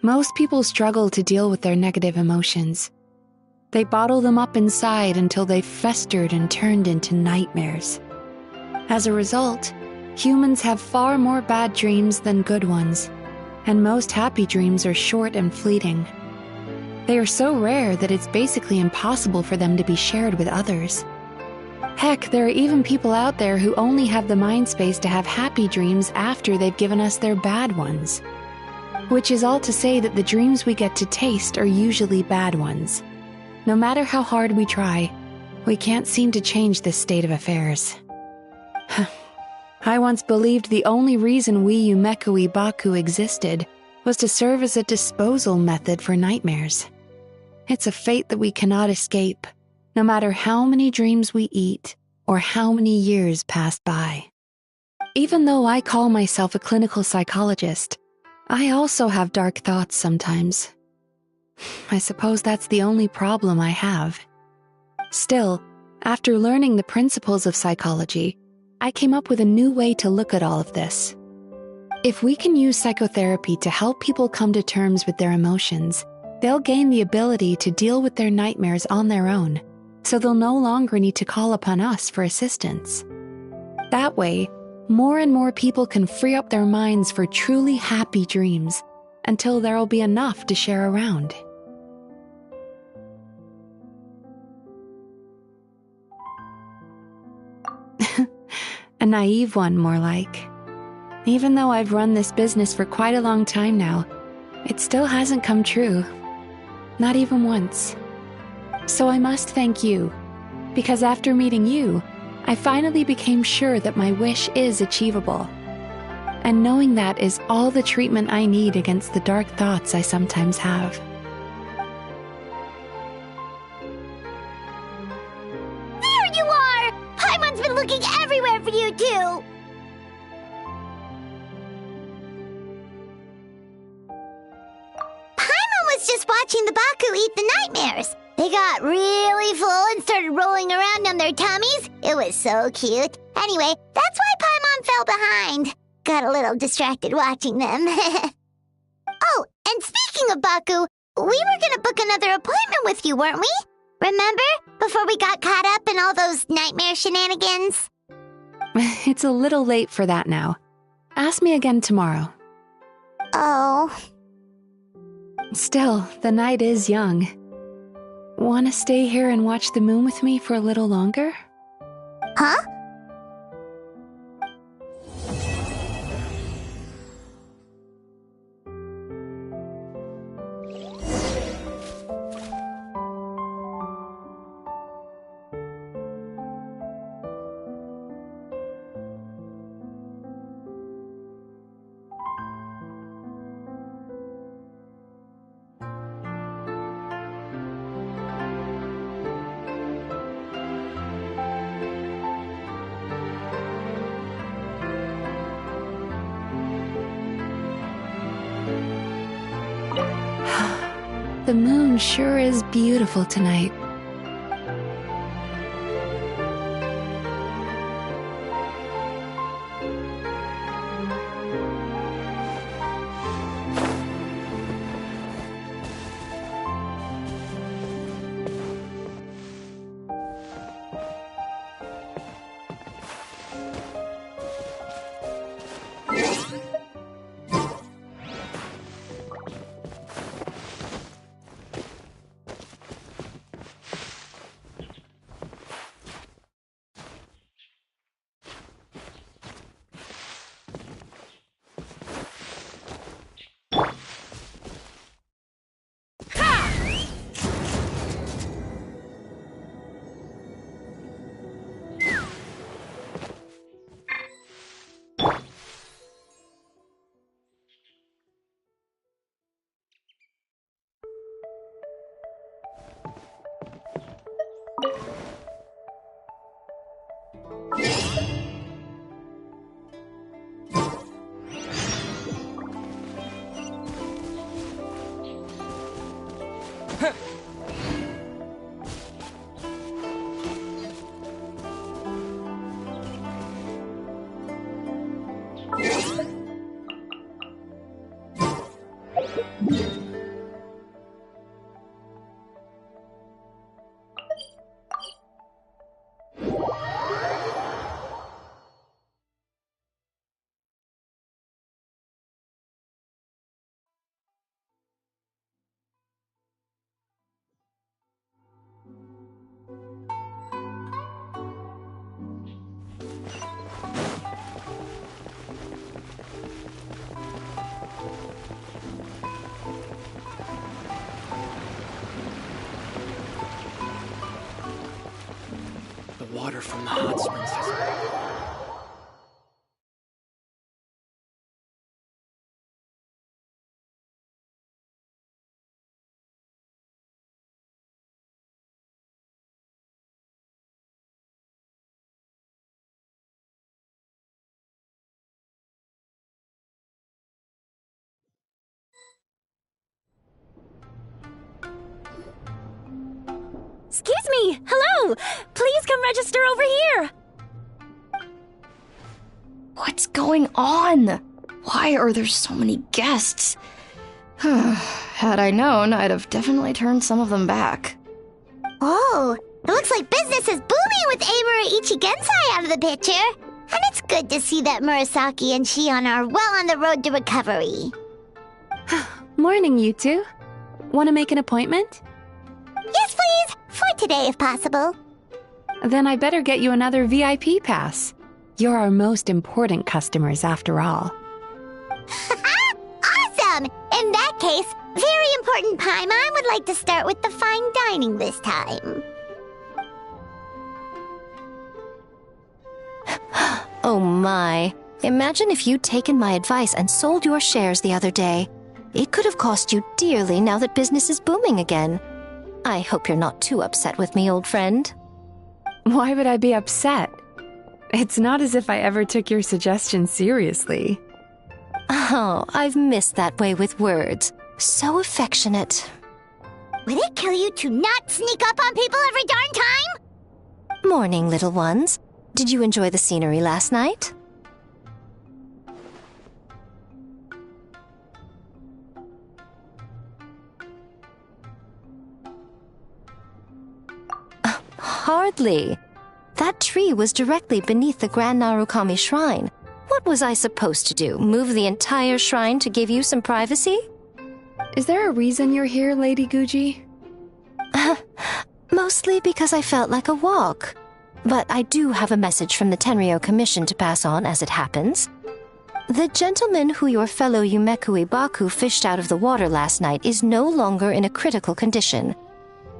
Most people struggle to deal with their negative emotions. They bottle them up inside until they've festered and turned into nightmares. As a result, humans have far more bad dreams than good ones, and most happy dreams are short and fleeting. They are so rare that it's basically impossible for them to be shared with others. Heck, there are even people out there who only have the mind space to have happy dreams after they've given us their bad ones. Which is all to say that the dreams we get to taste are usually bad ones. No matter how hard we try, we can't seem to change this state of affairs. I once believed the only reason we Yumeko Baku existed was to serve as a disposal method for nightmares. It's a fate that we cannot escape, no matter how many dreams we eat or how many years pass by. Even though I call myself a clinical psychologist, I also have dark thoughts sometimes. I suppose that's the only problem I have. Still, after learning the principles of psychology, I came up with a new way to look at all of this. If we can use psychotherapy to help people come to terms with their emotions, they'll gain the ability to deal with their nightmares on their own, so they'll no longer need to call upon us for assistance. That way, more and more people can free up their minds for truly happy dreams, until there'll be enough to share around. A naive one, more like. Even though I've run this business for quite a long time now, it still hasn't come true. Not even once. So I must thank you, because after meeting you, I finally became sure that my wish is achievable. And knowing that is all the treatment I need against the dark thoughts I sometimes have. There you are! Paimon's been looking everywhere for you, too! Paimon was just watching the Baku eat the nightmares. They got really full and started rolling around on their tummies. It was so cute. Anyway, that's why Paimon fell behind. Got a little distracted watching them. Oh, and speaking of Baku, we were gonna book another appointment with you, weren't we? Remember? Before we got caught up in all those nightmare shenanigans? It's a little late for that now. Ask me again tomorrow. Oh. Still, the night is young. Want to stay here and watch the moon with me for a little longer? Huh? The moon sure is beautiful tonight. water from the hot springs is... Excuse me! Hello! Please come register over here! What's going on? Why are there so many guests? Had I known, I'd have definitely turned some of them back. Oh, it looks like business is booming with Amura Ichigensai out of the picture. And it's good to see that Murasaki and Shion are well on the road to recovery. Morning, you two. Want to make an appointment? Yes, please. For today, if possible. Then I better get you another VIP pass. You're our most important customers, after all. Awesome! In that case, very important Paimon would like to start with the fine dining this time. Oh my. Imagine if you'd taken my advice and sold your shares the other day. It could have cost you dearly now that business is booming again. I hope you're not too upset with me, old friend. Why would I be upset? It's not as if I ever took your suggestion seriously. Oh, I've missed that way with words. So affectionate. Would it kill you to not sneak up on people every darn time? Morning, little ones. Did you enjoy the scenery last night? Hardly. That tree was directly beneath the Grand Narukami Shrine. What was I supposed to do? Move the entire shrine to give you some privacy? Is there a reason you're here, Lady Guji? Mostly because I felt like a walk. But I do have a message from the Tenryo Commission to pass on as it happens. The gentleman who your fellow Yumeku Ibaku fished out of the water last night is no longer in a critical condition.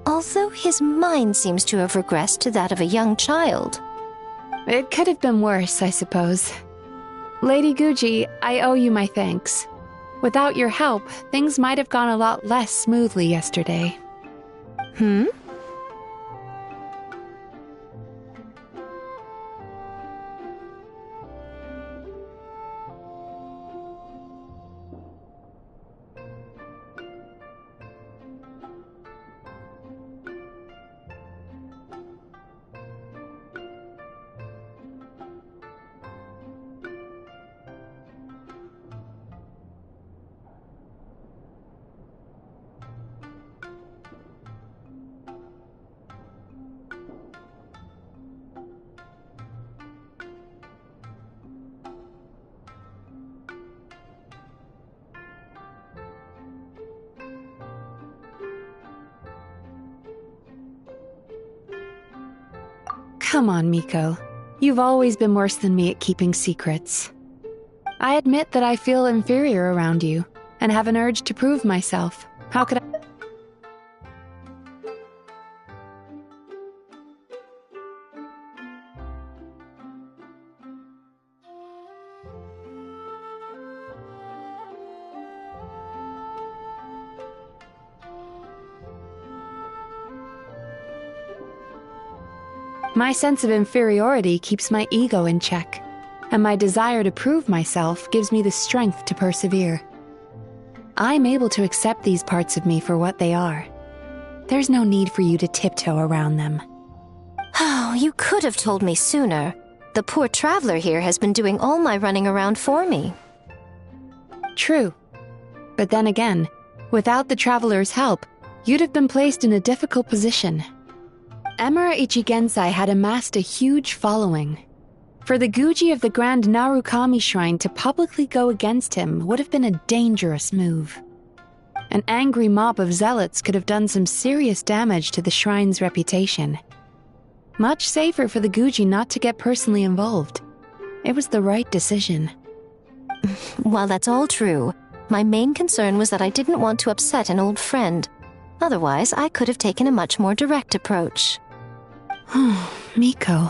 Although his mind seems to have regressed to that of a young child. It could have been worse, I suppose. Lady Guji, I owe you my thanks. Without your help, things might have gone a lot less smoothly yesterday. Hmm? Come on, Miko. You've always been worse than me at keeping secrets. I admit that I feel inferior around you, and have an urge to prove myself. How could I... My sense of inferiority keeps my ego in check, and my desire to prove myself gives me the strength to persevere. I'm able to accept these parts of me for what they are. There's no need for you to tiptoe around them. Oh, you could have told me sooner. The poor traveler here has been doing all my running around for me. True. But then again, without the traveler's help, you'd have been placed in a difficult position. Emura Ichigensai had amassed a huge following. For the Guji of the Grand Narukami Shrine to publicly go against him would have been a dangerous move. An angry mob of zealots could have done some serious damage to the shrine's reputation. Much safer for the Guji not to get personally involved. It was the right decision. While that's all true, my main concern was that I didn't want to upset an old friend. Otherwise, I could have taken a much more direct approach. Miko,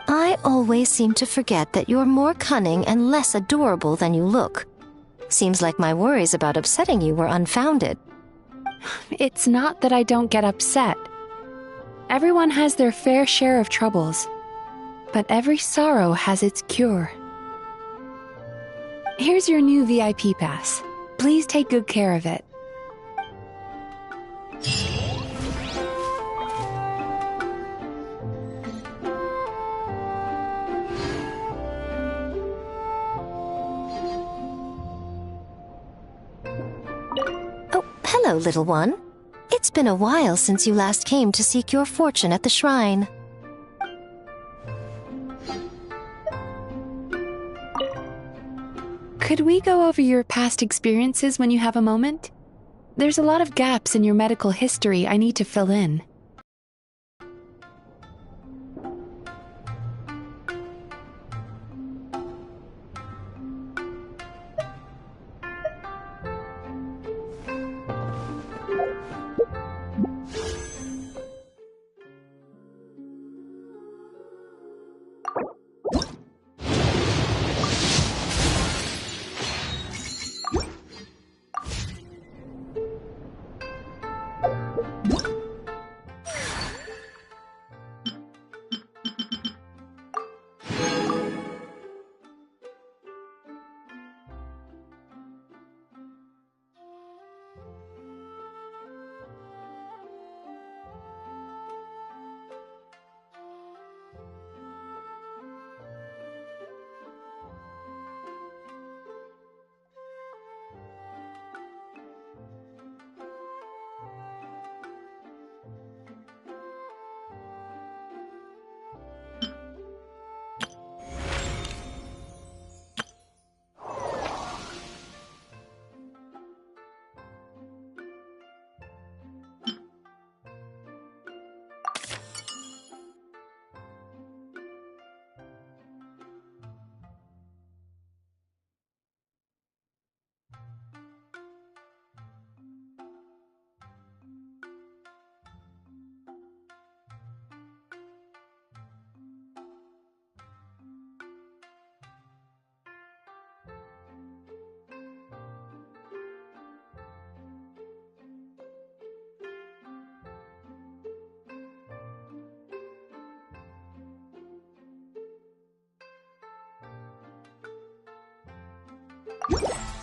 I always seem to forget that you're more cunning and less adorable than you look. Seems like my worries about upsetting you were unfounded. It's not that I don't get upset. Everyone has their fair share of troubles, but every sorrow has its cure. Here's your new VIP pass. Please take good care of it. Oh, hello, little one. It's been a while since you last came to seek your fortune at the shrine. Could we go over your past experiences when you have a moment? There's a lot of gaps in your medical history I need to fill in.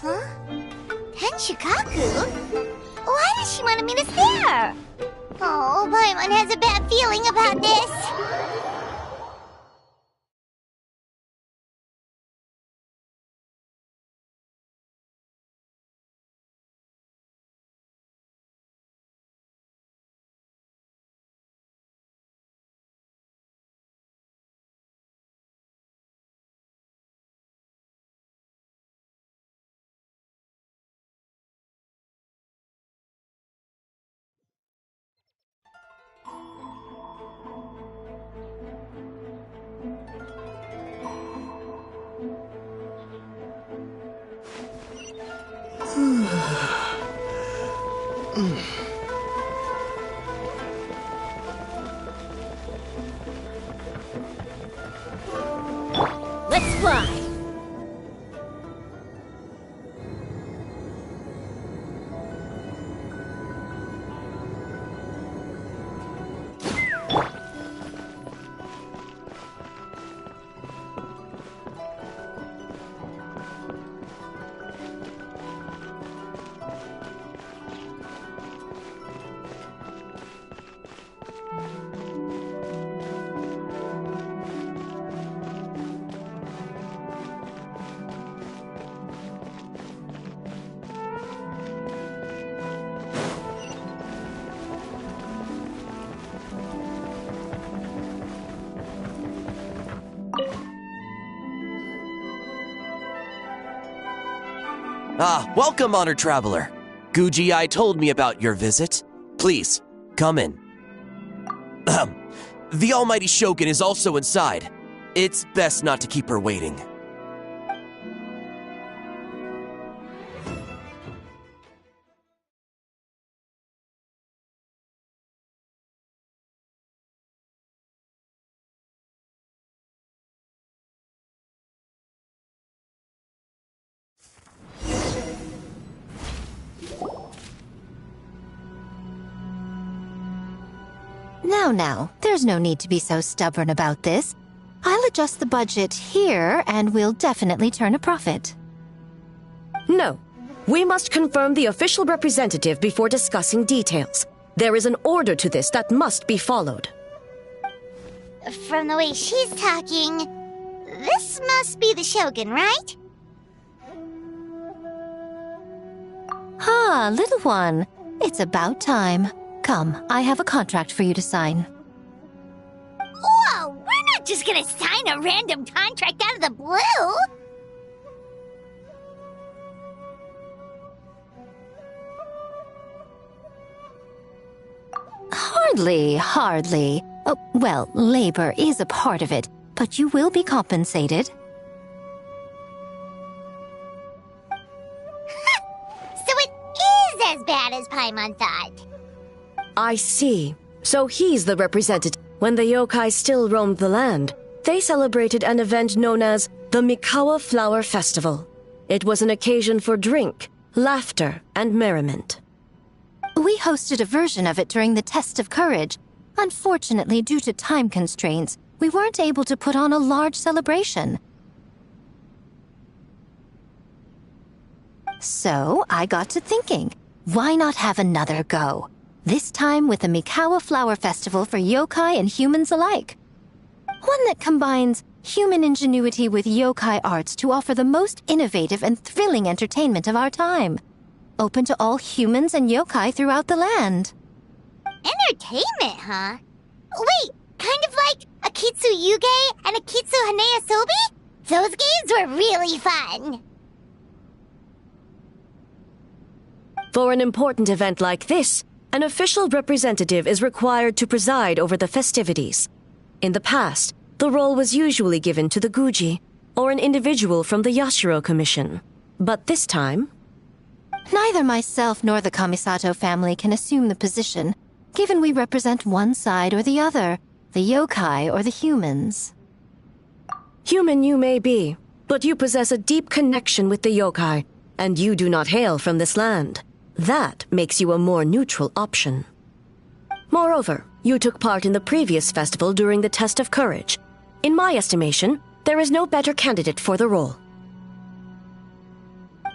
Huh? Tenshikaku? Why does she want me to stare? Oh, Paimon has a bad feeling about this. Let's fly! Ah, welcome, honored traveler. Guji-ai told me about your visit. Please, come in. The almighty Shogun is also inside. It's best not to keep her waiting. Now, there's no need to be so stubborn about this. I'll adjust the budget here, and we'll definitely turn a profit. No. We must confirm the official representative before discussing details. There is an order to this that must be followed. From the way she's talking, this must be the Shogun, right? Ah, little one. It's about time. Come, I have a contract for you to sign. Whoa, we're not just gonna sign a random contract out of the blue! Hardly. Oh, well, labor is a part of it, but you will be compensated. So it is as bad as Paimon thought. I see. So he's the representative. When the yokai still roamed the land, they celebrated an event known as the Mikawa Flower Festival. It was an occasion for drink, laughter, and merriment. We hosted a version of it during the Test of Courage. Unfortunately, due to time constraints, we weren't able to put on a large celebration. So, I got to thinking, why not have another go? This time with the Mikawa Flower Festival for yokai and humans alike. One that combines human ingenuity with yokai arts to offer the most innovative and thrilling entertainment of our time. Open to all humans and yokai throughout the land. Entertainment, huh? Wait, kind of like Akitsu Yuge and Akitsu Haneasobi? Those games were really fun. For an important event like this, an official representative is required to preside over the festivities. In the past, the role was usually given to the Guji, or an individual from the Yashiro Commission. But this time... Neither myself nor the Kamisato family can assume the position, given we represent one side or the other, the yokai or the humans. Human you may be, but you possess a deep connection with the yokai, and you do not hail from this land. That makes you a more neutral option. Moreover, you took part in the previous festival during the Test of Courage. In my estimation, there is no better candidate for the role.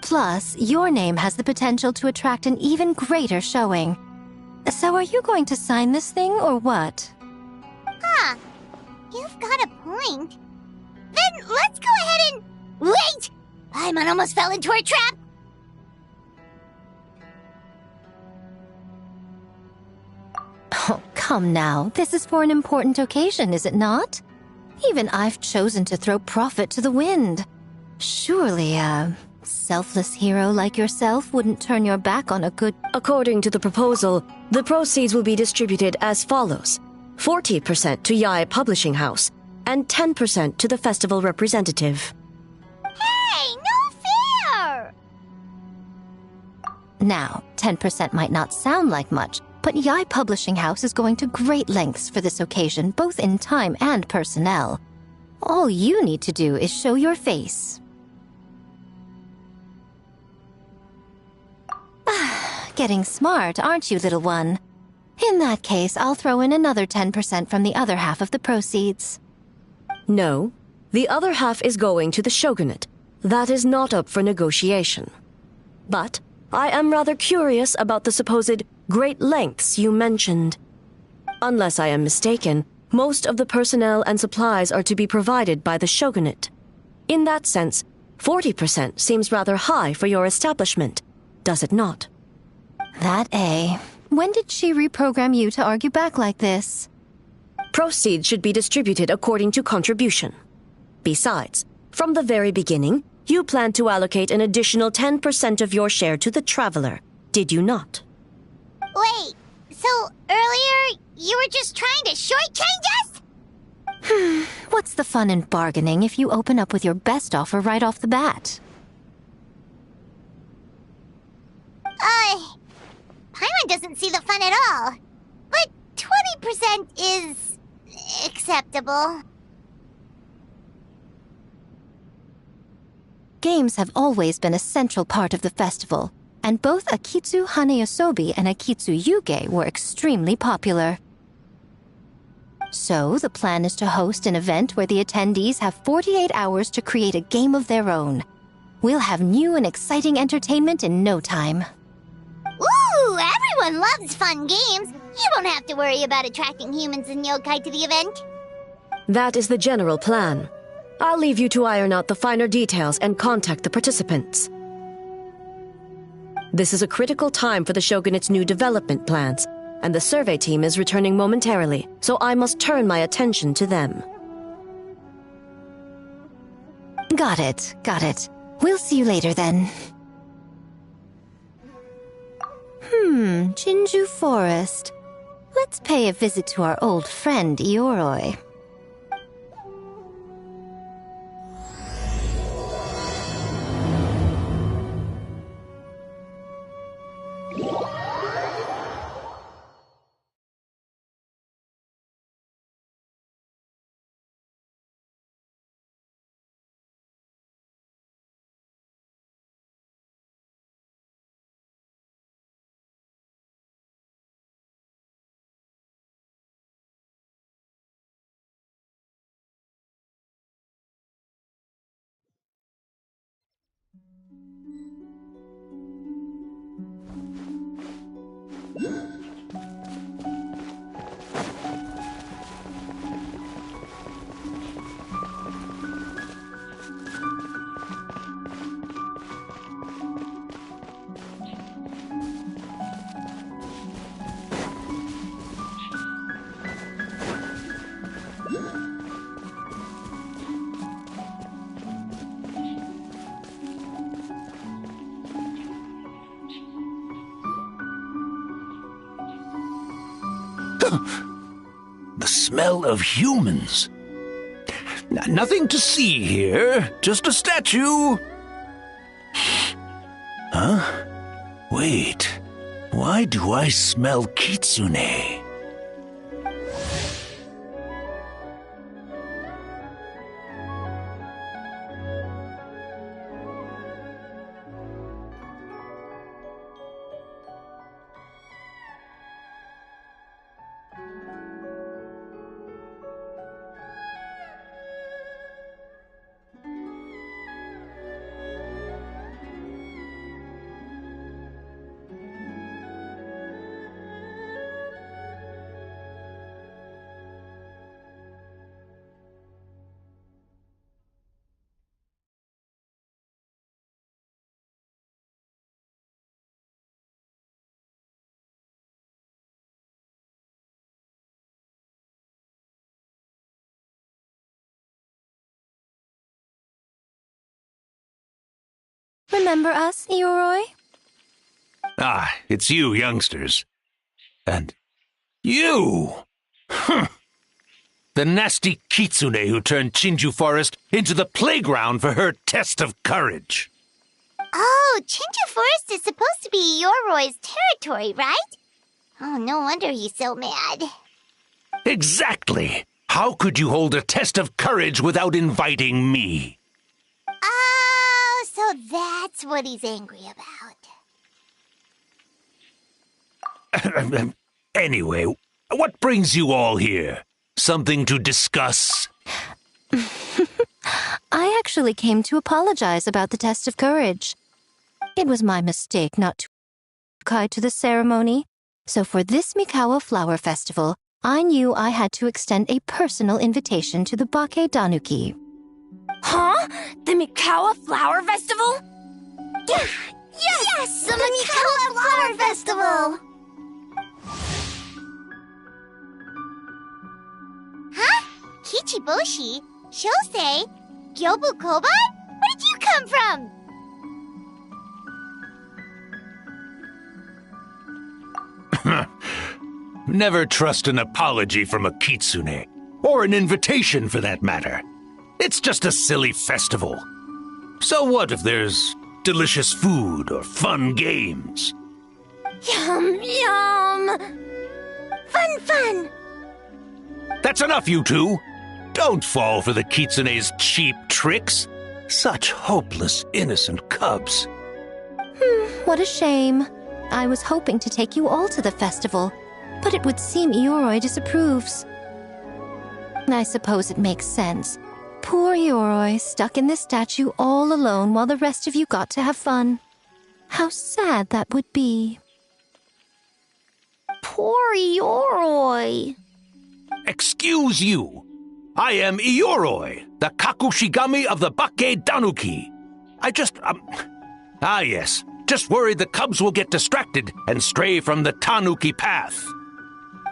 Plus, your name has the potential to attract an even greater showing. So are you going to sign this thing, or what? Huh. You've got a point. Then let's go ahead and... Wait! Paimon almost fell into our trap! Oh, come now. This is for an important occasion, is it not? Even I've chosen to throw profit to the wind. Surely a selfless hero like yourself wouldn't turn your back on a good... According to the proposal, the proceeds will be distributed as follows. 40% to Yae Publishing House, and 10% to the festival representative. Hey, no fair! Now, 10% might not sound like much, but Yae Publishing House is going to great lengths for this occasion, both in time and personnel. All you need to do is show your face. Getting smart, aren't you, little one? In that case, I'll throw in another 10% from the other half of the proceeds. No, the other half is going to the shogunate. That is not up for negotiation. But I am rather curious about the supposed great lengths you mentioned. Unless I am mistaken, most of the personnel and supplies are to be provided by the shogunate. In that sense, 40% seems rather high for your establishment, does it not? That A. When did she reprogram you to argue back like this? Proceeds should be distributed according to contribution. Besides, from the very beginning, you planned to allocate an additional 10% of your share to the traveler, did you not? Wait, so earlier you were just trying to shortchange us? What's the fun in bargaining if you open up with your best offer right off the bat? Paimon doesn't see the fun at all. But 20% is... acceptable. Games have always been a central part of the festival, and both Akitsu Haneasobi and Akitsu Yuge were extremely popular. So the plan is to host an event where the attendees have 48 hours to create a game of their own. We'll have new and exciting entertainment in no time. Ooh, everyone loves fun games. You won't have to worry about attracting humans and yokai to the event. That is the general plan. I'll leave you to iron out the finer details and contact the participants. This is a critical time for the Shogunate's new development plans, and the survey team is returning momentarily, so I must turn my attention to them. Got it, got it. We'll see you later then. Jinju Forest. Let's pay a visit to our old friend Ioroi. The smell of humans. Nothing to see here, just a statue. Huh? Wait, why do I smell kitsune? Remember us, Ioroi? Ah, it's you youngsters. And you! The nasty kitsune who turned Chinju Forest into the playground for her test of courage. Oh, Chinju Forest is supposed to be Ioroi's territory, right? Oh, no wonder he's so mad. Exactly! How could you hold a test of courage without inviting me? Oh, so that's what he's angry about. Anyway, what brings you all here? Something to discuss? I actually came to apologize about the test of courage. It was my mistake not to invite to the ceremony, so for this Mikawa Flower Festival, I knew I had to extend a personal invitation to the Bake Danuki. Huh? The Mikawa Flower Festival? Yes! The Mikawa Flower Festival! Huh? Kichiboshi? Shosei? Gyobu Koban? Where did you come from? Never trust an apology from a kitsune, or an invitation for that matter. It's just a silly festival. So what if there's delicious food or fun games? Yum, yum! Fun! That's enough, you two! Don't fall for the kitsune's cheap tricks. Such hopeless, innocent cubs. What a shame. I was hoping to take you all to the festival, but it would seem Ioroi disapproves. I suppose it makes sense. Poor Yoroi, stuck in this statue all alone while the rest of you got to have fun. How sad that would be. Poor Yoroi. Excuse you. I am Ioroi, the Kakushigami of the Bakke Danuki. Yes. Just worried the cubs will get distracted and stray from the Tanuki path.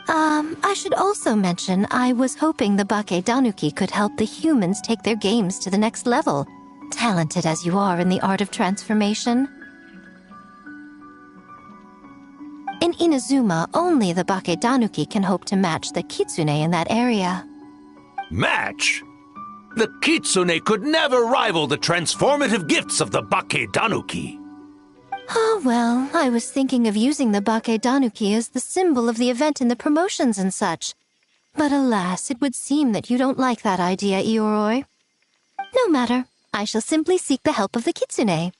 I should also mention I was hoping the Bakke Danuki could help the humans take their games to the next level, talented as you are in the art of transformation. In Inazuma, only the Bakke Danuki can hope to match the Kitsune in that area. Match? The Kitsune could never rival the transformative gifts of the Bakke Danuki. Oh, well, I was thinking of using the Bakke Danuki as the symbol of the event in the promotions and such. But alas, it would seem that you don't like that idea, Ioroi. No matter, I shall simply seek the help of the Kitsune.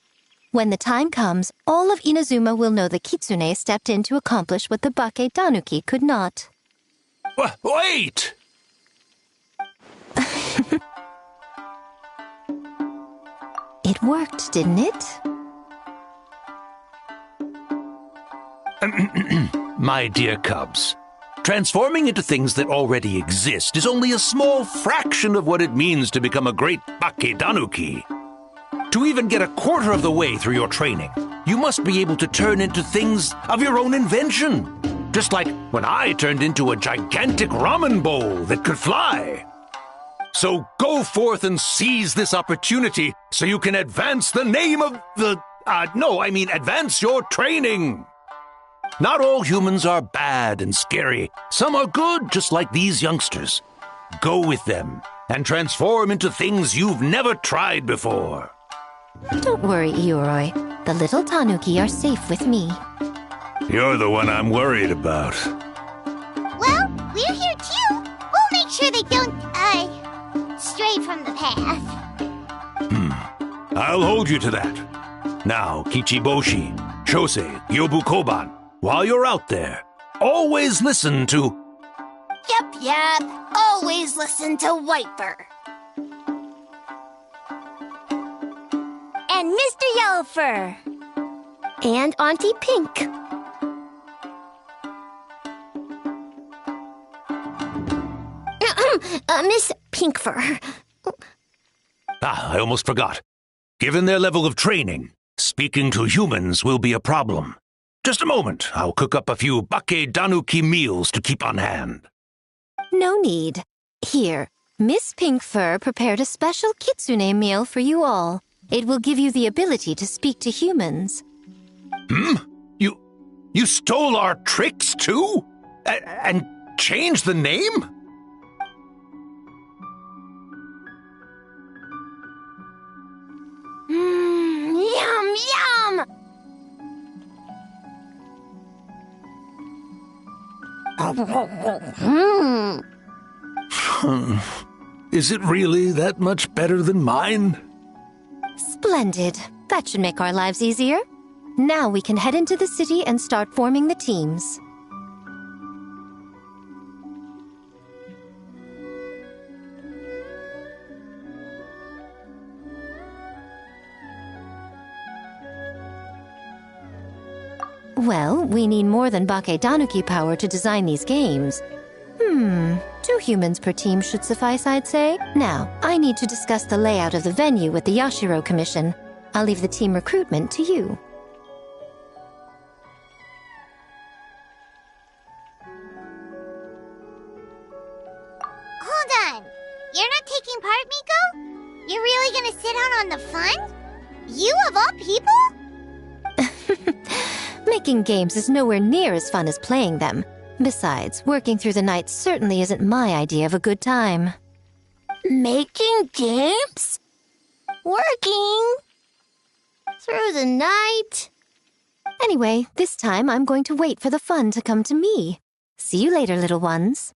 When the time comes, all of Inazuma will know the Kitsune stepped in to accomplish what the Bakke Danuki could not. Wait! It worked, didn't it? My dear cubs, transforming into things that already exist is only a small fraction of what it means to become a great Bakke Danuki. To even get a quarter of the way through your training, you must be able to turn into things of your own invention. Just like when I turned into a gigantic ramen bowl that could fly. So go forth and seize this opportunity so you can advance the name of the... advance your training. Not all humans are bad and scary. Some are good, just like these youngsters. Go with them and transform into things you've never tried before. Don't worry, Ioroi. The little Tanuki are safe with me. You're the one I'm worried about. Well, we're here too. We'll make sure they don't, stray from the path. I'll hold you to that. Now, Kichiboshi, Shosei, Yobu Koban, while you're out there, always listen to... Yep. Always listen to Wiper. And Mr. Yellowfur. And Auntie Pink. Miss Pinkfur. I almost forgot. Given their level of training, speaking to humans will be a problem. Just a moment, I'll cook up a few Bakke Danuki meals to keep on hand. No need. Here, Miss Pinkfur prepared a special kitsune meal for you all. It will give you the ability to speak to humans. You stole our tricks too? And changed the name? Yum! Is it really that much better than mine? Splendid. That should make our lives easier. Now we can head into the city and start forming the teams. Well, we need more than Bakke Danuki power to design these games. 2 humans per team should suffice, I'd say. Now, I need to discuss the layout of the venue with the Yashiro Commission. I'll leave the team recruitment to you. Hold on. You're not taking part, Miko? You're really gonna sit out on the fun? You of all people? Making games is nowhere near as fun as playing them. Besides, working through the night certainly isn't my idea of a good time. Making games? Working? Through the night? Anyway, this time I'm going to wait for the fun to come to me. See you later, little ones.